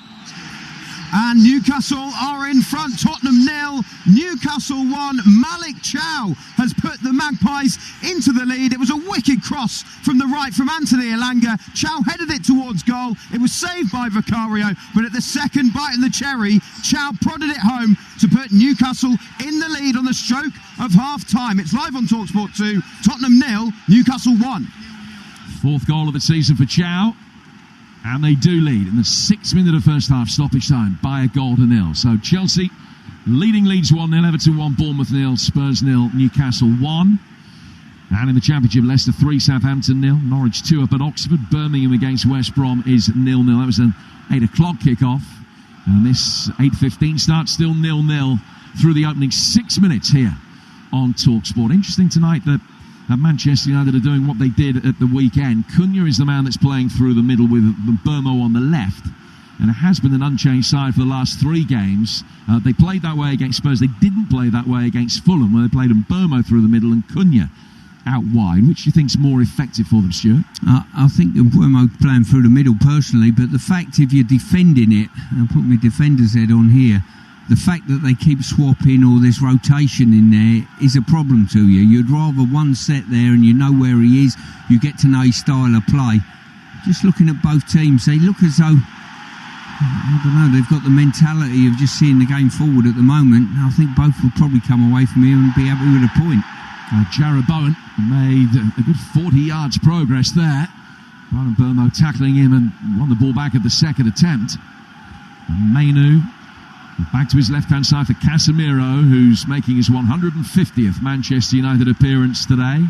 S17: And Newcastle are in front. Tottenham 0, Newcastle 1. Malik Chow has put the Magpies into the lead. It was a wicked cross from the right from Anthony Elanga. Chow headed it towards goal. It was saved by Vicario, but at the second bite of the cherry, Chow prodded it home to put Newcastle in the lead on the stroke of half-time. It's live on TalkSport 2. Tottenham 0, Newcastle 1.
S2: Fourth goal of the season for Chow. And they do lead in the 6th minute of first half, stoppage time, by a goal to 0. So Chelsea leading Leeds 1-0, Everton 1, Bournemouth 0, Spurs 0, Newcastle 1. And in the Championship, Leicester 3, Southampton 0, Norwich 2 up at Oxford, Birmingham against West Brom is 0-0. That was an 8 o'clock kick-off. And this 8:15 start still 0-0 through the opening 6 minutes here on TalkSport. Interesting tonight that Manchester United are doing what they did at the weekend. Cunha is the man that's playing through the middle with Burmo on the left, and it has been an unchanged side for the last 3 games. They played that way against Spurs. They didn't play that way against Fulham, where they played Burmo through the middle and Cunha out wide. Which do you think is more effective for them, Stuart?
S13: I think Burmo playing through the middle personally, but the fact if you're defending it, I'll put my defender's head on here, the fact that they keep swapping all this rotation in there is a problem to you. You'd rather one set there and you know where he is, you get to know his style of play. Just looking at both teams, they look as though, I don't know, they've got the mentality of just seeing the game forward at the moment. I think both will probably come away from here and be happy with a point.
S2: Jarrod Bowen made a good 40 yards progress there. Brian Burmo tackling him and won the ball back at the second attempt. And Mainu back to his left-hand side for Casemiro, who's making his 150th Manchester United appearance today.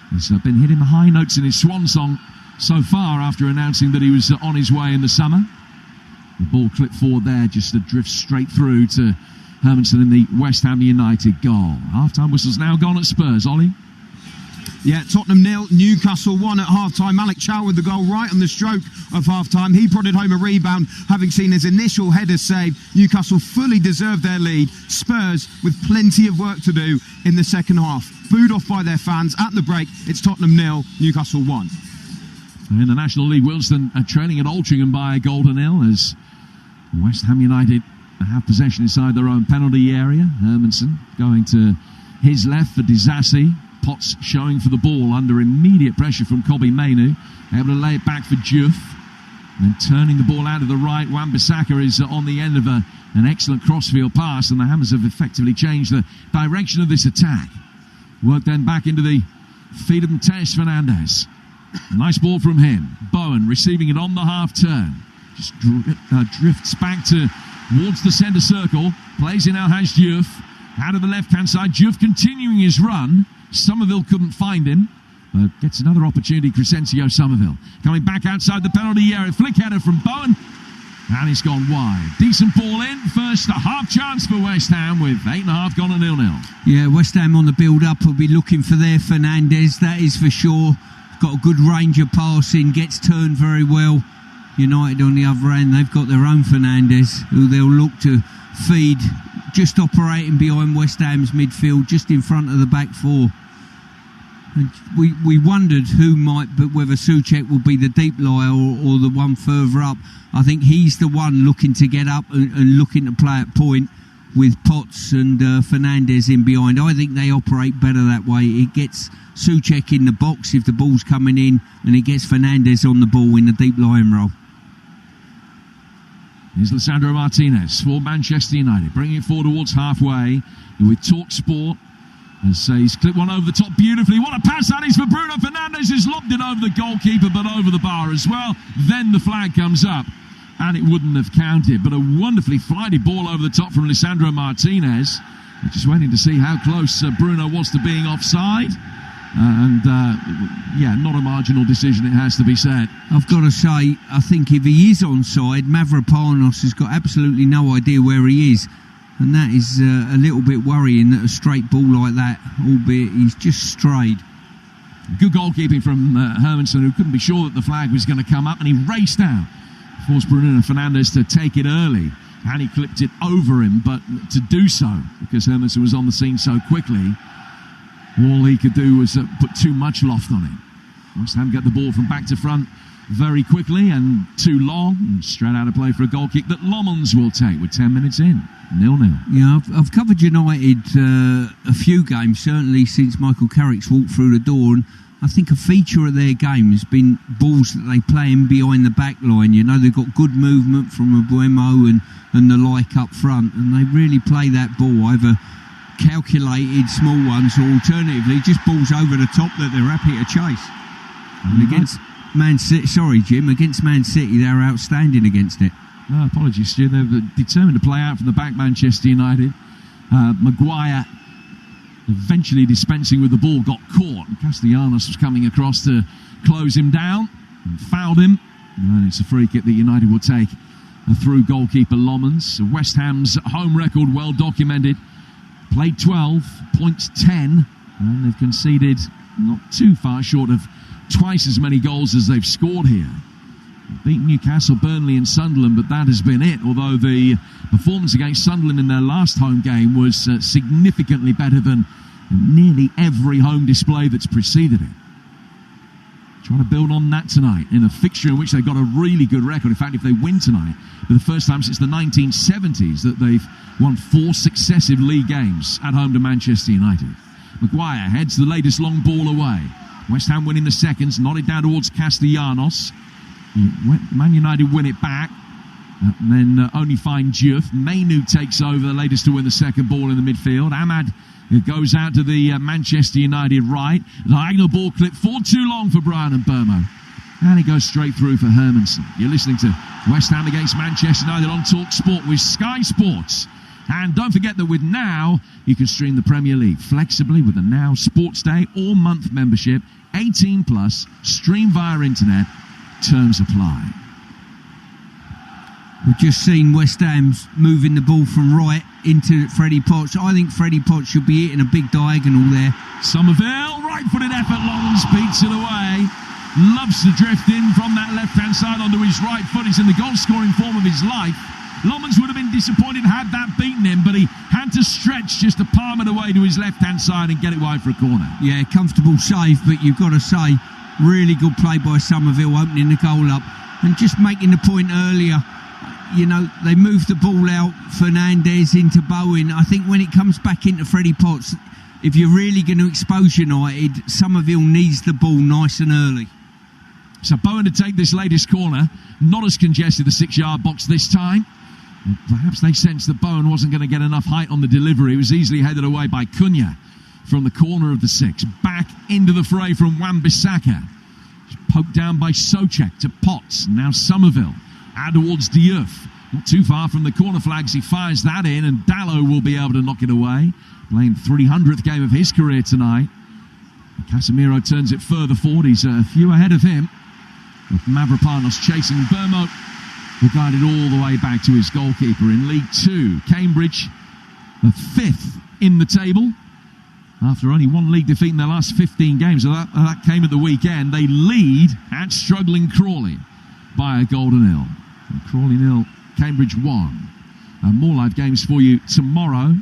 S2: He's been hitting the high notes in his swan song so far after announcing that he was on his way in the summer. The ball clipped forward there, just to drift straight through to Hermansen in the West Ham United goal. Half-time whistle's now gone at Spurs. Ollie?
S17: Yeah, Tottenham 0, Newcastle 1 at half-time. Malik Chow with the goal right on the stroke of half-time. He prodded home a rebound, having seen his initial header save. Newcastle fully deserved their lead. Spurs with plenty of work to do in the second half. Booed off by their fans at the break. It's Tottenham 0, Newcastle 1.
S2: In the National League, Wilston are trailing at Altrincham by a goal to 0 as West Ham United have possession inside their own penalty area. Hermansen going to his left for Disasi. Potts showing for the ball under immediate pressure from Kobbie Mainu, able to lay it back for Diouf, then turning the ball out of the right. Wan-Bissaka is on the end of an excellent crossfield pass, and the Hammers have effectively changed the direction of this attack. Work then back into the feet of Mateus Fernandes. Nice ball from him. Bowen receiving it on the half turn, just drifts back towards the centre circle, plays in Alhaj Diouf out of the left hand side. Diouf continuing his run. Somerville couldn't find him, but gets another opportunity. Crescencio Somerville coming back outside the penalty area. Flick header from Bowen, and it's gone wide. Decent ball in. First a half chance for West Ham with 8.5 gone to 0-0.
S13: Yeah, West Ham on the build-up will be looking for their Fernandes, that is for sure. Got a good range of passing, gets turned very well. United on the other end, they've got their own Fernandes, who they'll look to feed, just operating behind West Ham's midfield, just in front of the back four. And we wondered whether Souček will be the deep lier or the one further up. I think he's the one looking to get up and looking to play at point with Potts and Fernandes in behind. I think they operate better that way. It gets Souček in the box if the ball's coming in, and it gets Fernandes on the ball in the deep lying role.
S2: Here's Lisandro Martinez for Manchester United, bringing it forward towards halfway with TalkSport. As he's clipped one over the top beautifully. What a pass that is for Bruno Fernandes, who's lobbed it over the goalkeeper, but over the bar as well. Then the flag comes up, and it wouldn't have counted. But a wonderfully flighted ball over the top from Lisandro Martinez. We're just waiting to see how close Bruno was to being offside. Not a marginal decision, it has to be said.
S13: I've got to say, I think if he is onside, Mavropanos has got absolutely no idea where he is. And that is a little bit worrying, that a straight ball like that, albeit he's just strayed.
S2: Good goalkeeping from Hermansen, who couldn't be sure that the flag was going to come up, and he raced out. Forced Bruno Fernandes to take it early, and he clipped it over him, but to do so, because Hermansen was on the scene so quickly, all he could do was put too much loft on it. West Ham get the ball from back to front very quickly and too long, and straight out of play for a goal kick that Lomans will take with 10 minutes in. 0-0.
S13: Yeah, I've covered United a few games, certainly since Michael Carrick's walked through the door, and I think a feature of their game has been balls that they play in behind the back line. You know, they've got good movement from Abuemo and the like up front, and they really play that ball, either calculated small ones or alternatively just balls over the top that they're happy to chase. And against Man City, against Man City, they're outstanding against it.
S2: No, apologies, Stu. They're determined to play out from the back, Manchester United. Maguire eventually dispensing with the ball, got caught, and Castellanos was coming across to close him down and fouled him. And it's a free kick that United will take through goalkeeper Lomans. West Ham's home record well documented. Played 12, points 10, and they've conceded not too far short of twice as many goals as they've scored here. Beat Newcastle, Burnley and Sunderland, but that has been it, although the performance against Sunderland in their last home game was significantly better than nearly every home display that's preceded it. Trying to build on that tonight in a fixture in which they've got a really good record. In fact, if they win tonight, for the first time since the 1970s that they've won 4 successive league games at home to Manchester United. Maguire heads the latest long ball away. West Ham winning the seconds, nodded down towards Castellanos. Man United win it back, and then only find Diouf. Mainu takes over, the latest to win the second ball in the midfield. Ahmad goes out to the Manchester United right. Diagonal ball clip for too long for Brian and Burmo. And it goes straight through for Hermansen. You're listening to West Ham against Manchester United on TalkSport with Sky Sports. And don't forget that with Now, you can stream the Premier League flexibly with a Now Sports Day or month membership. 18 plus, stream via internet. Terms apply.
S13: We've just seen West Ham's moving the ball from right into Freddie Potts. I think Freddie Potts should be hitting a big diagonal there.
S2: Somerville, right-footed effort, Lomans beats it away. Loves to drift in from that left-hand side onto his right foot. He's in the goal-scoring form of his life. Lomans would have been disappointed had that beaten him, but he had to stretch just to palm it away to his left-hand side and get it wide for a corner.
S13: Yeah, comfortable save, but you've got to say, really good play by Somerville, opening the goal up and just making the point earlier. You know, they moved the ball out, Fernandes into Bowen. I think when it comes back into Freddie Potts, if you're really going to expose United, Somerville needs the ball nice and early.
S2: So Bowen to take this latest corner, not as congested the 6-yard box this time. Perhaps they sensed that Bowen wasn't going to get enough height on the delivery. He was easily headed away by Cunha from the corner of the 6. Back into the fray from Wan-Bissaka. Poked down by Souček to Potts. Now Somerville. Out towards Diouf. Not too far from the corner flags. He fires that in, and Dallo will be able to knock it away. Playing 300th game of his career tonight. And Casemiro turns it further forward. He's a few ahead of him. With Mavropanos chasing Burmo. Who guided all the way back to his goalkeeper in League 2. Cambridge, the 5th in the table. After only one league defeat in their last 15 games. That came at the weekend. They lead at struggling Crawley by a goal to 0. And Crawley 0, Cambridge 1. More live games for you tomorrow.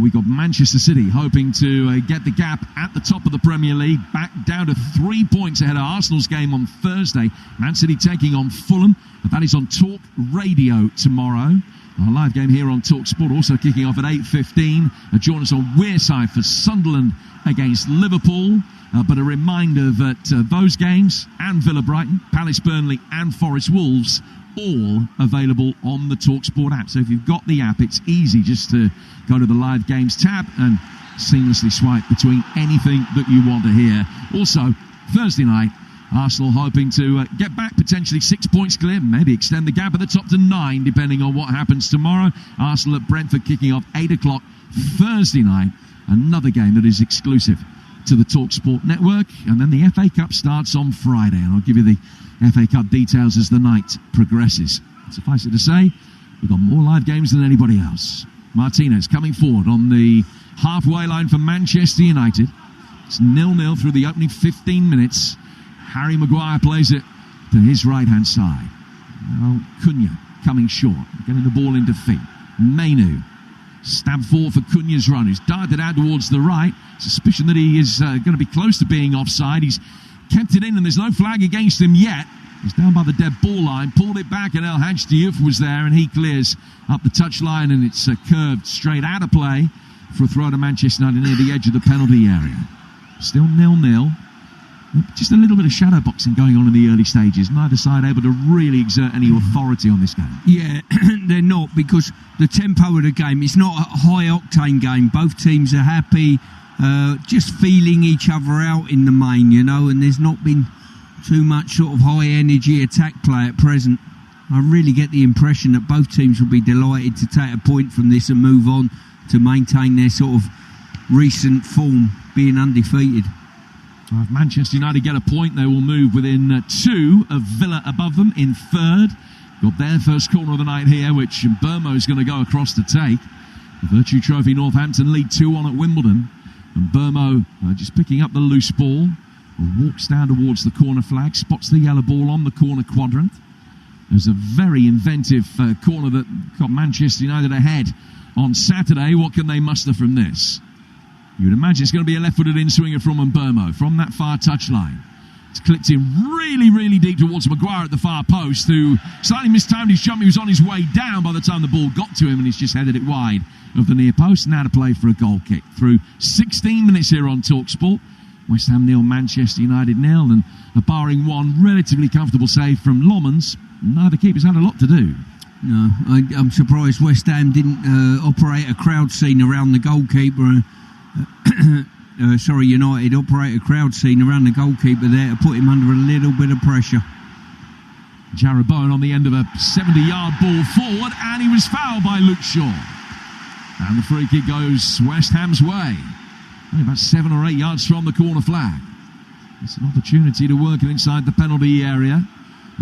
S2: We got Manchester City hoping to get the gap at the top of the Premier League, back down to 3 points ahead of Arsenal's game on Thursday. Man City taking on Fulham, but that is on Talk Radio tomorrow. Our live game here on TalkSport also kicking off at 8:15. Join us on Wearside for Sunderland against Liverpool. But a reminder that those games and Villa Brighton, Palace Burnley and Forest Wolves all available on the TalkSport app. So if you've got the app, it's easy just to go to the Live Games tab and seamlessly swipe between anything that you want to hear. Also, Thursday night, Arsenal hoping to get back potentially 6 points clear, maybe extend the gap at the top to 9, depending on what happens tomorrow. Arsenal at Brentford kicking off 8 o'clock Thursday night. Another game that is exclusive to the TalkSport network. And then the FA Cup starts on Friday, and I'll give you the FA Cup details as the night progresses. Suffice it to say, we've got more live games than anybody else. Martinez coming forward on the halfway line for Manchester United. It's 0-0 through the opening 15 minutes. Harry Maguire plays it to his right-hand side. Now Cunha coming short, getting the ball into feet. Mainu, stab forward for Cunha's run, who's darted out towards the right. Suspicion that he is going to be close to being offside. He's kept it in and there's no flag against him yet. He's down by the dead ball line, pulled it back, and El Hadj Diouf was there, and he clears up the touch line, and it's curved straight out of play for a throw to Manchester United near the edge of the penalty area. Still 0-0. Just a little bit of shadow boxing going on in the early stages. Neither side able to really exert any authority on this game.
S13: Yeah, they're not, because the tempo of the game, it's not a high-octane game. Both teams are happy, just feeling each other out in the main, you know, and there's not been too much sort of high-energy attack play at present. I really get the impression that both teams will be delighted to take a point from this and move on to maintain their sort of recent form, being undefeated.
S2: If Manchester United get a point, they will move within 2 of Villa above them in 3rd. Got their first corner of the night here, which Burmo is going to go across to take. The Virtue Trophy Northampton lead 2-1 at Wimbledon. And Burmo just picking up the loose ball. Walks down towards the corner flag, spots the yellow ball on the corner quadrant. There's a very inventive corner that got Manchester United ahead on Saturday. What can they muster from this? You would imagine it's going to be a left-footed in-swinger from Mbeumo, from that far touchline. It's clipped in really, really deep towards Maguire at the far post, who slightly mistimed his jump. He was on his way down by the time the ball got to him, and he's just headed it wide of the near post. Now to play for a goal kick. Through 16 minutes here on TalkSport. West Ham 0, Manchester United 0, and barring one relatively comfortable save from Lomans, neither keeper's had a lot to do.
S13: No, I'm surprised West Ham didn't operate a crowd scene around the goalkeeper. United operate a crowd scene around the goalkeeper there to put him under a little bit of pressure.
S2: Jarrod Bowen on the end of a 70-yard ball forward, and he was fouled by Luke Shaw. And the free kick goes West Ham's way. Only about 7 or 8 yards from the corner flag. It's an opportunity to work it inside the penalty area.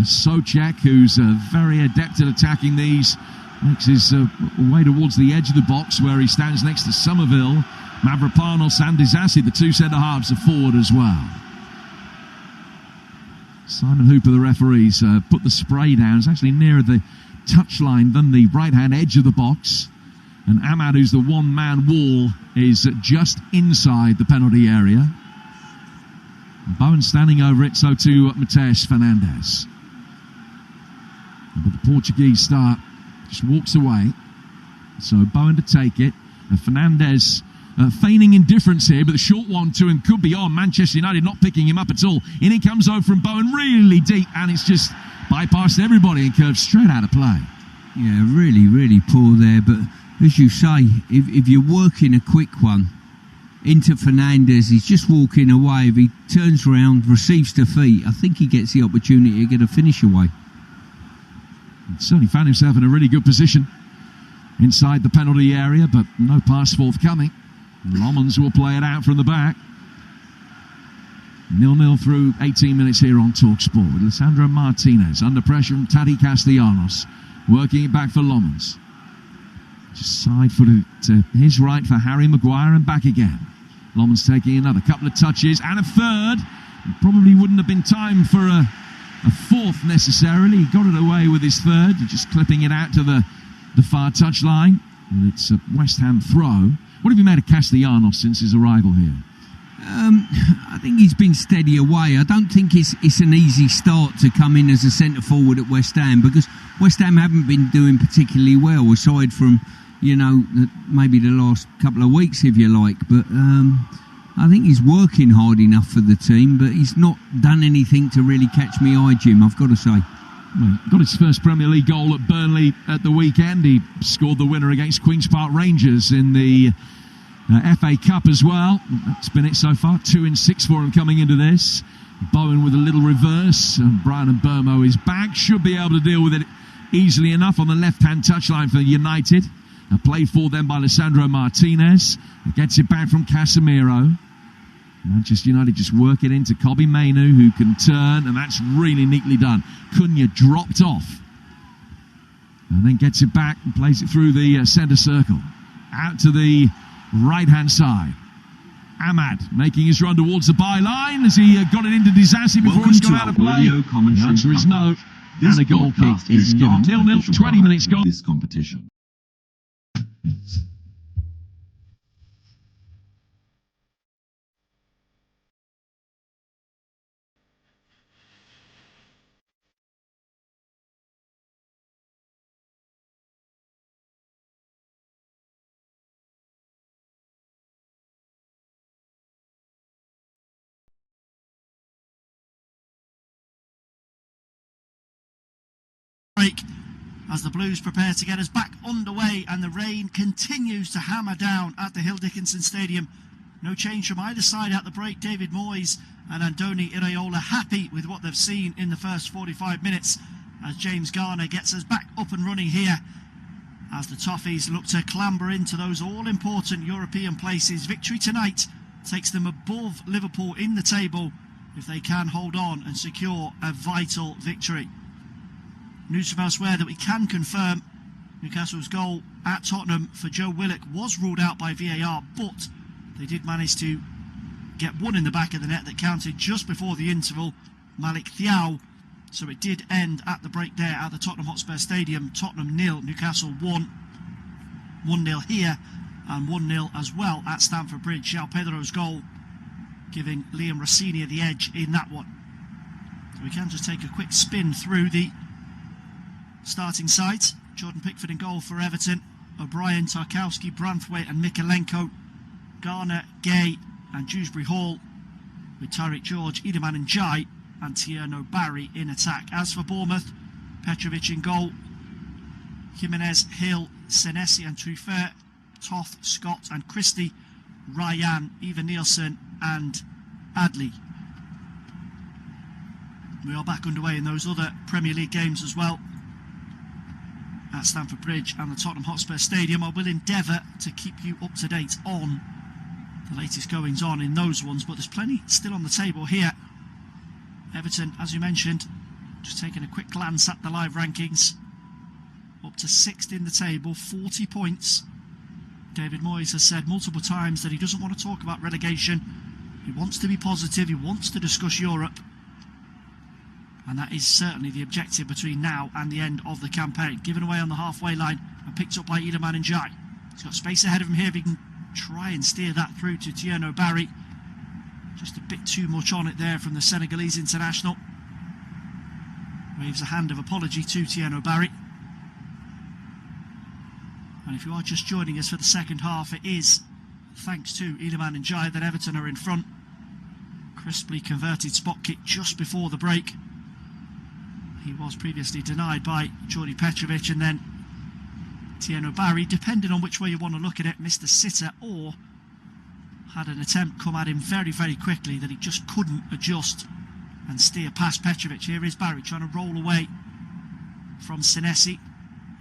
S2: Souček, who's very adept at attacking these, makes his way towards the edge of the box where he stands next to Somerville. Mavropanos and Disasi, the two centre-halves, are forward as well. Simon Hooper, the referees, put the spray down. It's actually nearer the touchline than the right-hand edge of the box. And Ahmad, who's the one-man wall, is just inside the penalty area. Bowen standing over it, so too Mateus Fernandes. But the Portuguese star just walks away. So Bowen to take it. And Fernandes feigning indifference here, but the short one to him could be on. Manchester United not picking him up at all. In it comes over from Bowen, really deep, and it's just bypassed everybody and curved straight out of play.
S13: Yeah, really, really poor there. But as you say, if you're working a quick one into Fernandes, he's just walking away. If he turns around, receives defeat, I think he gets the opportunity to get a finish away.
S2: He certainly found himself in a really good position inside the penalty area, but no pass forthcoming. Lomans will play it out from the back. 0-0 through 18 minutes here on TalkSport with Lisandro Martinez under pressure from Tati Castellanos, working it back for Lomans. Just side-footed to his right for Harry Maguire and back again. Lomans taking another couple of touches and a third. Probably wouldn't have been time for a fourth necessarily. He got it away with his third, just clipping it out to the far touchline. And it's a West Ham throw. What have you made of Castellanos since his arrival here?
S13: I think he's been steady away. I don't think it's an easy start to come in as a centre forward at West Ham, because West Ham haven't been doing particularly well, aside from, maybe the last couple of weeks, if you like. But I think he's working hard enough for the team, but he's not done anything to really catch me eye, Jim, I've got to say.
S2: Well, got his first Premier League goal at Burnley at the weekend. He scored the winner against Queen's Park Rangers in the FA Cup as well. That's been it so far. 2 in 6 for him coming into this. Bowen with a little reverse. Brian Mbeumo is back. Should be able to deal with it easily enough on the left-hand touchline for United. Played for them by Lisandro Martinez. Gets it back from Casemiro. Manchester United just work it into Kobbie Mainoo, who can turn, and that's really neatly done. Cunha dropped off. And then gets it back and plays it through the centre circle. Out to the right-hand side. Ahmad making his run towards the byline as he got it into Disasi before it's gone out of play. The answer is no. And the goal kick is given. 0-0, 20 minutes gone.
S18: This competition.
S15: Break as the Blues prepare to get us back underway, and the rain continues to hammer down at the Hill Dickinson Stadium. No change from either side at the break. David Moyes and Andoni Iraola happy with what they've seen in the first 45 minutes as James Garner gets us back up and running here as the Toffees look to clamber into those all-important European places. Victory tonight takes them above Liverpool in the table if they can hold on and secure a vital victory. News from elsewhere that we can confirm Newcastle's goal at Tottenham for Joe Willock was ruled out by VAR, but they did manage to get one in the back of the net that counted just before the interval, Malik Thiaw. So it did end at the break there at the Tottenham Hotspur Stadium. Tottenham 0, Newcastle 1. 1-0 here and 1-0 as well at Stamford Bridge. João Pedro's goal giving Liam Rossini the edge in that one. So we can just take a quick spin through the starting sides. Jordan Pickford in goal for Everton. O'Brien, Tarkowski, Branthwaite and Mikalenko. Garner, Gay and Dewsbury Hall, with Tyreek George, Iedemann Ndiaye and Tierno Barry in attack. As for Bournemouth, Petrovic in goal. Jimenez, Hill, Senesi and Truffert. Toth, Scott and Christie. Ryan, Eva Nielsen and Adley. We are back underway in those other Premier League games as well at Stamford Bridge and the Tottenham Hotspur Stadium. I will endeavour to keep you up to date on the latest goings on in those ones, but there's plenty still on the table here. Everton, as we mentioned, just taking a quick glance at the live rankings, up to 6th in the table, 40 points. David Moyes has said multiple times that he doesn't want to talk about relegation. He wants to be positive, he wants to discuss Europe, and that is certainly the objective between now and the end of the campaign. Given away on the halfway line and picked up by Iedemann Ndiaye. He's got space ahead of him here if he can try and steer that through to Tierno Barry. Just a bit too much on it there from the Senegalese international. Waves a hand of apology to Tierno Barry. And if you are just joining us for the second half, it is thanks to Iedemann Ndiaye that Everton are in front. Crisply converted spot kick just before the break. He was previously denied by Jordi Petrovic, and then Tierno Barry, depending on which way you want to look at it, missed a sitter or had an attempt come at him very, very quickly that he just couldn't adjust and steer past Petrovic. Here is Barry trying to roll away from Senesi.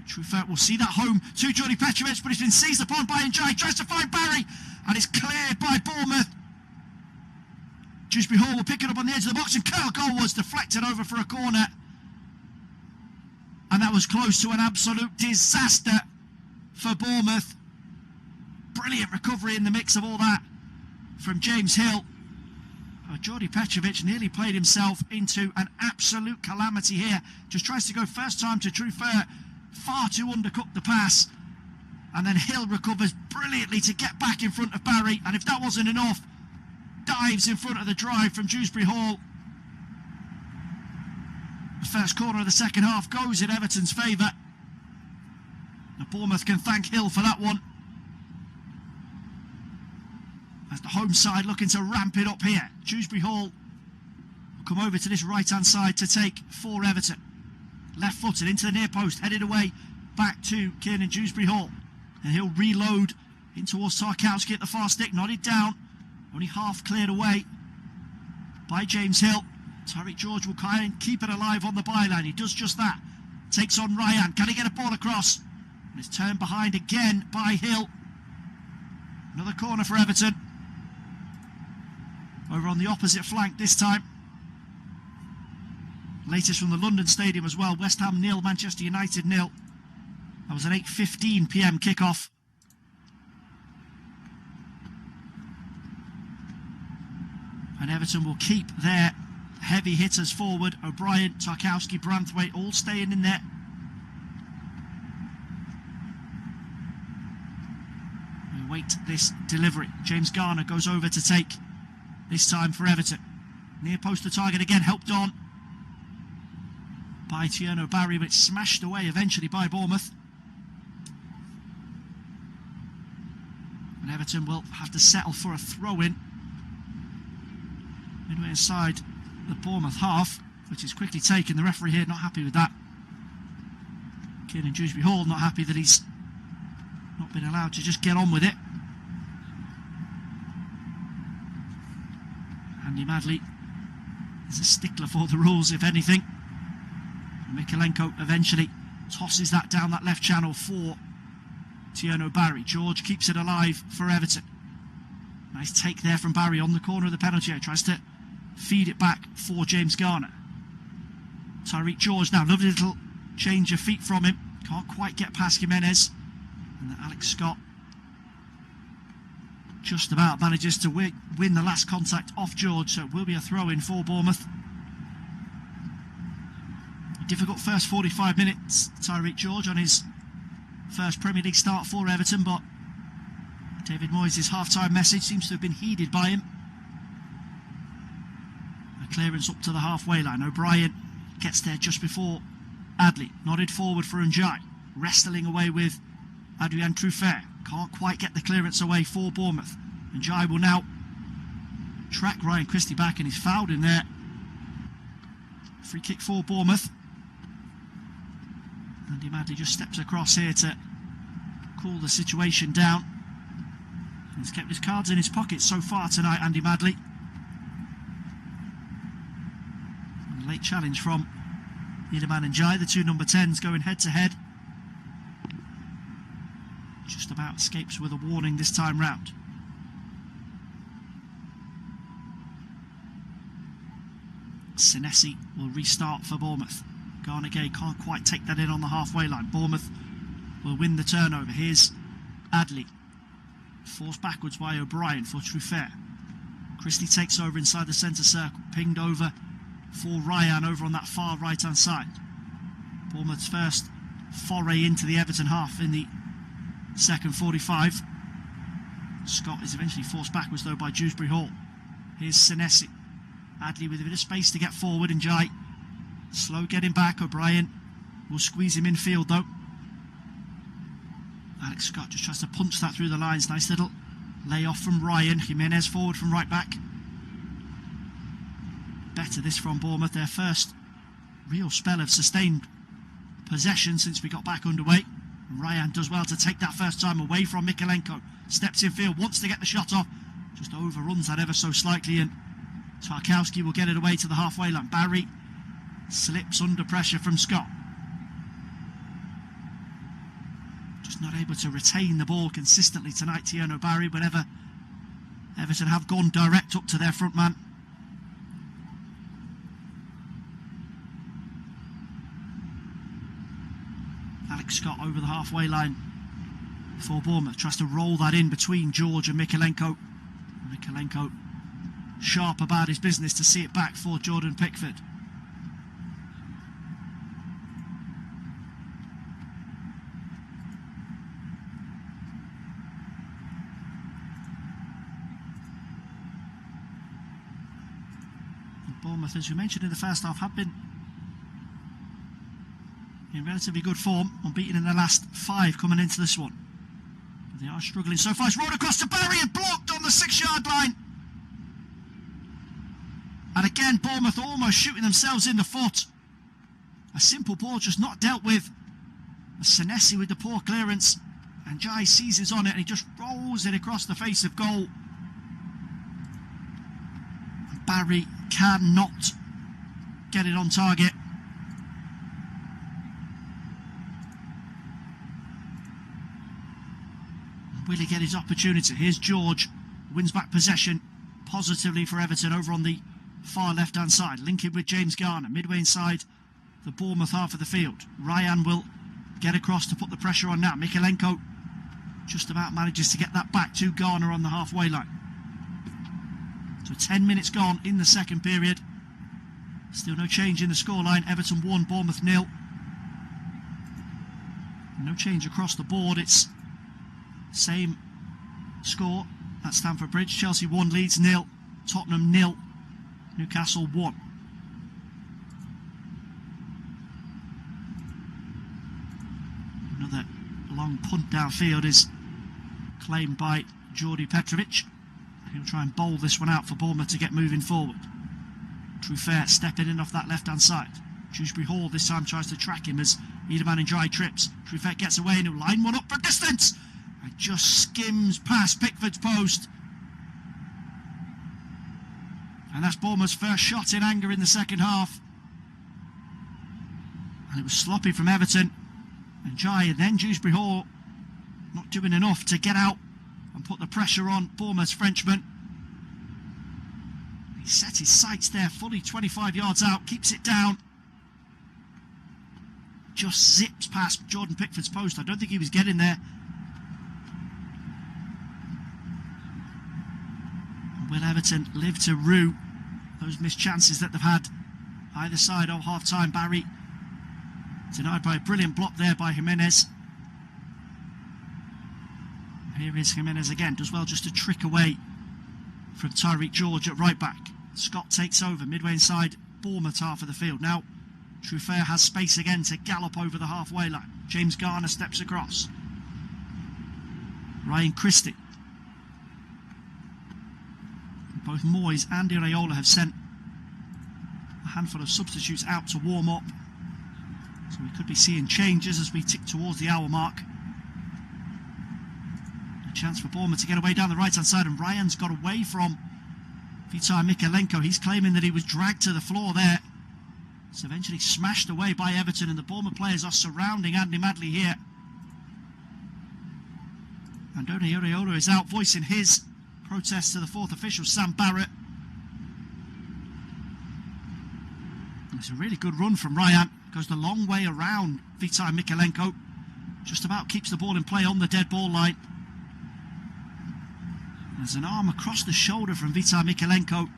S15: Truffert will see that home to Jordi Petrovic, but it's been seized upon by Ndiaye. Tries to find Barry and it's cleared by Bournemouth. Dewsbury Hall will pick it up on the edge of the box, and Curl goal was deflected over for a corner. And that was close to an absolute disaster for Bournemouth. Brilliant recovery in the mix of all that from James Hill. Jordi Petrovic nearly played himself into an absolute calamity here. Just tries to go first time to Truffert. Far too undercooked the pass. And then Hill recovers brilliantly to get back in front of Barry. And if that wasn't enough, dives in front of the drive from Dewsbury Hall. The first corner of the second half goes in Everton's favour. Now Bournemouth can thank Hill for that one, as the home side looking to ramp it up here. Dewsbury Hall will come over to this right hand side to take for Everton. left-footed into the near post, headed away back to Kiernan Dewsbury Hall, and he'll reload in towards Tarkowski at the far stick, nodded down, only half cleared away by James Hill. Tyreek George will kind of keep it alive on the byline. He does just that. Takes on Ryan. Can he get a ball across? And it's turned behind again by Hill. Another corner for Everton. Over on the opposite flank this time. Latest from the London Stadium as well. West Ham 0, Manchester United 0. That was an 8:15 p.m. kickoff. And Everton will keep their heavy hitters forward. O'Brien, Tarkowski, Branthwaite all staying in there. We wait this delivery. James Garner goes over to take, this time for Everton. Near post to target again, helped on by Tierno Barry, but it's smashed away eventually by Bournemouth. And Everton will have to settle for a throw-in midway inside the Bournemouth half, which is quickly taken. The referee here not happy with that. Kiernan Dewsbury Hall not happy that he's not been allowed to just get on with it. Andy Madley is a stickler for the rules, if anything. Mikalenko eventually tosses that down that left channel for Tierno Barry. George keeps it alive for Everton. Nice take there from Barry on the corner of the penalty area. Tries to feed it back for James Garner. Tyreek George now, lovely little change of feet from him. Can't quite get past Jimenez. And Alex Scott just about manages to win the last contact off George, so it will be a throw-in for Bournemouth. Difficult first 45 minutes, Tyreek George, on his first Premier League start for Everton, but David Moyes' half-time message seems to have been heeded by him. A clearance up to the halfway line. O'Brien gets there just before Adley. Nodded forward for Njai. Wrestling away with Adrien Truffert. Can't quite get the clearance away for Bournemouth. Njai will now track Ryan Christie back, and he's fouled in there. Free kick for Bournemouth. Andy Madley just steps across here to cool the situation down. He's kept his cards in his pocket so far tonight, Andy Madley. And a late challenge from Iliman Njai, the two number 10s going head to head. Just about escapes with a warning this time round. Senesi will restart for Bournemouth. Garner Gay can't quite take that in on the halfway line. Bournemouth will win the turnover. Here's Adley. Forced backwards by O'Brien for Truffert. Christie takes over inside the centre circle. Pinged over for Ryan over on that far right-hand side. Bournemouth's first foray into the Everton half in the second 45. Scott is eventually forced backwards though by Dewsbury Hall. Here's Senesi. Adley with a bit of space to get forward. Njai slow getting back. O'Brien will squeeze him infield though. Alex Scott just tries to punch that through the lines. Nice little layoff from Ryan. Jimenez forward from right back. Better this from Bournemouth. Their first real spell of sustained possession since we got back underway. Ryan does well to take that first time away from Mikalenko. Steps in field, wants to get the shot off. Just overruns that ever so slightly, and Tarkowski will get it away to the halfway line. Barry slips under pressure from Scott. Just not able to retain the ball consistently tonight, Tierno Barry, whenever Everton have gone direct up to their front man. Alex Scott over the halfway line for Bournemouth. Tries to roll that in between George and Mikalenko. Mikalenko sharp about his business to see it back for Jordan Pickford. And Bournemouth, as we mentioned in the first half, have been in relatively good form, unbeaten in their last 5 coming into this one. But they are struggling so far. It's rolled across to Barry and blocked on the 6-yard line. And again, Bournemouth almost shooting themselves in the foot. A simple ball just not dealt with. Senesi with the poor clearance, and Jai seizes on it and he just rolls it across the face of goal. Barry cannot get it on target. Will he get his opportunity? Here's George, wins back possession positively for Everton over on the far left-hand side, linking with James Garner, midway inside the Bournemouth half of the field. Ryan will get across to put the pressure on now. Mikalenko just about manages to get that back to Garner on the halfway line. So 10 minutes gone in the second period. Still no change in the scoreline. Everton 1, Bournemouth 0. No change across the board. It's same score at Stamford Bridge. Chelsea 1, Leeds 0, Tottenham 0, Newcastle 1. Another long punt downfield is claimed by Jordi Petrovic. He'll try and bowl this one out for Bournemouth to get moving forward. Truffert stepping in off that left-hand side. Dewsbury Hall this time tries to track him as Wiedemann in dry trips. Truffert gets away and he'll line one up for distance. And just skims past Pickford's post. And that's Bournemouth's first shot in anger in the second half. And it was sloppy from Everton. And Jai and then Dewsbury Hall not doing enough to get out and put the pressure on Bournemouth's Frenchman. He set his sights there, fully 25 yards out, keeps it down. Just zips past Jordan Pickford's post. I don't think he was getting there. Will Everton live to rue those missed chances that they've had either side of half-time? Barry denied by a brilliant block there by Jimenez. Here is Jimenez again, does well just to trick away from Tyreek George at right back. Scott takes over midway inside Bournemouth half of the field. Now Truffert has space again to gallop over the halfway line. James Garner steps across. Ryan Christie. Both Moyes and Iraola have sent a handful of substitutes out to warm up. So we could be seeing changes as we tick towards the hour mark. A chance for Bournemouth to get away down the right-hand side, and Ryan's got away from Vitai Mikalenko. He's claiming that he was dragged to the floor there. It's eventually smashed away by Everton, and the Bournemouth players are surrounding Andy Madley here. Andoni Iraola is out voicing his protest to the fourth official, Sam Barrett. It's a really good run from Ryan. Goes the long way around Vitai Mikalenko. Just about keeps the ball in play on the dead ball line. There's an arm across the shoulder from Vitai Mikalenko.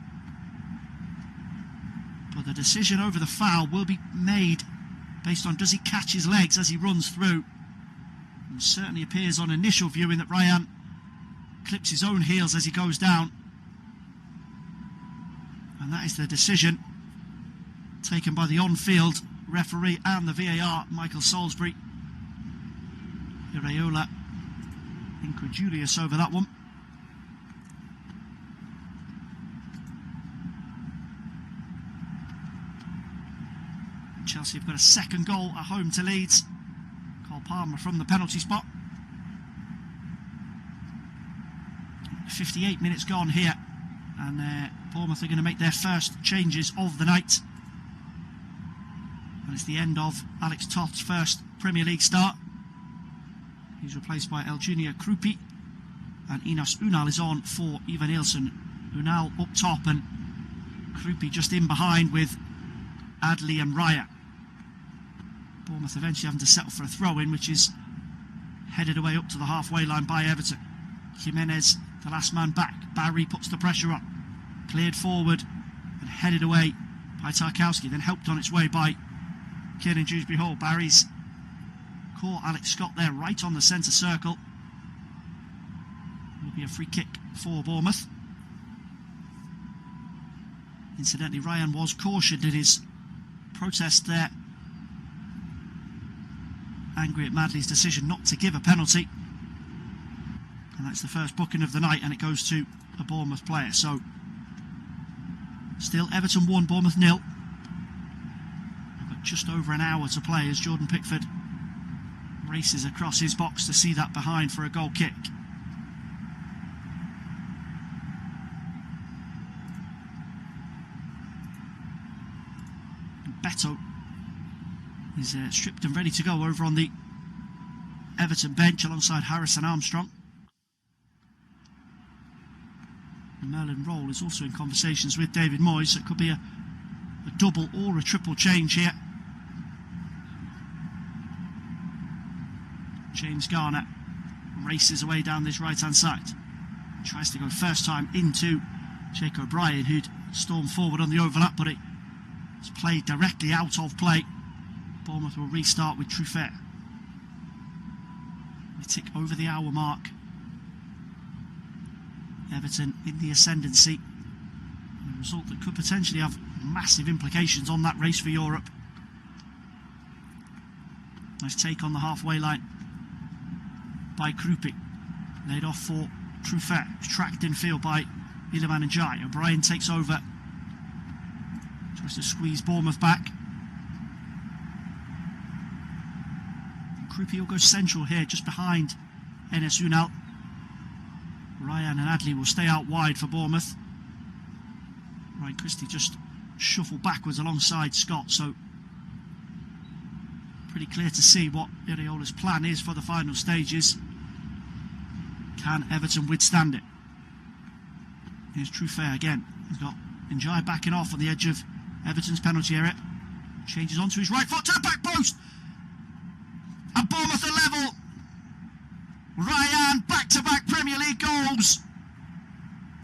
S15: But the decision over the foul will be made based on does he catch his legs as he runs through. It certainly appears on initial viewing that Ryan clips his own heels as he goes down. And that is the decision taken by the on-field referee and the VAR, Michael Salisbury. Iraola incredulous over that one. Chelsea have got a second goal at home to Leeds. Cole Palmer from the penalty spot. 58 minutes gone here, and Bournemouth are going to make their first changes of the night. And it's the end of Alex Toth's first Premier League start. He's replaced by Eugenia Krupi, and Inas Unal is on for Ivan Nilsson. Unal up top and Krupi just in behind with Adley and Raya. Bournemouth eventually having to settle for a throw-in, which is headed away up to the halfway line by Everton. Jimenez, the last man back. Barry puts the pressure on. Cleared forward and headed away by Tarkowski, then helped on its way by Kieran Dewsbury Hall. Barry's caught Alex Scott there right on the centre circle. Will be a free kick for Bournemouth. Incidentally, Ryan was cautioned in his protest there, angry at Madley's decision not to give a penalty. And that's the first booking of the night, and it goes to a Bournemouth player. So still Everton 1, Bournemouth 0. We've got just over an hour to play as Jordan Pickford races across his box to see that behind for a goal kick. Beto is stripped and ready to go over on the Everton bench alongside Harrison Armstrong. And Merlin Roll is also in conversations with David Moyes, so it could be a double or a triple change here. James Garner races away down this right-hand side. Tries to go first time into Jake O'Brien, who'd stormed forward on the overlap, but it's played directly out of play. Bournemouth will restart with Truffert. We tick over the hour mark. Everton in the ascendancy. A result that could potentially have massive implications on that race for Europe. Nice take on the halfway line by Krupi. Laid off for Truffert. Tracked in field by Iliman Ndiaye. O'Brien takes over. Tries to squeeze Bournemouth back. Krupi will go central here, just behind Enes Unal. Ryan and Adley will stay out wide for Bournemouth. Ryan Christie just shuffled backwards alongside Scott, so pretty clear to see what Iraola's plan is for the final stages. Can Everton withstand it? Here's Truffert again. He's got Ndiaye backing off on the edge of Everton's penalty area. Changes onto his right foot to the back post. And Bournemouth are level. Ryan, back-to-back Premier League goals.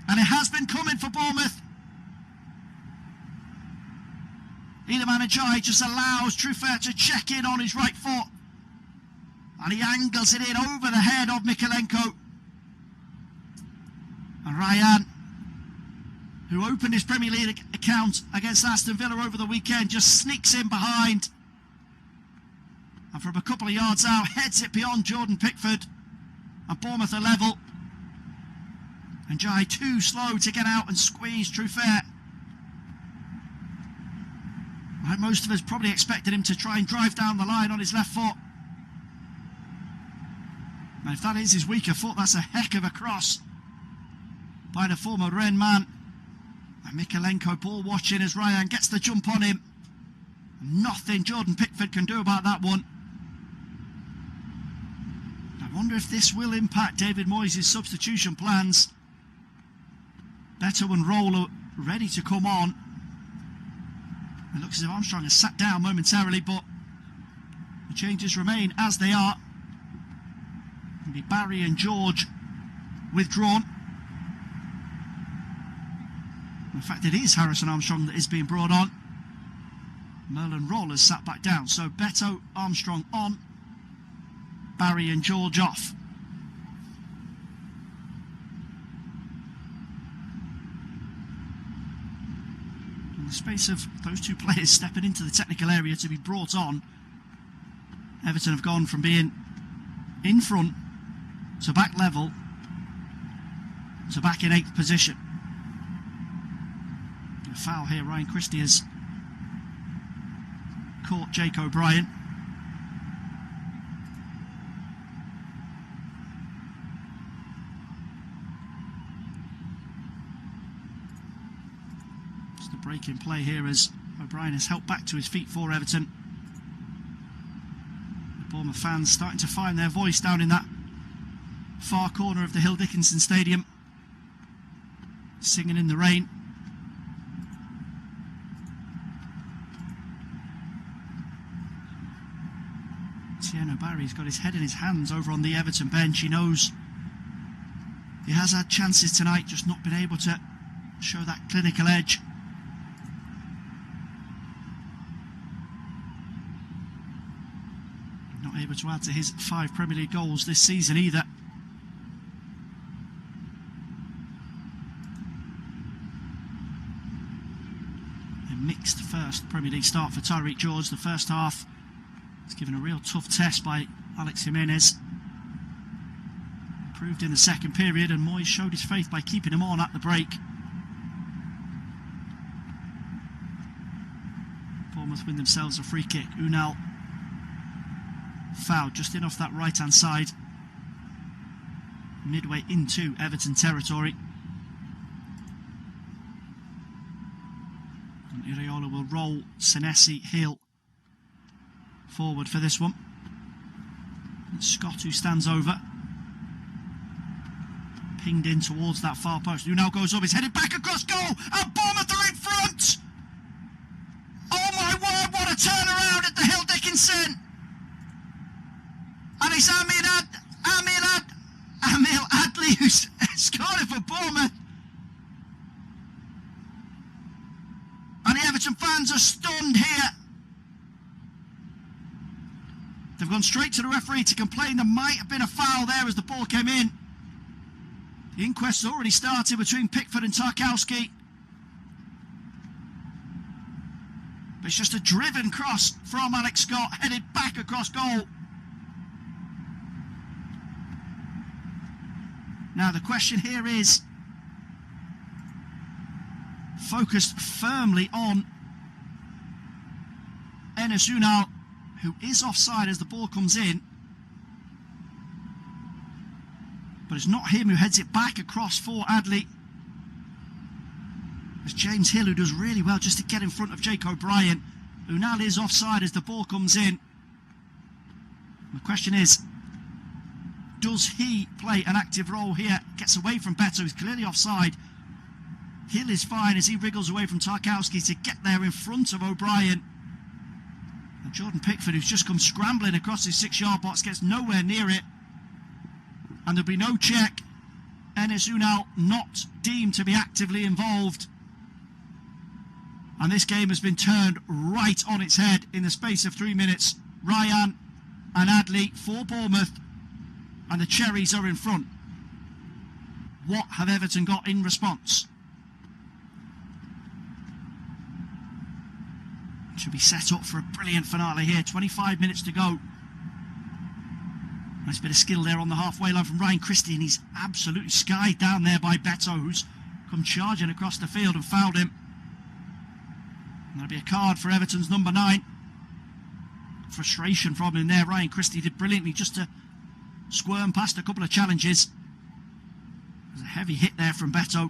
S15: And it has been coming for Bournemouth. Iliman Ndiaye just allows Truffert to check in on his right foot. And he angles it in over the head of Mykolenko. And Ryan, who opened his Premier League account against Aston Villa over the weekend, just sneaks in behind. And from a couple of yards out, heads it beyond Jordan Pickford. And Bournemouth are level. And Ndiaye too slow to get out and squeeze Truffert. Right, most of us probably expected him to try and drive down the line on his left foot. Now if that is his weaker foot, that's a heck of a cross by the former Rennes man. And Mykolenko ball watching as Ryan gets the jump on him. Nothing Jordan Pickford can do about that one. I wonder if this will impact David Moyes' substitution plans. Beto and Roll are ready to come on. It looks as if Armstrong has sat down momentarily, but the changes remain as they are. It'll be Barry and George withdrawn. In fact, it is Harrison Armstrong that is being brought on. Merlin Roll has sat back down. So Beto, Armstrong on. Barry and George off. In the space of those two players stepping into the technical area to be brought on, Everton have gone from being in front to back level to back in 8th position. A foul here. Ryan Christie has caught Jake O'Brien. Just a break in play here as O'Brien is helped back to his feet for Everton. The Bournemouth fans starting to find their voice down in that far corner of the Hill Dickinson Stadium, singing in the rain. Tieno Barry's got his head in his hands over on the Everton bench. He knows he has had chances tonight, just not been able to show that clinical edge. Not able to add to his 5 Premier League goals this season either. A mixed first Premier League start for Tyreek George. The first half was given a real tough test by Alex Jimenez. Improved in the second period, and Moyes showed his faith by keeping him on at the break. Bournemouth win themselves a free kick. Unal fouled just in off that right-hand side, midway into Everton territory. And Iraola will roll Senesi, Hill forward for this one. It's Scott who stands over. Pinged in towards that far post. Unal goes up, he's headed back across goal, and Bournemouth are in front! Oh my word, what a turnaround at the Hill Dickinson! And it's Amil Adli who's scored it for Bournemouth. And the Everton fans are stunned here. They've gone straight to the referee to complain there might have been a foul there as the ball came in. The inquest's already started between Pickford and Tarkowski. But it's just a driven cross from Alex Scott, headed back across goal. Now the question here is, focused firmly on Enes Unal, who is offside as the ball comes in. But it's not him who heads it back across for Adli. It's James Hill who does really well just to get in front of Jake O'Brien. Unal is offside as the ball comes in. The question is, does he play an active role here? Gets away from Beto, who's clearly offside. Hill is fine as he wriggles away from Tarkowski to get there in front of O'Brien. And Jordan Pickford, who's just come scrambling across his 6-yard box, gets nowhere near it. And there'll be no check. Enes Unal not deemed to be actively involved. And this game has been turned right on its head in the space of 3 minutes. Ryan and Adli for Bournemouth, and the Cherries are in front. What have Everton got in response? Should be set up for a brilliant finale here. 25 minutes to go. Nice bit of skill there on the halfway line from Ryan Christie, and he's absolutely skied down there by Beto, who's come charging across the field and fouled him. And that'll be a card for Everton's number 9. Frustration from him there. Ryan Christie did brilliantly just to squirm past a couple of challenges. There's a heavy hit there from Beto.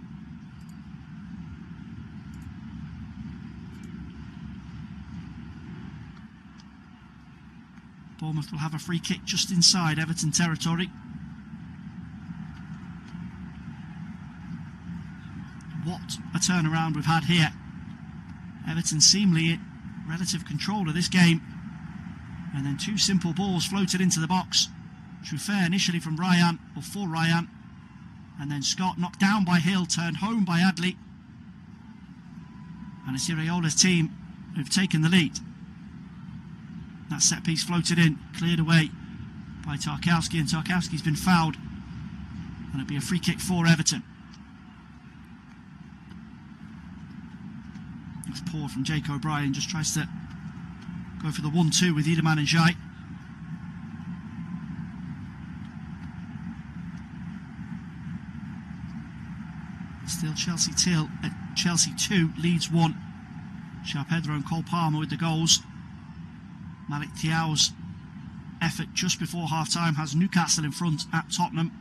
S15: Bournemouth will have a free kick just inside Everton territory. What a turnaround we've had here. Everton seemingly in relative control of this game. And then 2 simple balls floated into the box. Truffert initially from Ryan, or for Ryan. And then Scott knocked down by Hill, turned home by Adli. And it's Iraola's team who've taken the lead. That set piece floated in, cleared away by Tarkowski, and Tarkowski's been fouled. And it'll be a free kick for Everton. It's poor from Jake O'Brien, just tries to go for the 1-2 with Iedemann and Jai. Still Chelsea 2, Leeds 1. João Pedro and Cole Palmer with the goals. Malik Thiaw's effort just before half-time has Newcastle in front at Tottenham.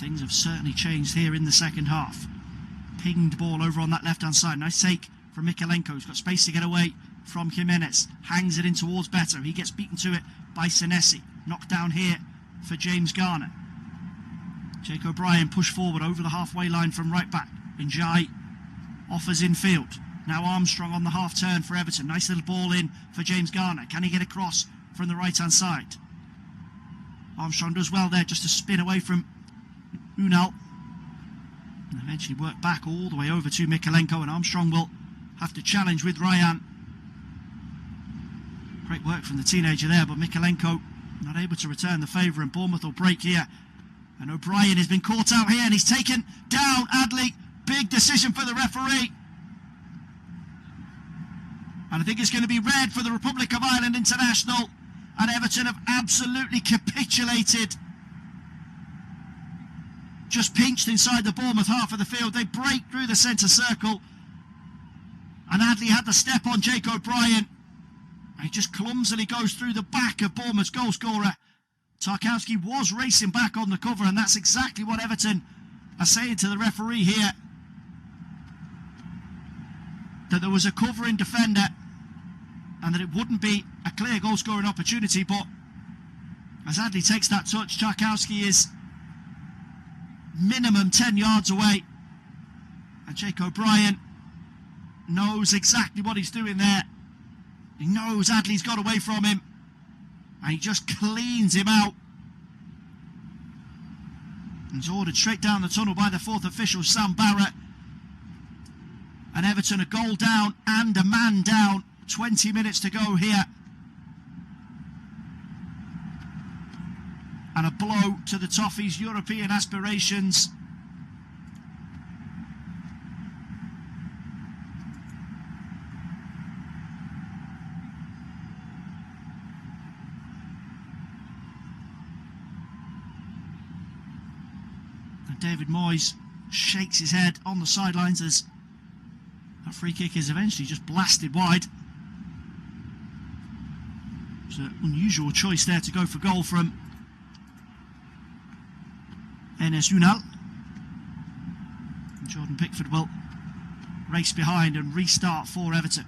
S15: Things have certainly changed here in the second half. Pinged ball over on that left-hand side. Nice take from Mikalenko. He's got space to get away from Jimenez. Hangs it in towards Beto. He gets beaten to it by Senesi. Knocked down here for James Garner. Jake O'Brien pushed forward over the halfway line from right back. Njai offers infield. Now Armstrong on the half turn for Everton. Nice little ball in for James Garner. Can he get across from the right hand side? Armstrong does well there just to spin away from Unal. And eventually work back all the way over to Mikalenko, and Armstrong will have to challenge with Ryan. Great work from the teenager there, but Mikalenko not able to return the favour, and Bournemouth will break here. And O'Brien has been caught out here, and he's taken down Adli. Big decision for the referee. And I think it's going to be red for the Republic of Ireland international. And Everton have absolutely capitulated. just pinched inside the Bournemouth half of the field. They break through the centre circle. And Adley had the step on Jake O'Brien. He just clumsily goes through the back of Bournemouth's goal scorer. Tarkowski was racing back on the cover, and that's exactly what Everton are saying to the referee here. That there was a covering defender and that it wouldn't be a clear goal scoring opportunity, but as Adley takes that touch, Tarkowski is minimum 10 yards away, and Jake O'Brien knows exactly what he's doing there. He knows Adley's got away from him, and he just cleans him out. He's ordered straight down the tunnel by the fourth official, Sam Barrett. And Everton a goal down and a man down. 20 minutes to go here. And a blow to the Toffees' European aspirations. David Moyes shakes his head on the sidelines as that free kick is eventually just blasted wide. It's an unusual choice there to go for goal from Enes Ünal. Jordan Pickford will race behind and restart for Everton.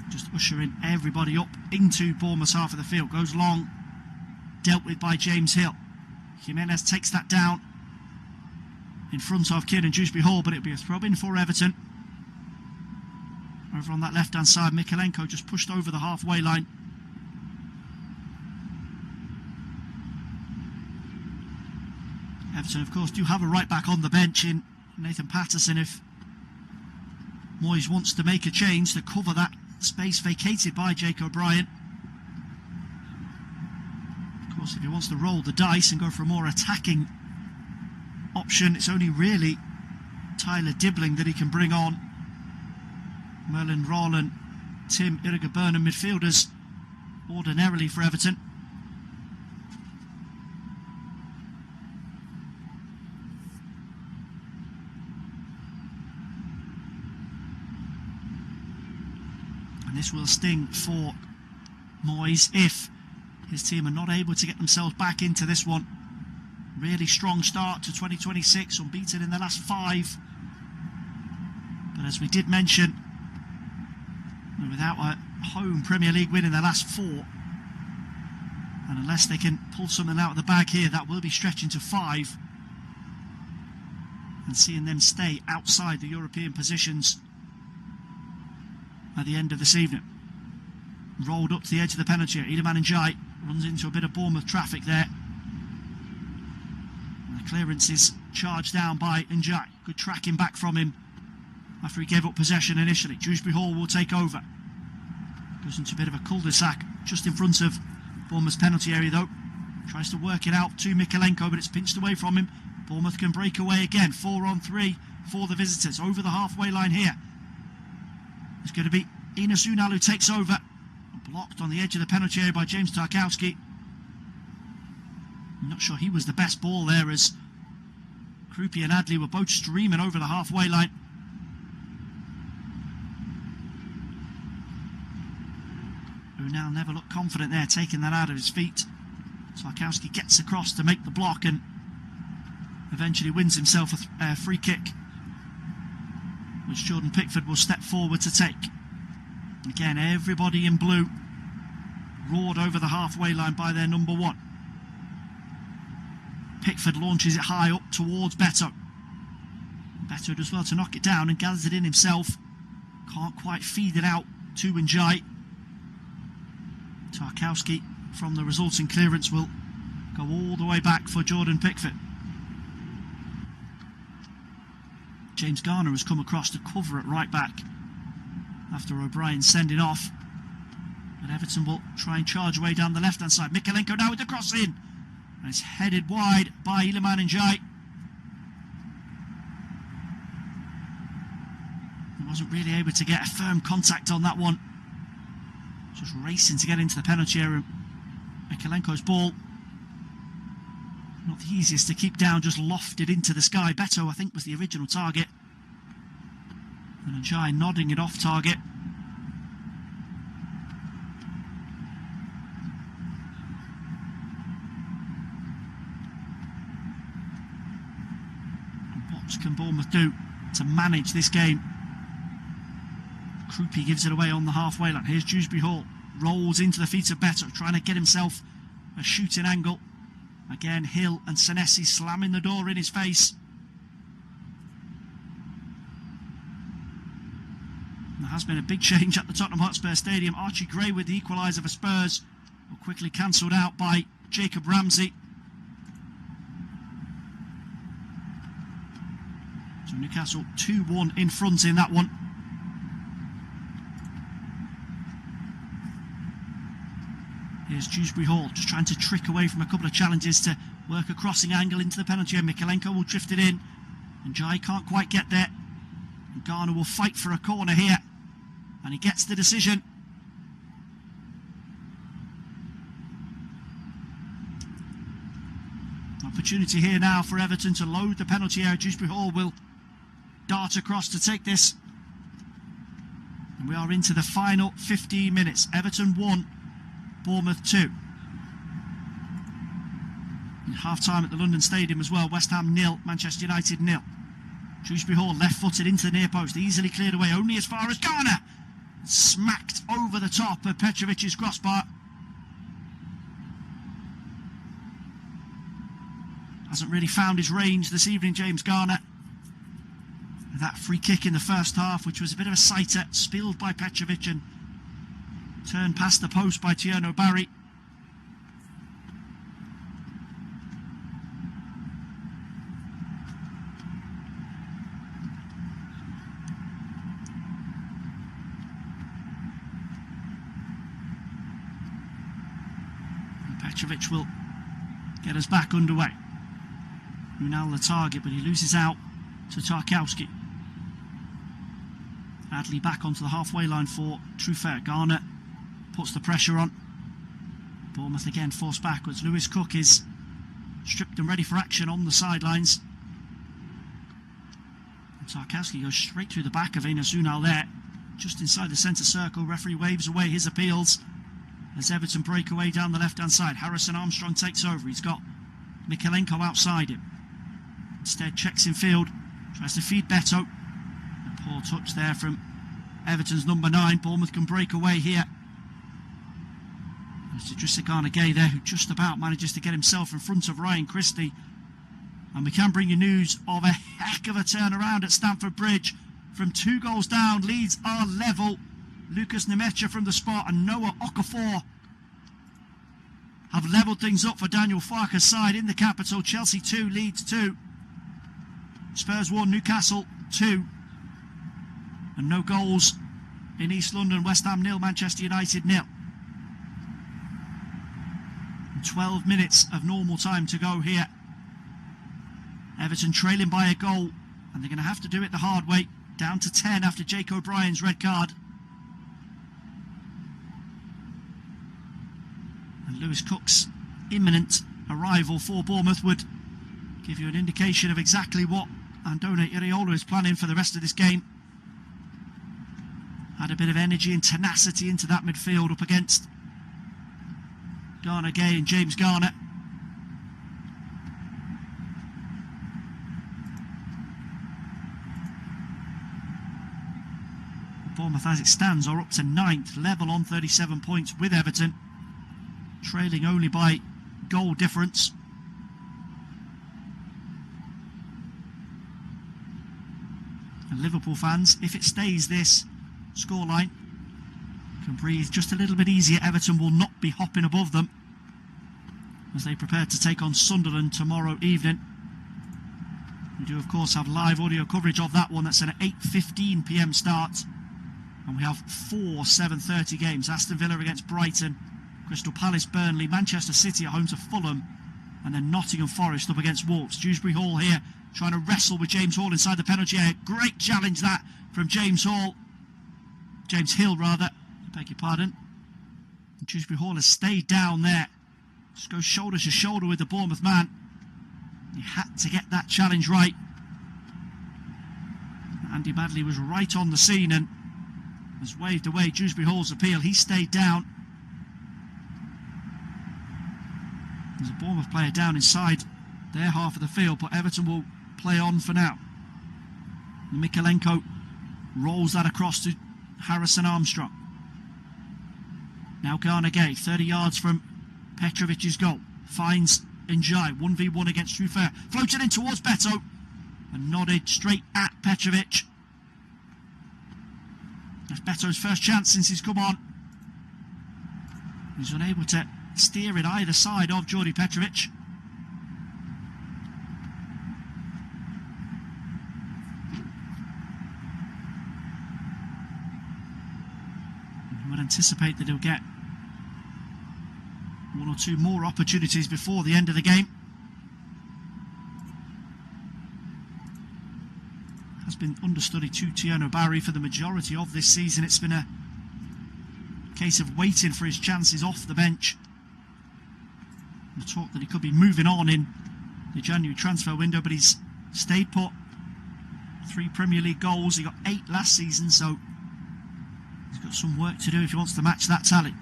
S15: Just ushering everybody up into Bournemouth's half of the field. Goes long. Dealt with by James Hill. Jimenez takes that down in front of Kieran Dewsbury Hall, but it'll be a throw-in for Everton. Over on that left-hand side, Mikalenko just pushed over the halfway line. Everton, of course, do have a right-back on the bench in Nathan Patterson if Moyes wants to make a change to cover that space vacated by Jake O'Brien. If he wants to roll the dice and go for a more attacking option, it's only really Tyler Dibbling that he can bring on. Merlin Rowland, Tim Irga-Burnham midfielders ordinarily for Everton. And this will sting for Moyes if his team are not able to get themselves back into this one. Really strong start to 2026, unbeaten in the last 5. But as we did mention, without a home Premier League win in the last 4, and unless they can pull something out of the bag here, that will be stretching to 5 and seeing them stay outside the European positions at the end of this evening. Rolled up to the edge of the penalty area. Iliman Ndiaye runs into a bit of Bournemouth traffic there. And the clearance is charged down by Ndiaye. Good tracking back from him after he gave up possession initially. Dewsbury Hall will take over. Goes into a bit of a cul-de-sac just in front of Bournemouth's penalty area though. Tries to work it out to Mikalenko, but it's pinched away from him. Bournemouth can break away again. 4-on-3 for the visitors. Over the halfway line here. It's going to be Enes Ünal who takes over. Blocked on the edge of the penalty area by James Tarkowski. I'm not sure he was the best ball there as Krupi and Adley were both streaming over the halfway line. Ünal never looked confident there, taking that out of his feet. Tarkowski gets across to make the block and eventually wins himself a free kick, which Jordan Pickford will step forward to take. Again, everybody in blue roared over the halfway line by their number 1. Pickford launches it high up towards Beto. Beto does well to knock it down and gathers it in himself. Can't quite feed it out to Ndiaye. Tarkowski from the resulting clearance will go all the way back for Jordan Pickford. James Garner has come across to cover at right back after O'Brien sending off. And Everton will try and charge away down the left-hand side. Mikalenko now with the cross in. And it's headed wide by Iliman Ndiaye. He wasn't really able to get a firm contact on that one. Just racing to get into the penalty area. Mikalenko's ball Not the easiest to keep down, just lofted into the sky. Beto, I think, was the original target. And Ajay nodding it off target. What can Bournemouth do to manage this game? Krupi gives it away on the halfway line. Here's Dewsbury Hall. Rolls into the feet of Beto, trying to get himself a shooting angle. Again, Hill and Senesi slamming the door in his face. There has been a big change at the Tottenham Hotspur Stadium. Archie Gray with the equaliser for Spurs, were quickly cancelled out by Jacob Ramsey. So Newcastle 2-1 in front in that one. Here's Dewsbury Hall, just trying to trick away from a couple of challenges to work a crossing angle into the penalty area. Mikalenko will drift it in, and Jai can't quite get there. And Garner will fight for a corner here, and he gets the decision. Opportunity here now for Everton to load the penalty area. Dewsbury Hall will dart across to take this. And we are into the final 15 minutes. Everton 1, Bournemouth 2. In half-time at the London Stadium as well. West Ham 0, Manchester United 0. Dewsbury Hall left-footed into the near post, easily cleared away, only as far as Garner. Smacked over the top of Petrovic's crossbar. Hasn't really found his range this evening, James Garner. That free kick in the first half, which was a bit of a sighter, spilled by Petrovic and turned past the post by Tierno Barry. And Petrovic will get us back underway. Unal the target, but he loses out to Tarkowski. Adley back onto the halfway line for Truffert. Garner puts the pressure on. Bournemouth again forced backwards. Lewis Cook is stripped and ready for action on the sidelines. And Tarkowski goes straight through the back of Enes Unal there, just inside the centre circle. Referee waves away his appeals as Everton break away down the left-hand side. Harrison Armstrong takes over. He's got Mikalenko outside him. Instead checks in field, tries to feed Beto. A poor touch there from Everton's number 9. Bournemouth can break away here. There's Idrissa Gana Gueye there, who just about manages to get himself in front of Ryan Christie. And we can bring you news of a heck of a turnaround at Stamford Bridge. From 2 goals down, Leeds are level. Lucas Nemecha from the spot and Noah Okafor have levelled things up for Daniel Farke's side in the capital. Chelsea 2, Leeds 2. Spurs 1, Newcastle 2. And no goals in East London. West Ham 0, Manchester United 0. 12 minutes of normal time to go here. Everton trailing by a goal, and they're going to have to do it the hard way. Down to 10 after Jake O'Brien's red card. And Lewis Cook's imminent arrival for Bournemouth would give you an indication of exactly what Andone Iraola is planning for the rest of this game. Had a bit of energy and tenacity into that midfield up against Gana Gueye and James Garner. Bournemouth, as it stands, are up to 9th, level on 37 points with Everton, trailing only by goal difference. And Liverpool fans, if it stays this scoreline, can breathe just a little bit easier. Everton will not be hopping above them as they prepare to take on Sunderland tomorrow evening. We do, of course, have live audio coverage of that one. That's an 8:15 p.m. start. And we have 4 7:30 games. Aston Villa against Brighton, Crystal Palace, Burnley, Manchester City at home to Fulham, and then Nottingham Forest up against Wolves. Dewsbury Hall here trying to wrestle with James Hall inside the penalty area. Great challenge that from James Hill, rather. I beg your pardon. And Dewsbury Hall has stayed down there. Just goes shoulder to shoulder with the Bournemouth man. He had to get that challenge right. Andy Madley was right on the scene and has waved away Dewsbury Hall's appeal. He stayed down. There's a Bournemouth player down inside their half of the field, but Everton will play on for now. Mikalenko rolls that across to Harrison Armstrong. Now Garner Gay, 30 yards from Petrovic's goal. Finds Njai, 1v1 against Trufer. Floated in towards Beto and nodded straight at Petrovic. That's Beto's first chance since he's come on. He's unable to steer it either side of Jordi Petrovic. You would anticipate that he'll get one or two more opportunities before the end of the game. Has been understudy to Tiano Barry for the majority of this season. It's been a case of waiting for his chances off the bench. The talk that he could be moving on in the January transfer window, but he's stayed put. 3 Premier League goals. He got 8 last season, so he's got some work to do if he wants to match that tally.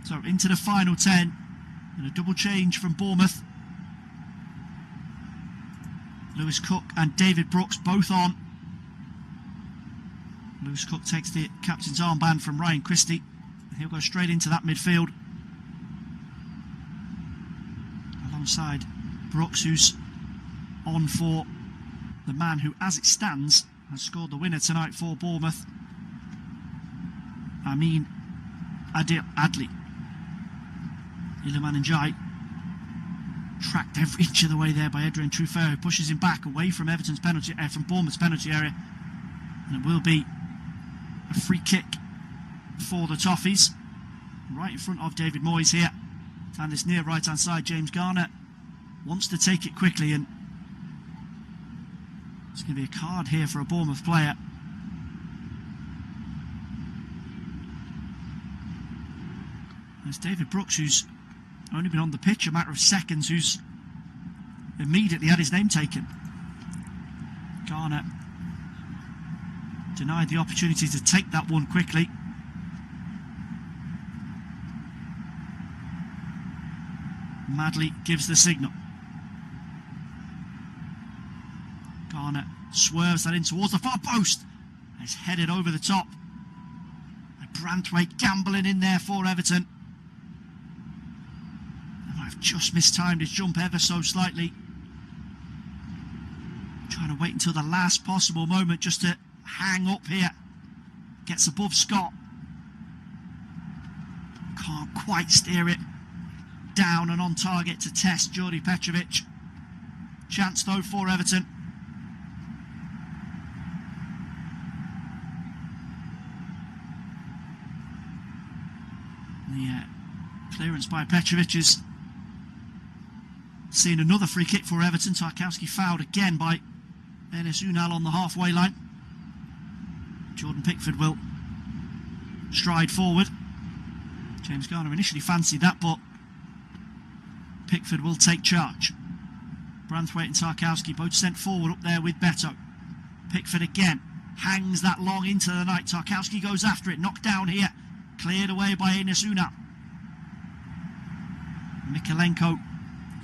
S15: So into the final 10 and a double change from Bournemouth. Lewis Cook and David Brooks both on. Lewis Cook takes the captain's armband from Ryan Christie. He'll go straight into that midfield alongside Brooks, who's on for the man who, as it stands, has scored the winner tonight for Bournemouth, Amin Adli. Iliman Njai tracked every inch of the way there by Adrian Trufer, who pushes him back away from Everton's penalty, from Bournemouth's penalty area, and it will be a free kick for the Toffees, right in front of David Moyes here. And this near right hand side, James Garner wants to take it quickly, and it's going to be a card here for a Bournemouth player. There's David Brooks, who's only been on the pitch a matter of seconds, who's immediately had his name taken. Garner denied the opportunity to take that one quickly. Madley gives the signal. Garner swerves that in towards the far post. It's headed over the top. Branthwaite gambling in there for Everton. I've just mistimed his jump ever so slightly. Trying to wait until the last possible moment just to hang up here. Gets above Scott. Can't quite steer it down and on target to test Jordi Petrovic. Chance though for Everton. The clearance by Petrovic is seeing another free kick for Everton. Tarkowski fouled again by Enes Unal on the halfway line. Jordan Pickford will stride forward. James Garner initially fancied that, but Pickford will take charge. Branthwaite and Tarkowski both sent forward up there with Beto. Pickford again hangs that long into the night. Tarkowski goes after it, knocked down here, cleared away by Enes Unal. Mikalenko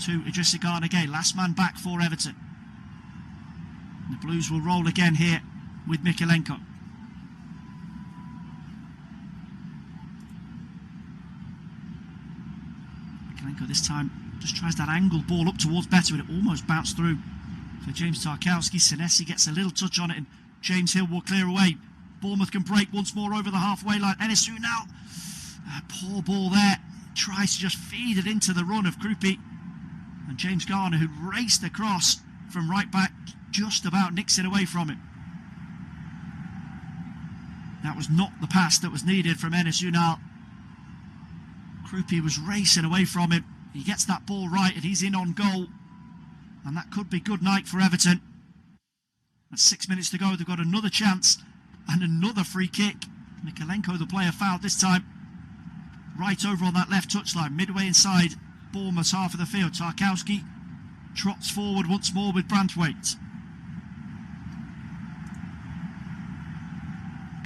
S15: to Idrissa Gana Gueye, last man back for Everton. The Blues will roll again here with Mikalenko. Mikalenko this time just tries that angled ball up towards Beto, and it almost bounced through for James Tarkowski. Senesi gets a little touch on it, and James Hill will clear away. Bournemouth can break once more over the halfway line. Enes Unal, poor ball there. Tries to just feed it into the run of Krupi, and James Garner, who raced across from right back, just about nicks it away from him. That was not the pass that was needed from Enes Unal. Krupi was racing away from him. He gets that ball right and he's in on goal, and that could be good night for Everton. At 6 minutes to go, they've got another chance and another free kick. Mikalenko, the player, fouled this time right over on that left touchline, midway inside Bournemouth's half of the field. Tarkowski trots forward once more with Branthwaite.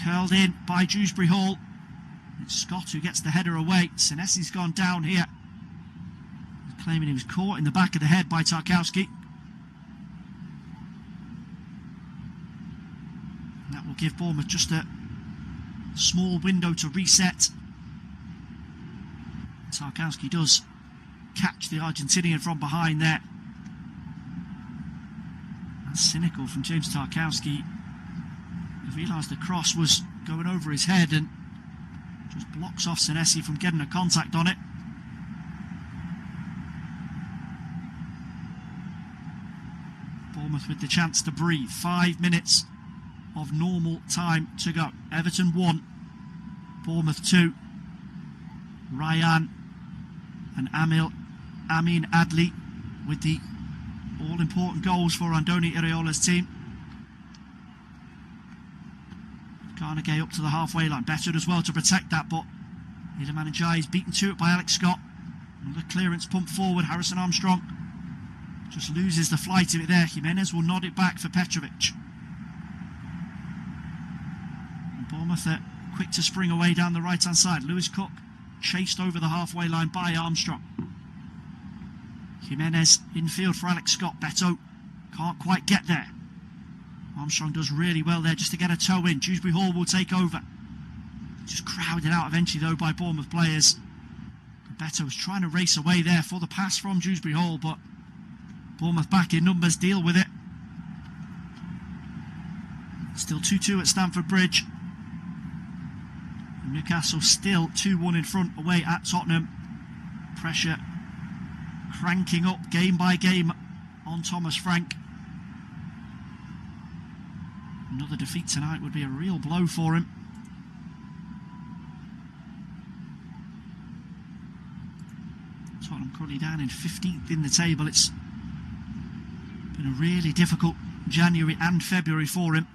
S15: Curled in by Dewsbury Hall. It's Scott who gets the header away. Senesi's gone down here. He's claiming he was caught in the back of the head by Tarkowski. And that will give Bournemouth just a small window to reset. Tarkowski does catch the Argentinian from behind there. That's cynical from James Tarkowski. He realised the cross was going over his head and just blocks off Senesi from getting a contact on it. Bournemouth with the chance to breathe. 5 minutes of normal time to go. Everton 1, Bournemouth 2. Ryan and Amin Adli with the all-important goals for Andoni Iraola's team. Carnegie up to the halfway line, bettered as well to protect that, but Iliman Ndiaye is beaten to it by Alex Scott. Another clearance pump forward. Harrison Armstrong just loses the flight of it there. Jimenez will nod it back for Petrovic. And Bournemouth are quick to spring away down the right hand side. Lewis Cook chased over the halfway line by Armstrong. Jimenez infield for Alex Scott. Beto can't quite get there. Armstrong does really well there just to get a toe in. Dewsbury Hall will take over. Just crowded out eventually though by Bournemouth players. Beto was trying to race away there for the pass from Dewsbury Hall, but Bournemouth back in numbers deal with it. Still 2-2 at Stamford Bridge. And Newcastle still 2-1 in front away at Tottenham. Pressure cranking up game by game on Thomas Frank. Another defeat tonight would be a real blow for him. Tottenham currently down in 15th in the table. It's been a really difficult January and February for him.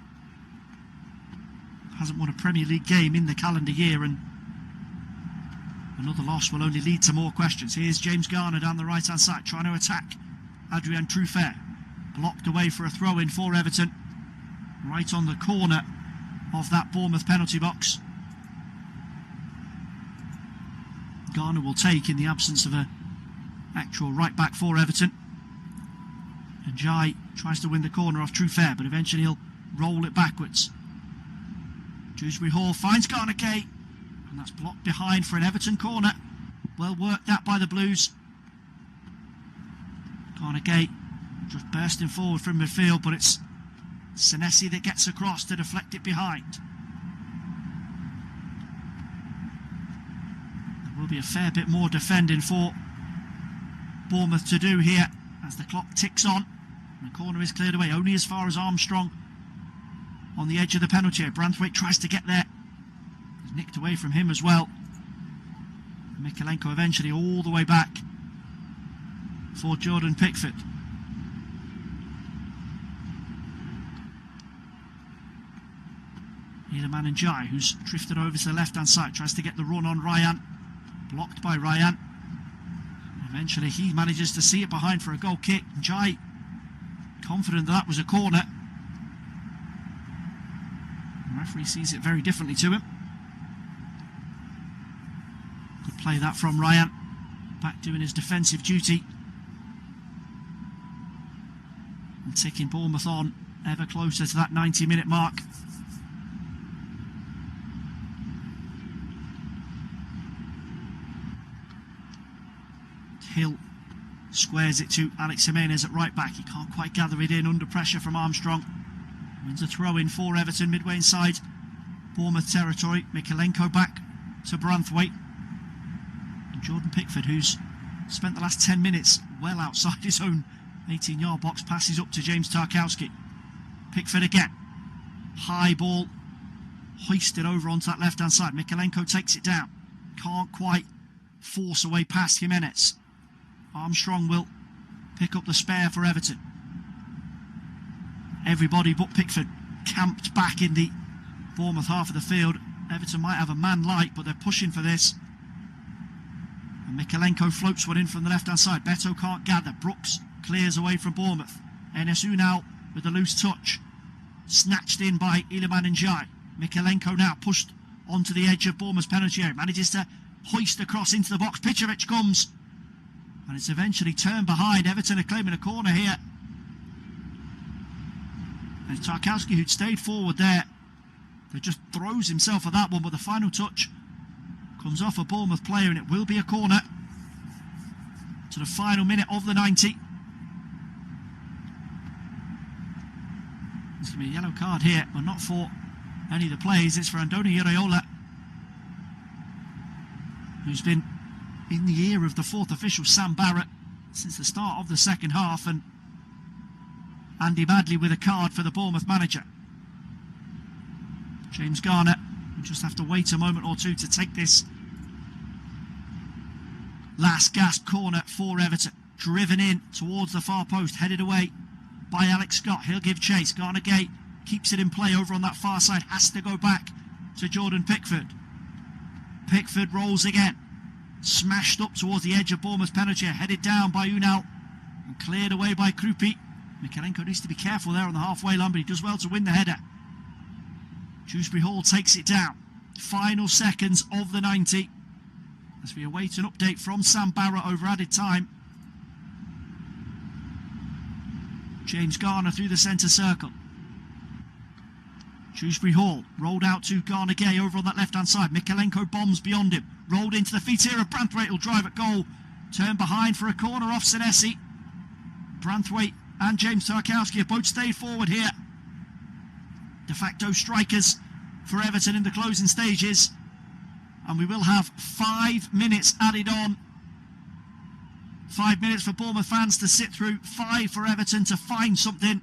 S15: Hasn't won a Premier League game in the calendar year, and another loss will only lead to more questions. Here's James Garner down the right hand side trying to attack Adrien Truffert. Blocked away for a throw-in for Everton. Right on the corner of that Bournemouth penalty box. Garner will take in the absence of an actual right back for Everton. And Jai tries to win the corner off Truffert, but eventually he'll roll it backwards. Dewsbury Hall finds Garner Gay, and that's blocked behind for an Everton corner. Well worked that by the Blues. Garner Gay just bursting forward from midfield, but it's Senesi that gets across to deflect it behind. There will be a fair bit more defending for Bournemouth to do here as the clock ticks on. And the corner is cleared away only as far as Armstrong on the edge of the penalty area. Branthwaite tries to get there. It's nicked away from him as well. Mikalenko eventually all the way back for Jordan Pickford. Iliman Ndiaye, who's drifted over to the left-hand side, tries to get the run on Ryan. Blocked by Ryan. Eventually he manages to see it behind for a goal kick. Ndiaye confident that was a corner. The referee sees it very differently to him. Good play that from Ryan. Back doing his defensive duty. And taking Bournemouth on ever closer to that 90-minute mark. Hill squares it to Alex Jimenez at right back. He can't quite gather it in under pressure from Armstrong. Wins a throw in for Everton midway inside Bournemouth territory. Mikalenko back to Branthwaite. And Jordan Pickford, who's spent the last 10 minutes well outside his own 18-yard box, passes up to James Tarkowski. Pickford again. High ball hoisted over onto that left-hand side. Mikalenko takes it down. Can't quite force away past Jimenez. Armstrong will pick up the spare for Everton. Everybody but Pickford camped back in the Bournemouth half of the field. Everton might have a man light, but they're pushing for this. And Mikalenko floats one in from the left-hand side. Beto can't gather. Brooks clears away from Bournemouth. Enes Ünal with the loose touch. Snatched in by Iliman Ndiaye. Mikalenko now pushed onto the edge of Bournemouth's penalty area. Manages to hoist across into the box. Petrovic comes. And it's eventually turned behind. Everton are claiming a corner here. And Tarkowski, who'd stayed forward there, that just throws himself at that one, but the final touch comes off a Bournemouth player, and it will be a corner to the final minute of the 90. There's going to be a yellow card here, but not for any of the players. It's for Andoni Iraola, who's been in the ear of the fourth official, Sam Barrett, since the start of the second half, and Andy Badley with a card for the Bournemouth manager. James Garner will just have to wait a moment or two to take this last gasp corner for Everton. Driven in towards the far post, headed away by Alex Scott. He'll give chase. Garner Gay keeps it in play over on that far side, has to go back to Jordan Pickford. Pickford rolls again, smashed up towards the edge of Bournemouth's penalty, headed down by Ünal and cleared away by Krupi. Mikalenko needs to be careful there on the halfway line, but he does well to win the header. Dewsbury Hall takes it down. Final seconds of the 90 as we await an update from Sam Barrett over added time. James Garner through the centre circle. Dewsbury Hall rolled out to Garner Gay over on that left hand side. Mikalenko bombs beyond him, rolled into the feet here of Branthwaite. Will drive at goal, turn behind for a corner off Senesi. Branthwaite and James Tarkowski have both stayed forward here. De facto strikers for Everton in the closing stages, and we will have 5 minutes added on. 5 minutes for Bournemouth fans to sit through, 5 for Everton to find something,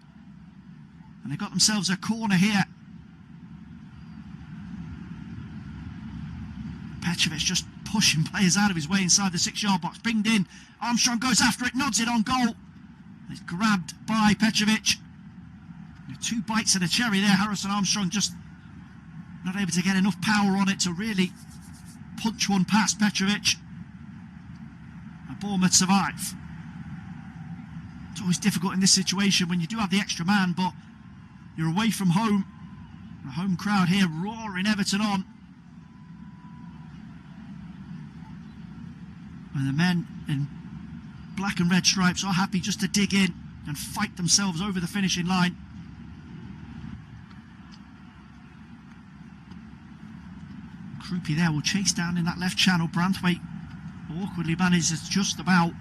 S15: and they've got themselves a corner here. Petrovic just pushing players out of his way inside the 6-yard box. Pinged in, Armstrong goes after it, nods it on goal. It's grabbed by Petrovic. 2 bites of the cherry there. Harrison Armstrong just not able to get enough power on it to really punch one past Petrovic. And Bournemouth survive. It's always difficult in this situation when you do have the extra man, but you're away from home. The home crowd here roaring Everton on. And the men in black and red stripes are happy just to dig in and fight themselves over the finishing line. Krupi there will chase down in that left channel. Branthwaite awkwardly manages just about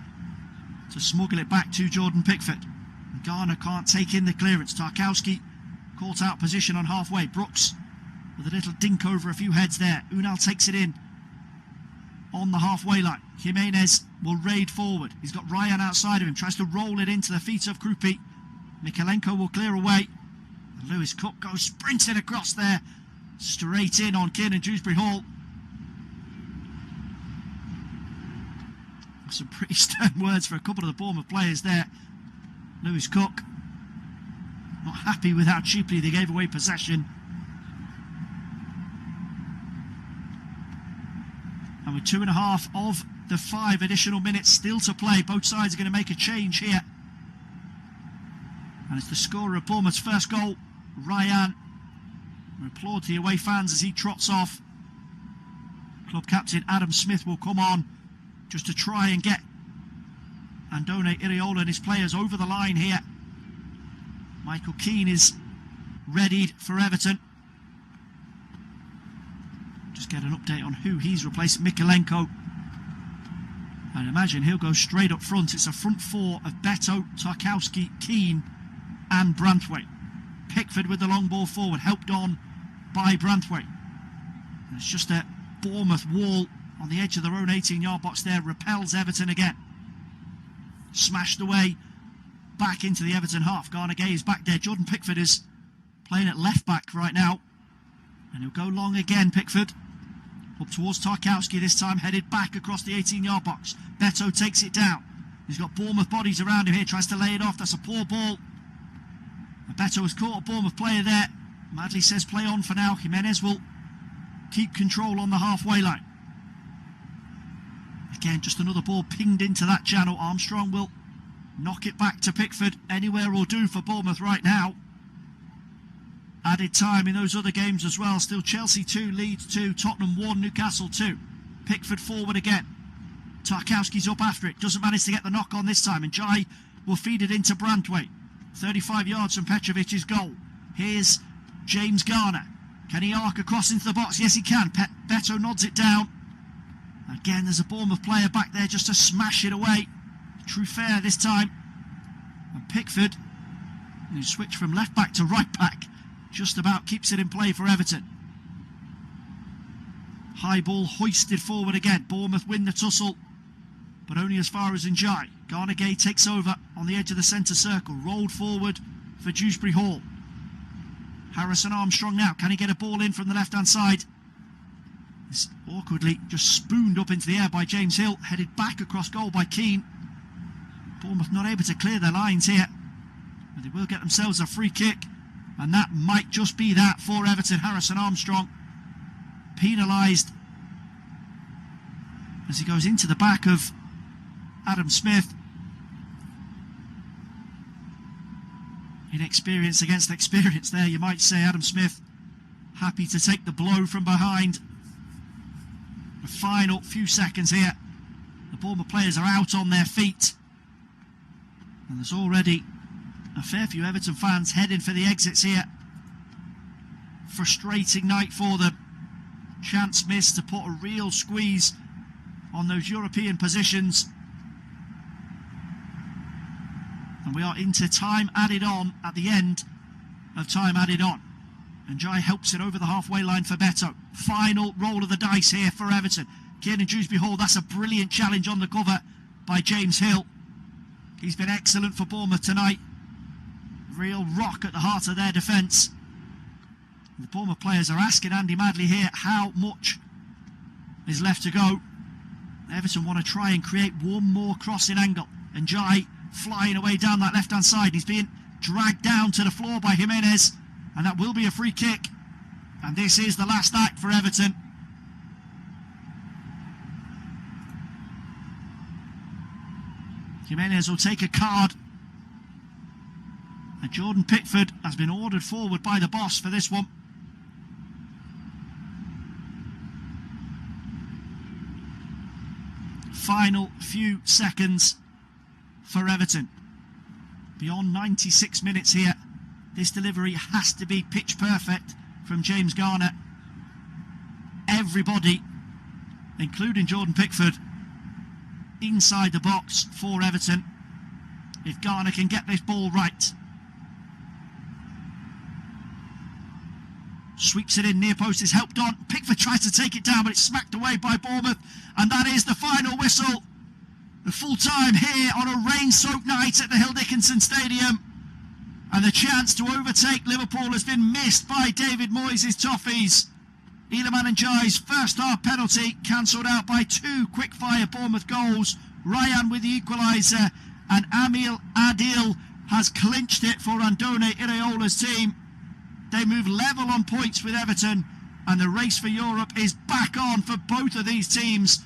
S15: to smuggle it back to Jordan Pickford. And Garner can't take in the clearance. Tarkowski caught out position on halfway. Brooks with a little dink over a few heads there. Ünal takes it in on the halfway line. Jimenez will raid forward. He's got Ryan outside of him, tries to roll it into the feet of Krupi. Mikalenko will clear away. And Lewis Cook goes sprinting across there, straight in on Kiernan Dewsbury Hall. Some pretty stern words for a couple of the Bournemouth players there. Lewis Cook not happy with how cheaply they gave away possession. And with 2.5 of the 5 additional minutes still to play, both sides are going to make a change here. And it's the scorer of Bournemouth's first goal, Ryan. We applaud the away fans as he trots off. Club captain Adam Smith will come on just to try and get Andoni Iraola and his players over the line here. Michael Keane is readied for Everton. Just get an update on who he's replaced. Mikalenko. And imagine he'll go straight up front. It's a front 4 of Beto, Tarkowski, Keane and Branthwaite. Pickford with the long ball forward, helped on by Branthwaite. And it's just a Bournemouth wall on the edge of their own 18-yard box there, repels Everton again. Smashed away back into the Everton half. Garner Gay is back there. Jordan Pickford is playing at left back right now. And he'll go long again, Pickford. Up towards Tarkowski this time, headed back across the 18-yard box. Beto takes it down. He's got Bournemouth bodies around him here, tries to lay it off. That's a poor ball. And Beto has caught a Bournemouth player there. Madley says play on for now. Jimenez will keep control on the halfway line. Again, just another ball pinged into that channel. Armstrong will Knock it back to Pickford. Anywhere will do for Bournemouth right now. Added time in those other games as well. Still Chelsea 2, Leeds 2, Tottenham 1, Newcastle 2. Pickford forward again. Tarkowski's up after it. Doesn't manage to get the knock on this time. And Jai will feed it into Branthwaite. 35 yards from Petrovic's goal. Here's James Garner. Can he arc across into the box? Yes, he can. Beto nods it down. Again, there's a Bournemouth player back there just to smash it away. Truffert this time. And Pickford, who switched from left back to right back, just about keeps it in play for Everton. High ball hoisted forward again. Bournemouth win the tussle, but only as far as Njai. Garnegay takes over on the edge of the centre circle. Rolled forward for Dewsbury Hall. Harrison Armstrong now. Can he get a ball in from the left-hand side? It's awkwardly just spooned up into the air by James Hill. Headed back across goal by Keane. Bournemouth not able to clear their lines here. But they will get themselves a free kick. And that might just be that for Everton. Harrison Armstrong penalised as he goes into the back of Adam Smith. Inexperience against experience there, you might say. Adam Smith happy to take the blow from behind. The final few seconds here. The Bournemouth players are out on their feet. And there's already a fair few Everton fans heading for the exits here. Frustrating night for them. Chance missed to put a real squeeze on those European positions. And we are into time added on at the end of time added on. And Jai helps it over the halfway line for Beto. Final roll of the dice here for Everton. Kieran Dewsbury Hall, that's a brilliant challenge on the cover by James Hill. He's been excellent for Bournemouth tonight. Real rock at the heart of their defence. The Bournemouth players are asking Andy Madley here how much is left to go. Everton want to try and create one more crossing angle. And Jai flying away down that left-hand side. He's being dragged down to the floor by Jimenez. And that will be a free kick. And this is the last act for Everton. Jimenez will take a card. And Jordan Pickford has been ordered forward by the boss for this one. Final few seconds for Everton. Beyond 96 minutes here. This delivery has to be pitch perfect from James Garner. Everybody, including Jordan Pickford, inside the box for Everton. If Garner can get this ball right. Sweeps it in, near post is helped on. Pickford tries to take it down, but it's smacked away by Bournemouth. And that is the final whistle. The full time here on a rain-soaked night at the Hill Dickinson Stadium. And the chance to overtake Liverpool has been missed by David Moyes' Toffees. Iliman Njai's first half penalty cancelled out by two quick-fire Bournemouth goals. Ryan with the equaliser, and Amil Adil has clinched it for Andone Iraola's team. They move level on points with Everton, and the race for Europe is back on for both of these teams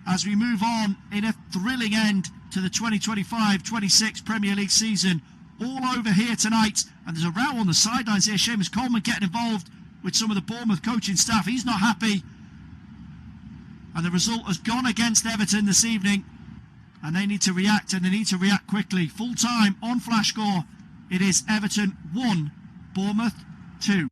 S15: as we move on in a thrilling end to the 2025-26 Premier League season. All over here tonight, and there's a row on the sidelines here. Seamus Coleman getting involved with some of the Bournemouth coaching staff. He's not happy, and the result has gone against Everton this evening, and they need to react, and they need to react quickly. Full time on Flash Score, it is Everton 1, Bournemouth 2.